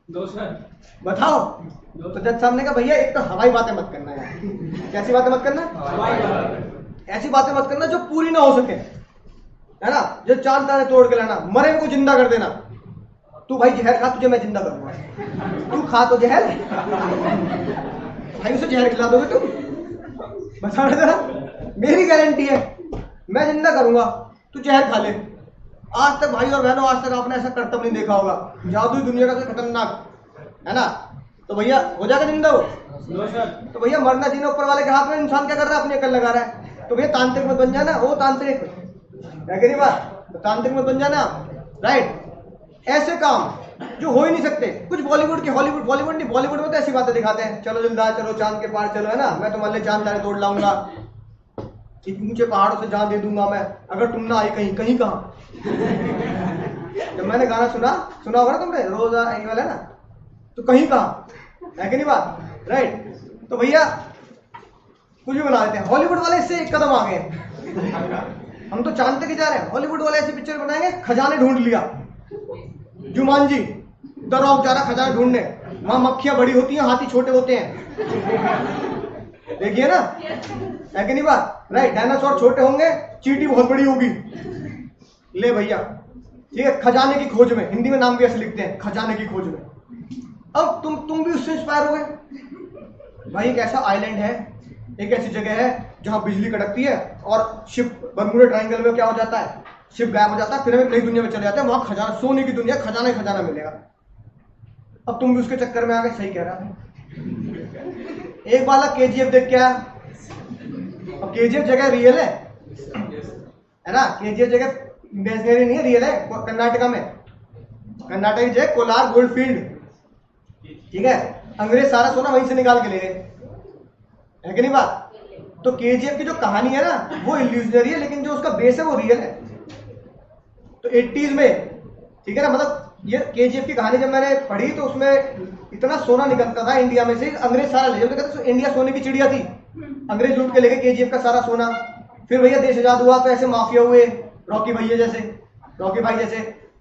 दो सर, बताओ। तो जज साहब ने कहा भैया एक तो हवाई बातें मत करना यार, कैसी बातें मत करना, ऐसी बातें मत करना जो पूरी ना हो सके, है ना। जो चांद तारे तोड़ के लाना, मरे को जिंदा कर देना। तू भाई जहर खा, तुझे मैं जिंदा करूंगा, तू खा तो जहर, भाई उसे जहर खिला दोगे तुम, बता जरा, मेरी गारंटी है मैं जिंदा करूंगा, तू जहर खा ले। आज तक भाई और बहनों, आज तक आपने ऐसा करतब नहीं देखा होगा, जादुई दुनिया का सबसे खतरनाक, है ना। तो भैया हो जाएगा जिंदा वो, नो सर, तो भैया मरना जीना ऊपर वाले के हाथ में। इंसान क्या कर रहा है, अपनी अकल लगा रहा है। तो भैया तांत्रिक मत बन जाना, वो तांत्रिक है कि नहीं बात, तो तांत्रिक मत बन जाना, राइट। ऐसे काम जो हो ही नहीं सकते, कुछ बॉलीवुड के, बॉलीवुड नहीं, बॉलीवुड में तो ऐसी बातें दिखाते हैं, चलो दिलदार चलो चांद के पार चलो, है ना, मैं तुम्हारे लिए चांद तारे तोड़ लाऊंगा, ऊंचे पहाड़ों से जान दे दूंगा मैं अगर तुम ना आई कहीं, कहीं कहाँ। जब मैंने गाना सुना होगा ना तुमने, रोजा ये वाला ना, तो कहीं कहाँ, है कि नहीं बात, राइट। तो भैया कुछ भी बना देते हैं। हॉलीवुड वाले इससे एक कदम आगे हैं, हम तो जानते कि जा रहे हैं। हॉलीवुड वाले ऐसी पिक्चर बनाएंगे, खजाने ढूंढ लिया, जुमानजी द रॉक जा रहा खजाने ढूंढने, वहां मक्खियां बड़ी होती हैं, हाथी छोटे होते हैं, देखिए ना, है कि नहीं बात, राइट। डायनासोर छोटे होंगे, चींटी बहुत बड़ी होगी। ले भैया, ठीक है, खजाने की खोज में, हिंदी में नाम भी ऐसे लिखते हैं, खजाने की खोज में। अब तुम भी उससे इंस्पायर हो गए। भाई एक ऐसा आइलैंड है, एक ऐसी जगह है जहां बिजली कड़कती है और शिप बर्मुडा ट्रायंगल में क्या हो जाता है, शिप गायब हो जाता है, फिर हम एक नई दुनिया में चले जाते हैं, वहां खजाना, सोने की दुनिया, खजाना ही खजाना मिलेगा। अब तुम भी उसके चक्कर में आ गए। सही कह रहा है। एक बालक केजीएफ देख के आया। अब केजीएफ जगह रियल है ना, केजीएफ जगह इमेजिनरी नहीं है, रियल है, कर्नाटका में, कर्नाटक की जगह कोलार गोल्ड फील्ड, ठीक है। अंग्रेज सारा सोना वहीं से निकाल के ले गए, है कि नहीं बात। तो केजीएफ की जो कहानी है ना, वो इल्यूजनरी है, लेकिन जो उसका बेस है वो रियल है। तो 80s में, ठीक है ना, मतलब ये केजीएफ की कहानी जब मैंने पढ़ी तो उसमें इतना सोना निकलता था इंडिया में से, अंग्रेज सारा ले गए, तो इंडिया सोने की चिड़िया थी, अंग्रेज लूट के ले गए केजीएफ का सारा सोना। फिर भैया देश आजाद हुआ तो ऐसे माफिया हुए, रॉकी भैया जैसे, रॉकी भाई जैसे।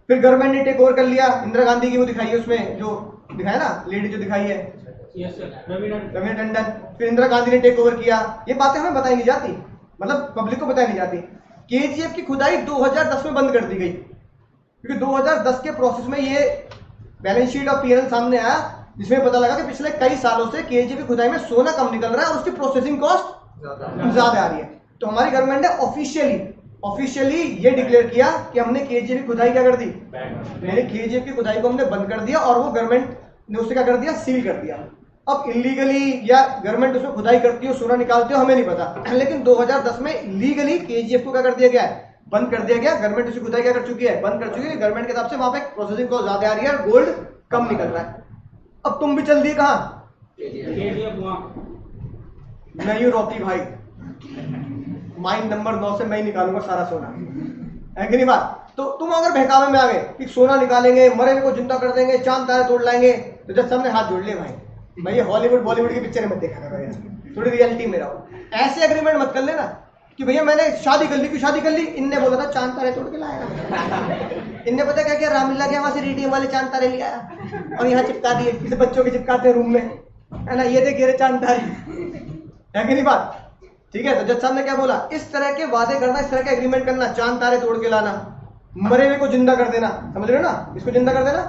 फिर गवर्नमेंट ने टेक ओवर कर लिया, इंदिरा गांधी की वो दिखाई है उसमें, जो दिखाया ना, लेडी जो दिखाई है, यस सर, रवि टंडन। फिर इंदिरा गांधी ने टेक ओवर किया। ये बातें हमें बताई नहीं जाती, मतलब पब्लिक को बताई नहीं जाती। केजीएफ की खुदाई 2010 में बंद कर दी गई, क्योंकि 2010 के प्रोसेस में ये बैलेंस शीट और पीएनएल सामने आया, जिसमें पता लगा कि पिछले कई सालों से केजीएफ की खुदाई में सोना कम निकल रहा है और उसकी प्रोसेसिंग कॉस्ट ज्यादा आ रही है। तो हमारी गवर्नमेंट ने ऑफिशियली ये डिक्लेयर किया कि हमने केजीएफ की खुदाई क्या कर दी, यानी केजीएफ की खुदाई को हमने बंद कर दिया, और वो गवर्नमेंट ने उसे क्या कर दिया, सील कर दिया। अब इलीगली या गवर्नमेंट उसमें खुदाई करती हो, सोना निकालती हो, हमें नहीं पता, लेकिन 2010 में लीगली केजीएफ को क्या कर दिया गया है, बंद कर दिया गया। गवर्नमेंट उसकी खुदाई क्या कर चुकी है, बंद कर चुकी है। गवर्नमेंट के हिसाब से वहां पे प्रोसेसिंग कॉस्ट ज्यादा आ रही है और गोल्ड कम निकल रहा है। अब तुम भी चल दिए कहां, केजीएफ वहां, मैं यू रॉकी भाई, माइन नंबर 9 से मैं ही निकालूंगा सारा सोना, है कि नहीं बात। तो तुम अगर बहकावे में आ गए कि सोना निकालेंगे, मरे को जिंदा कर देंगे, चांद तारे तोड़ लाएंगे, तो जब सबने हाथ जोड़ लिए भाई ये हॉलीवुड बॉलीवुड की पिक्चर मत देखा करो यार, थोड़ी रियलिटी में रहो। ऐसे एग्रीमेंट मत कर लेना कि भैया मैंने शादी कर ली, क्यों शादी कर ली, इनने बोला था चांद तारे तोड़ के लाया, इनने पता क्या किया, रामलीला गया वहां से रेडियम वाले चांद तारे ले आया और यहाँ चिपका दिए, इसे बच्चों के चिपकाते हैं रूम में, है ना, ये देखिए रे चांद तारे, है कि नहीं बात। ठीक है, तो जज साहब ने क्या बोला, इस तरह के वादे करना, इस तरह के एग्रीमेंट करना, चांद तारे तोड़ के लाना, मरे हुए को जिंदा कर देना, समझ रहे हो ना, इसको जिंदा कर देना,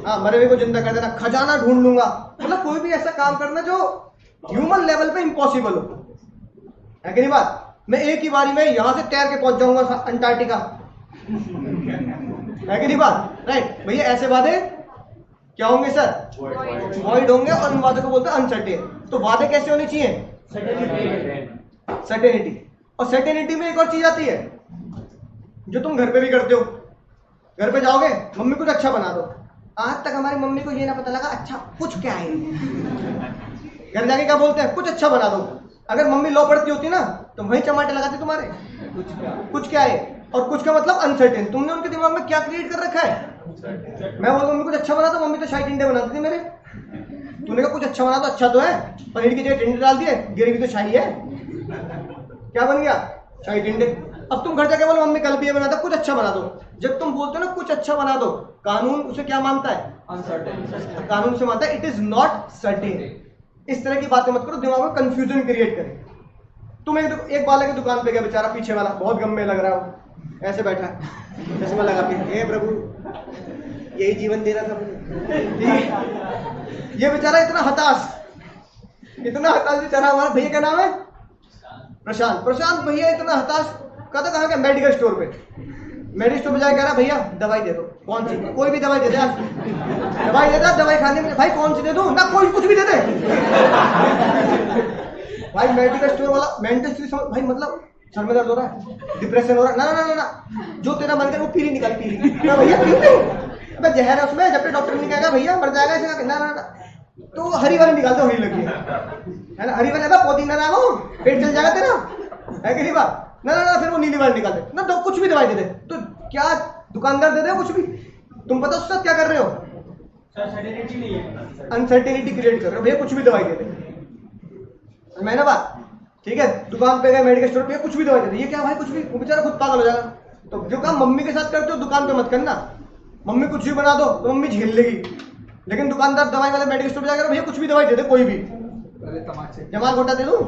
हाँ मरे हुए को जिंदा कर देना, खजाना ढूंढ लूंगा, मतलब कोई भी ऐसा काम करना जो ह्यूमन लेवल पे इम्पॉसिबल हो, है कि नहीं बात। मैं एक ही बारी में यहां से तैर के पहुंच जाऊंगा अंटार्कटिका, है कि नहीं बात, राइट। भैया ऐसे वादे क्या होंगे सर, वॉइड होंगे, और इन वादों को बोलते हैं अनसर्टेन। तो वादे कैसे होने चाहिए, सर्टेनिटी। और सर्टेनिटी में एक और चीज आती है जो तुम घर पे भी करते हो, घर पे जाओगे, मम्मी कुछ अच्छा बना दो, आज तक हमारी मम्मी को ये ना पता लगा अच्छा कुछ क्या है, घर जाके क्या बोलते हैं, कुछ अच्छा बना दो। अगर मम्मी लॉ पढ़ती होती ना तो वही चमाटे लगाते तुम्हारे, कुछ क्या है, और कुछ का मतलब अनसर्टेन। तुमने उनके दिमाग में क्या क्रिएट कर रखा है, मैं बोलूँ मम्मी कुछ अच्छा बना दो, मम्मी तो शाही टिंडे बनाती थी मेरे, तूने कहा कुछ अच्छा बना दो, अच्छा तो है, पनीर की जगह टिंडे डाल दिए, गिरी तो शाही है, क्या बन गया, शाही टिंडे। अब तुम घर जाके बोलो मम्मी कल भी ये बना था, कुछ अच्छा बना दो। जब तुम बोलते हो ना कुछ अच्छा बना दो, कानून उसे क्या मानता है, अनसर्टेन, कानून से मानता है इट इज नॉट सर्टेन। इस तरह की बातें मत करो, दिमाग में कंफ्यूजन क्रिएट करे। तुम एक बालक की दुकान पे गया, बेचारा पीछे वाला बहुत गम में लग रहा हो, ऐसे बैठा है चश्मा लगा के, हे प्रभु यही जीवन दे रहा था मुझे, ये बेचारा इतना हताश बेचारा, हमारा भैया क्या नाम है, प्रशांत भैया इतना हताश, कहता कहाँ गया, मेडिकल स्टोर पे, मेडिकल स्टोर पे जाके कह रहा भैया दवाई दे दो, कौन सी, कोई भी दवाई दे दे, दवाई दे दे, दवाई खाने में, भाई कौन सी दे दूं ना, कोई कुछ भी दे दे भाई मेडिकल स्टोर वाला मेंटल भाई, मतलब सर में दर्द हो रहा है, डिप्रेशन हो रहा है, ना ना ना ना, जो तेरा मन करे वो पीली निकाल, पीली ना भैया मैं जहर है उसमें, जब तक डॉक्टर नहीं कहेगा भैया मर जाएगा इसे, ना ना ना, तो हरी वाली निकाल दो, हरी लगी है ना, हरी वाली ना पुदीना ना वो पेट चल जाएगा तेरा, है कि नहीं बात, ना ना ना, फिर वो नीली वाली निकाल दे ना, तो कुछ भी दवाई दे दे, तो क्या दुकानदार दे दे कुछ भी, तुम पता उसके साथ क्या कर रहे हो, सर सर्टेनिटी नहीं है। अनसर्टेनिटी क्रिएट कर रहे हो, भैया कुछ भी दवाई दे दे, मैं ना बात, ठीक है, दुकान पे गए मेडिकल स्टोर पे कुछ भी दवाई दे दे, ये क्या भाई कुछ भी, वो बेचारा खुद पागल हो जाएगा। तो जो काम मम्मी के साथ करते हो दुकान पे मत करना, मम्मी कुछ भी बना दो तो मम्मी झेल लेगी, लेकिन दुकानदार दवाई वाले मेडिकल स्टोर पे जाकर भैया कुछ भी दवाई दे दे, कोई भी पहले तमाचे जमाल घोटा दे दूं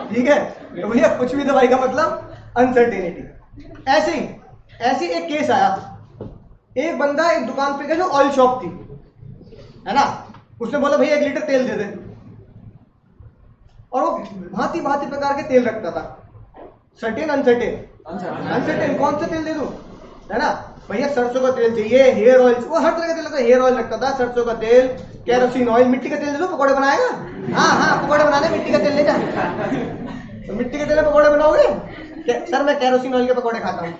ठीक है, तो भैया कुछ भी दवाई का मतलब अनसर्टेनिटी। ऐसी एक केस आया, एक बंदा एक दुकान पे गया जो ऑयल शॉप थी, है ना, उसने बोला भैया 1 लीटर तेल दे दे, और वो भांति भांति प्रकार के तेल रखता था, सर्टेन अनसर्टेन कौन सा तेल दे दूं, है ना, भैया सरसों का तेल चाहिए, हेयर ऑयल, वो हर तरह का तेल रखता, हेयर ऑयल रखता था, सरसों का तेल, केरोसिन ऑयल, मिट्टी का तेल दे दो, पकौड़े बनाएगा, हाँ पकौड़े बनाने मिट्टी का तेल ले जा, तो मिट्टी के तेल में पकौड़े बनाओगे, सर मैं केरोसिन ऑयल के पकौड़े खाता हूँ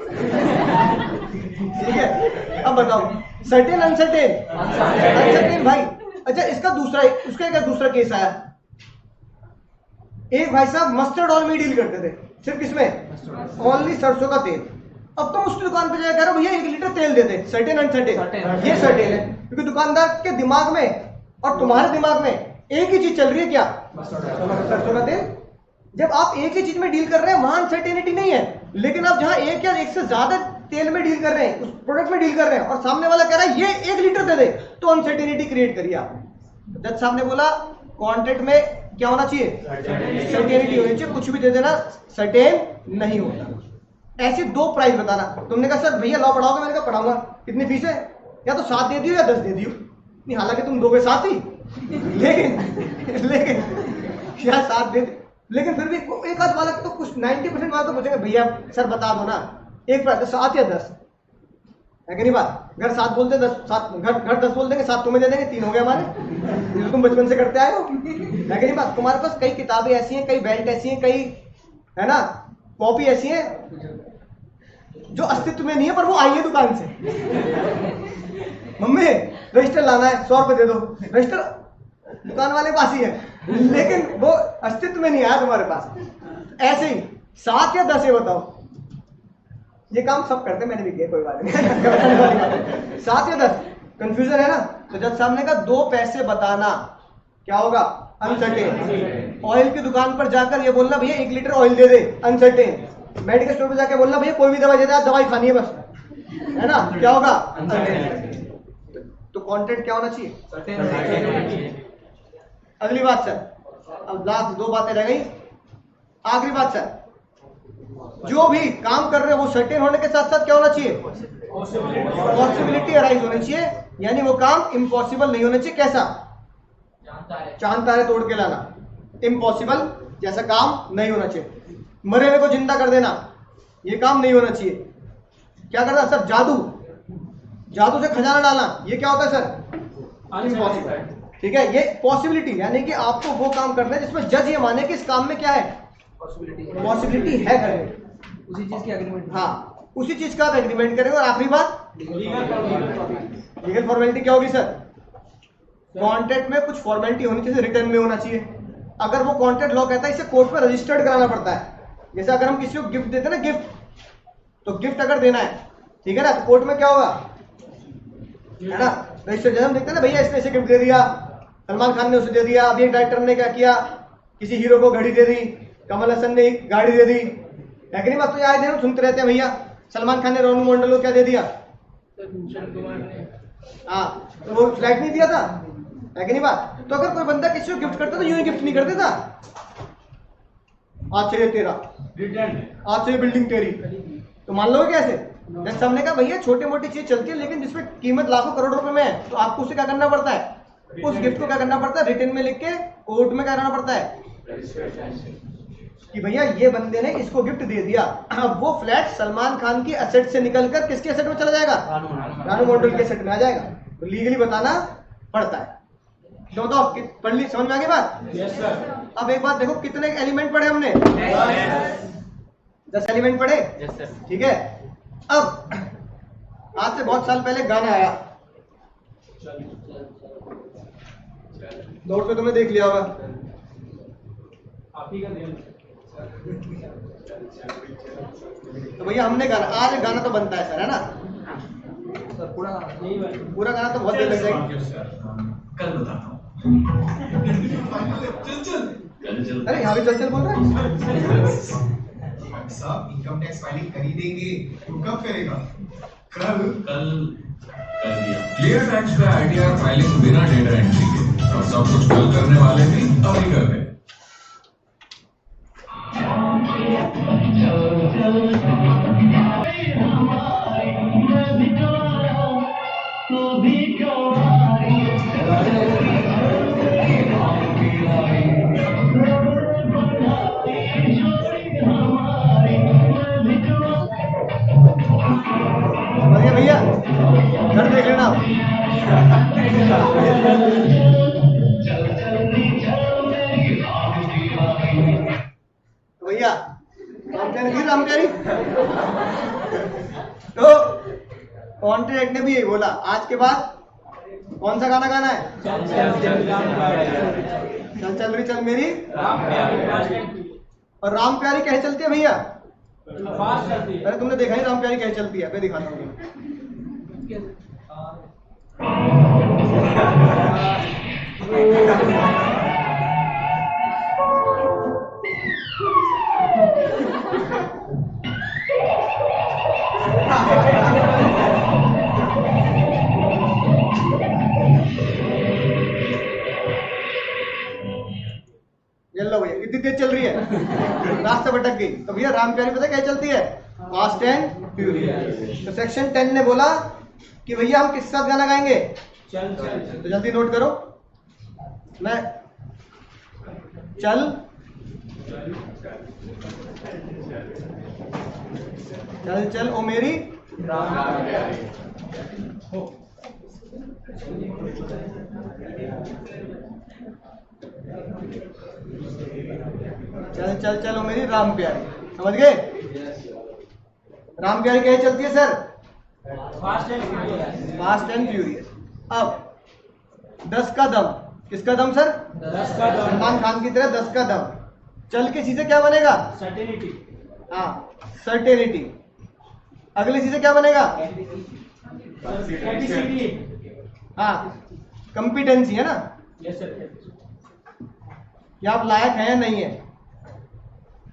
ठीक है, अब बताओ सर्टेन अनसर्टेन भाई। अच्छा इसका उसका एक दूसरा केस आया, एक भाई साहब मस्टर्ड ऑयल में डील करते थे, सिर्फ किसमें, ओनली सरसों का तेल। अब तुम उसकी दुकान पे जाकर कह रहे हो भैया 1 लीटर तेल दे दे, सर्टेन अनसर्टेन, ये सर्टेन है, क्योंकि दुकानदार के दिमाग में और तुम्हारे दिमाग में एक ही चीज चल रही है, क्या, सरसों का तेल। जब आप एक ही चीज में डील कर रहे हैं वहां अनसर्टेनिटी नहीं है, लेकिन आप जहां एक या एक से ज्यादा तेल में डील कर रहे हैं, उस प्रोडक्ट में डील कर रहे हैं, और सामने वाला कह रहा है ये 1 लीटर दे दे, तो अनसर्टेनिटी क्रिएट करिए आप। जज साहब ने बोला कॉन्ट्रैक्ट में क्या होना चाहिए, सर्टेनिटी होनी चाहिए, कुछ भी दे देना सर्टेन नहीं होता। ऐसे 2 प्राइस बताना, तुमने कहा सर भैया लॉ पढ़ाओगे, मैंने कहा पढ़ाऊंगा, कितनी फीस है, या तो 7 दे दियो या 10 दे दियो, नहीं हालांकि तुम दोगे 7 ही लेकिन या 7 दे, लेकिन फिर भी एक आध वाला तो कुछ 90% वाला तो पूछेंगे भैया सर बता दो ना, एक प्राइस 7 या 10 है कि नहीं बात, घर 7 बोलते 10, 7 घर 10 बोल देंगे, 7 तुम्हें दे देंगे, 3 हो गए हमारे, जो तुम बचपन से करते आए हो, है कि नहीं बात। तुम्हारे पास कई किताबें ऐसी हैं, कई बेल्ट ऐसी हैं, कई है ना कॉपी ऐसी है जो अस्तित्व में नहीं है, पर वो आई है दुकान से मम्मी रजिस्टर लाना है 100 रुपए दे दो, रजिस्टर दुकान वाले पास ही है, लेकिन वो अस्तित्व में नहीं आया तुम्हारे पास। ऐसे ही 7 या 10 ये बताओ, ये काम सब करते, मैंने भी किया, कोई बात नहीं 7 या 10 कंफ्यूजन है ना। तो जब सामने का 2 पैसे बताना क्या होगा, अनसर्टेन। ऑयल की दुकान पर जाकर ये बोलना भैया 1 लीटर ऑयल दे दे, अनसर्टेन। मेडिकल स्टोर पर जाकर बोलना भैया कोई भी दवाई दे दे, दवाई खानी है बस, है ना, क्या होगा, अनसर्टेन। तो कॉन्ट्रैक्ट क्या होना चाहिए, अगली बात सर, अब लास्ट 2 बातें रह गई, आखिरी बात सर, जो भी काम कर रहे हो वो सर्टेन होने के साथ साथ क्या होना चाहिए, पॉसिबिलिटी अराइज होनी चाहिए, यानी वो काम इम्पॉसिबल नहीं होना चाहिए। कैसा, चांद तारे तोड़ के लाना, इम्पॉसिबल जैसा काम नहीं होना चाहिए। मरे हुए को जिंदा कर देना, ये काम नहीं होना चाहिए। क्या करना सर, जादू से खजाना डालना, ये क्या होता है सर, इम्पॉसिबल, ठीक है। ये पॉसिबिलिटी यानी कि आपको वो काम करना है जिसमें जज ये माने कि इस काम में क्या है, पॉसिबिलिटी है करने, उसी चीज की एग्रीमेंट, हाँ उसी चीज का आप एग्रीमेंट करेंगे। और आखिरी बात, लीगल फॉर्मेलिटी क्या होगी सर, कॉन्ट्रैक्ट में कुछ फॉर्मेलिटी होनी चाहिए, रिटर्न में होना चाहिए। अगर वो कॉन्ट्रैक्ट लॉ कहता है इसे कोर्ट में रजिस्टर्ड कराना पड़ता है, जैसे अगर हम किसी को गिफ्ट देते हैं ना, गिफ्ट, तो गिफ्ट अगर देना है, ठीक है ना, तो कोर्ट में क्या होगा, है ना, रजिस्टर। जैसे हम देखते हैं ना भैया इसने इसे गिफ्ट दे दिया, सलमान खान ने उसे दे दिया, अभी एक डायरेक्टर ने क्या किया, किसी हीरो को घड़ी दे दी, कमल हसन ने गाड़ी दे दी, है कि नहीं बात। तो आए दिन हम सुनते रहते हैं भैया सलमान खान ने रोनू मंडल को क्या दे दिया, हाँ तो वो फ्लैट नहीं दिया था, है कि नहीं बात। तो अगर कोई बंदा किसी को गिफ्ट करता तो यूं ही गिफ्ट नहीं कर देता, आज से ये तेरा, आज से ये बिल्डिंग तेरी, तो मान लो कैसे। जैसे हमने कहा भैया छोटी मोटी चीज चलती है, लेकिन जिसमें कीमत लाखों करोड़ रुपए में है, तो आपको उसे क्या करना पड़ता है, उस गिफ्ट को क्या करना पड़ता है, रिटर्न में लिख के कोर्ट में क्या करना पड़ता है कि भैया ये बंदे ने इसको गिफ्ट दे दिया। अब वो फ्लैट सलमान खान की एसेट से निकलकर किसके एसेट में चला जाएगा, रानू मंडल के एसेट में आ जाएगा। तो लीगली बताना पड़ता है। तो बताओ पढ़ ली, समझ में आ गई बात। Yes sir. अब एक बात देखो, कितने एलिमेंट पढ़े हमने, 10 एलिमेंट पढ़े, ठीक है। अब आज से बहुत साल पहले गाना आया, दौड़ पे तुमने देख लिया होगा, आप ही का देन। तो भैया हमने गाना, आज गाना तो बनता है सर, है ना। सर पूरा गाना नहीं भाई पूरा गाना तो बहुत देर लग जाएगी। कल बताता हूँ। चल चल अरे यहाँ भी चल चल बोल रहा है। साहब इनकम टैक्स फाइलिंग कर ही देंगे, तो कब करेगा? कल कल कर दिया। क्लियर टैक्स पे आईटीआर फाइलिंग बिना डेटा एंट्री के, और सब कुछ कल करने वाले भी अभी कर रहे हैं। बढ़िया भैया, घर देख लेना। तो भैया राम प्यारी तो कॉन्ट्रैक्ट ने भी यही बोला, आज के बाद कौन सा गाना गाना है? चल चल रही चल मेरी। और राम प्यारी कैसे चलती है भैया? फास्ट चलती है। अरे तुमने देखा नहीं राम प्यारी कैसे चलती है? मैं दिखाता हूँ। ये लो भैया, कितनी तेज चल रही है, रास्ता भटक गई। तो भैया राम प्यारी पता क्या चलती है? Fast and furious. तो सेक्शन 10 ने बोला कि भैया हम किस साथ गाना गाएंगे? चल चल तो जल्दी नोट करो। मैं चल चल चल ओ मेरी चल चल चल ओ मेरी राम प्यारी। समझ गए? राम प्यारी कैसे चलती है sir? Fast and furious. Fast and furious. अब 10 का दम, किसका दम सर? 10 का दम। सलमान खान की तरह 10 का दम। चल के चीजें क्या बनेगा? सर्टेनिटी। हाँ, सर्टेनिटी। अगली चीजें क्या बनेगा? कैपेसिटी। हाँ, कंपिटेंसी है ना, यस सर। कि आप लायक हैं या नहीं है।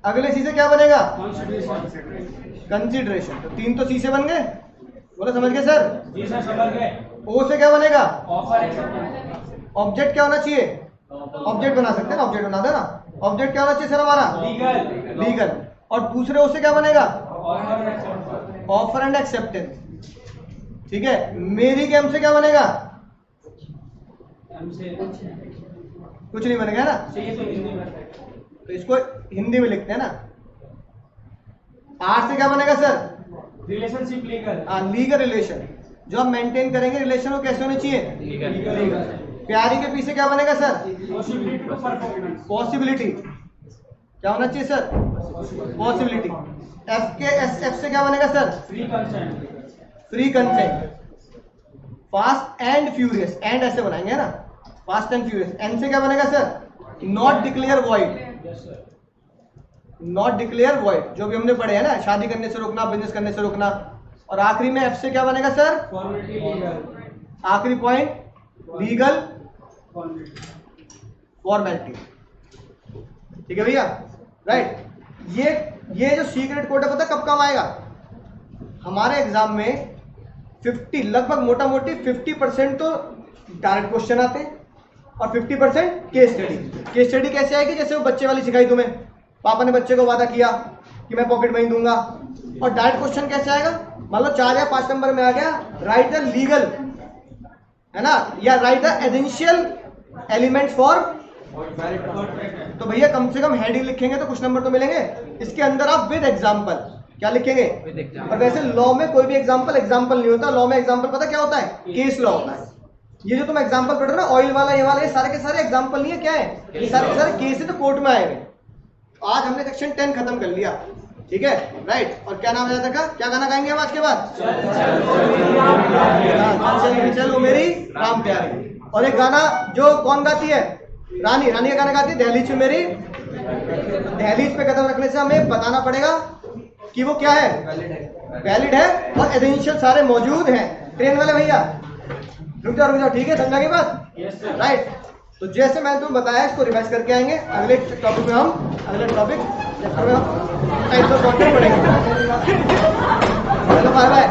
अगले चीजें क्या बनेगा? कॉन्स्टिट्यूशन। कंसिडरेशन। तो 3 तो सी से बन गए, बोलो समझ गए सर? जी सर समझ गए। ओ से क्या बनेगा? Offer acceptance. ऑब्जेक्ट क्या होना चाहिए? ऑब्जेक्ट बना सकते हैं ना, ऑब्जेक्ट बना देना। ऑब्जेक्ट क्या होना चाहिए सर हमारा? लीगल। लीगल। और दूसरे ओ से क्या बनेगा? Offer acceptance. Offer and acceptance. ठीक है। मेरी गेम से क्या बनेगा? हमसे कुछ नहीं बनेगा ना। चाहिए तो हिंदी में। तो इसको हिंदी में लिखते हैं ना। आर से क्या बनेगा sir? Relationship legal. Legal relation. जो हम मेंटेन करेंगे रिलेशन वो कैसे होने चाहिए? लीगल। प्यारी के पीछे क्या बनेगा sir? Possibility to performance. Possibility. क्या होना चाहिए सर? पॉसिबिलिटी। एफ के एफ से क्या बनेगा sir? Free consent. Free consent. Fast and furious, and ऐसे बनाएंगे ना, फास्ट एंड फ्यूरियस। एन से क्या बनेगा sir? Not declare void. Yes sir. Not declare void, जो भी हमने पढ़े हैं ना, शादी करने से रोकना, बिजनेस करने से रोकना। और आखिरी में एफ से क्या बनेगा सर? Formality legal. आखिरी पॉइंट लीगल फॉर्मेलिटी। फॉर्मेलिटी। ठीक है भैया, राइट। ये जो सीक्रेट कोड है पता कब काम आएगा? हमारे एग्जाम में 50 लगभग मोटा मोटी 50% तो डायरेक्ट क्वेश्चन आते हैं और 50% केस स्टडी। केस स्टडी कैसे आएगी? जैसे वो बच्चे वाली सिखाई तुम्हें, पापा ने बच्चे को वादा किया कि मैं पॉकेट मनी दूंगा। और डायरेक्ट क्वेश्चन कैसे आएगा? मान लो 4 या 5 नंबर में आ गया, राइट द लीगल, है ना, या right the essential elements for. तो भैया कम से कम हेडिंग लिखेंगे तो कुछ नंबर तो मिलेंगे। इसके अंदर आप विद एग्जाम्पल क्या लिखेंगे? और वैसे लॉ में कोई भी एग्जाम्पल नहीं होता। लॉ में एग्जाम्पल पता क्या होता है? केस लॉ होता है। ये जो तुम एग्जाम्पल पढ़ रहे हो ना, ऑयल वाला, ये वाला, ये सारे के सारे एग्जाम्पल नहीं है, क्या है? ये सारे के सारे केस है तो कोर्ट में आए हुए। आज हमने सेक्शन 10 खत्म कर लिया, ठीक है, राइट। और क्या नाम है था? क्या गाना गाएंगे हम आज के बाद? चलो मेरी राम प्यारी। और एक गाना जो कौन गाती है? रानी। रानी का गाना गाती है दहलीज पे मेरी। दहलीज पे कदम रखने से हमें बताना पड़ेगा कि वो क्या है? वैलिड है और एसेंशियल सारे मौजूद हैं। ट्रेन वाले भैया रुक जाओ, ठीक है, समझा के बात? Yes, sir. राइट। तो जैसे मैंने तुम्हें बताया इसको रिवाइज करके आएंगे, अगले टॉपिक में हम चैप्टर में हम टाइप्स ऑफ कंटेंट पढ़ेंगे। चलो बाय बाय।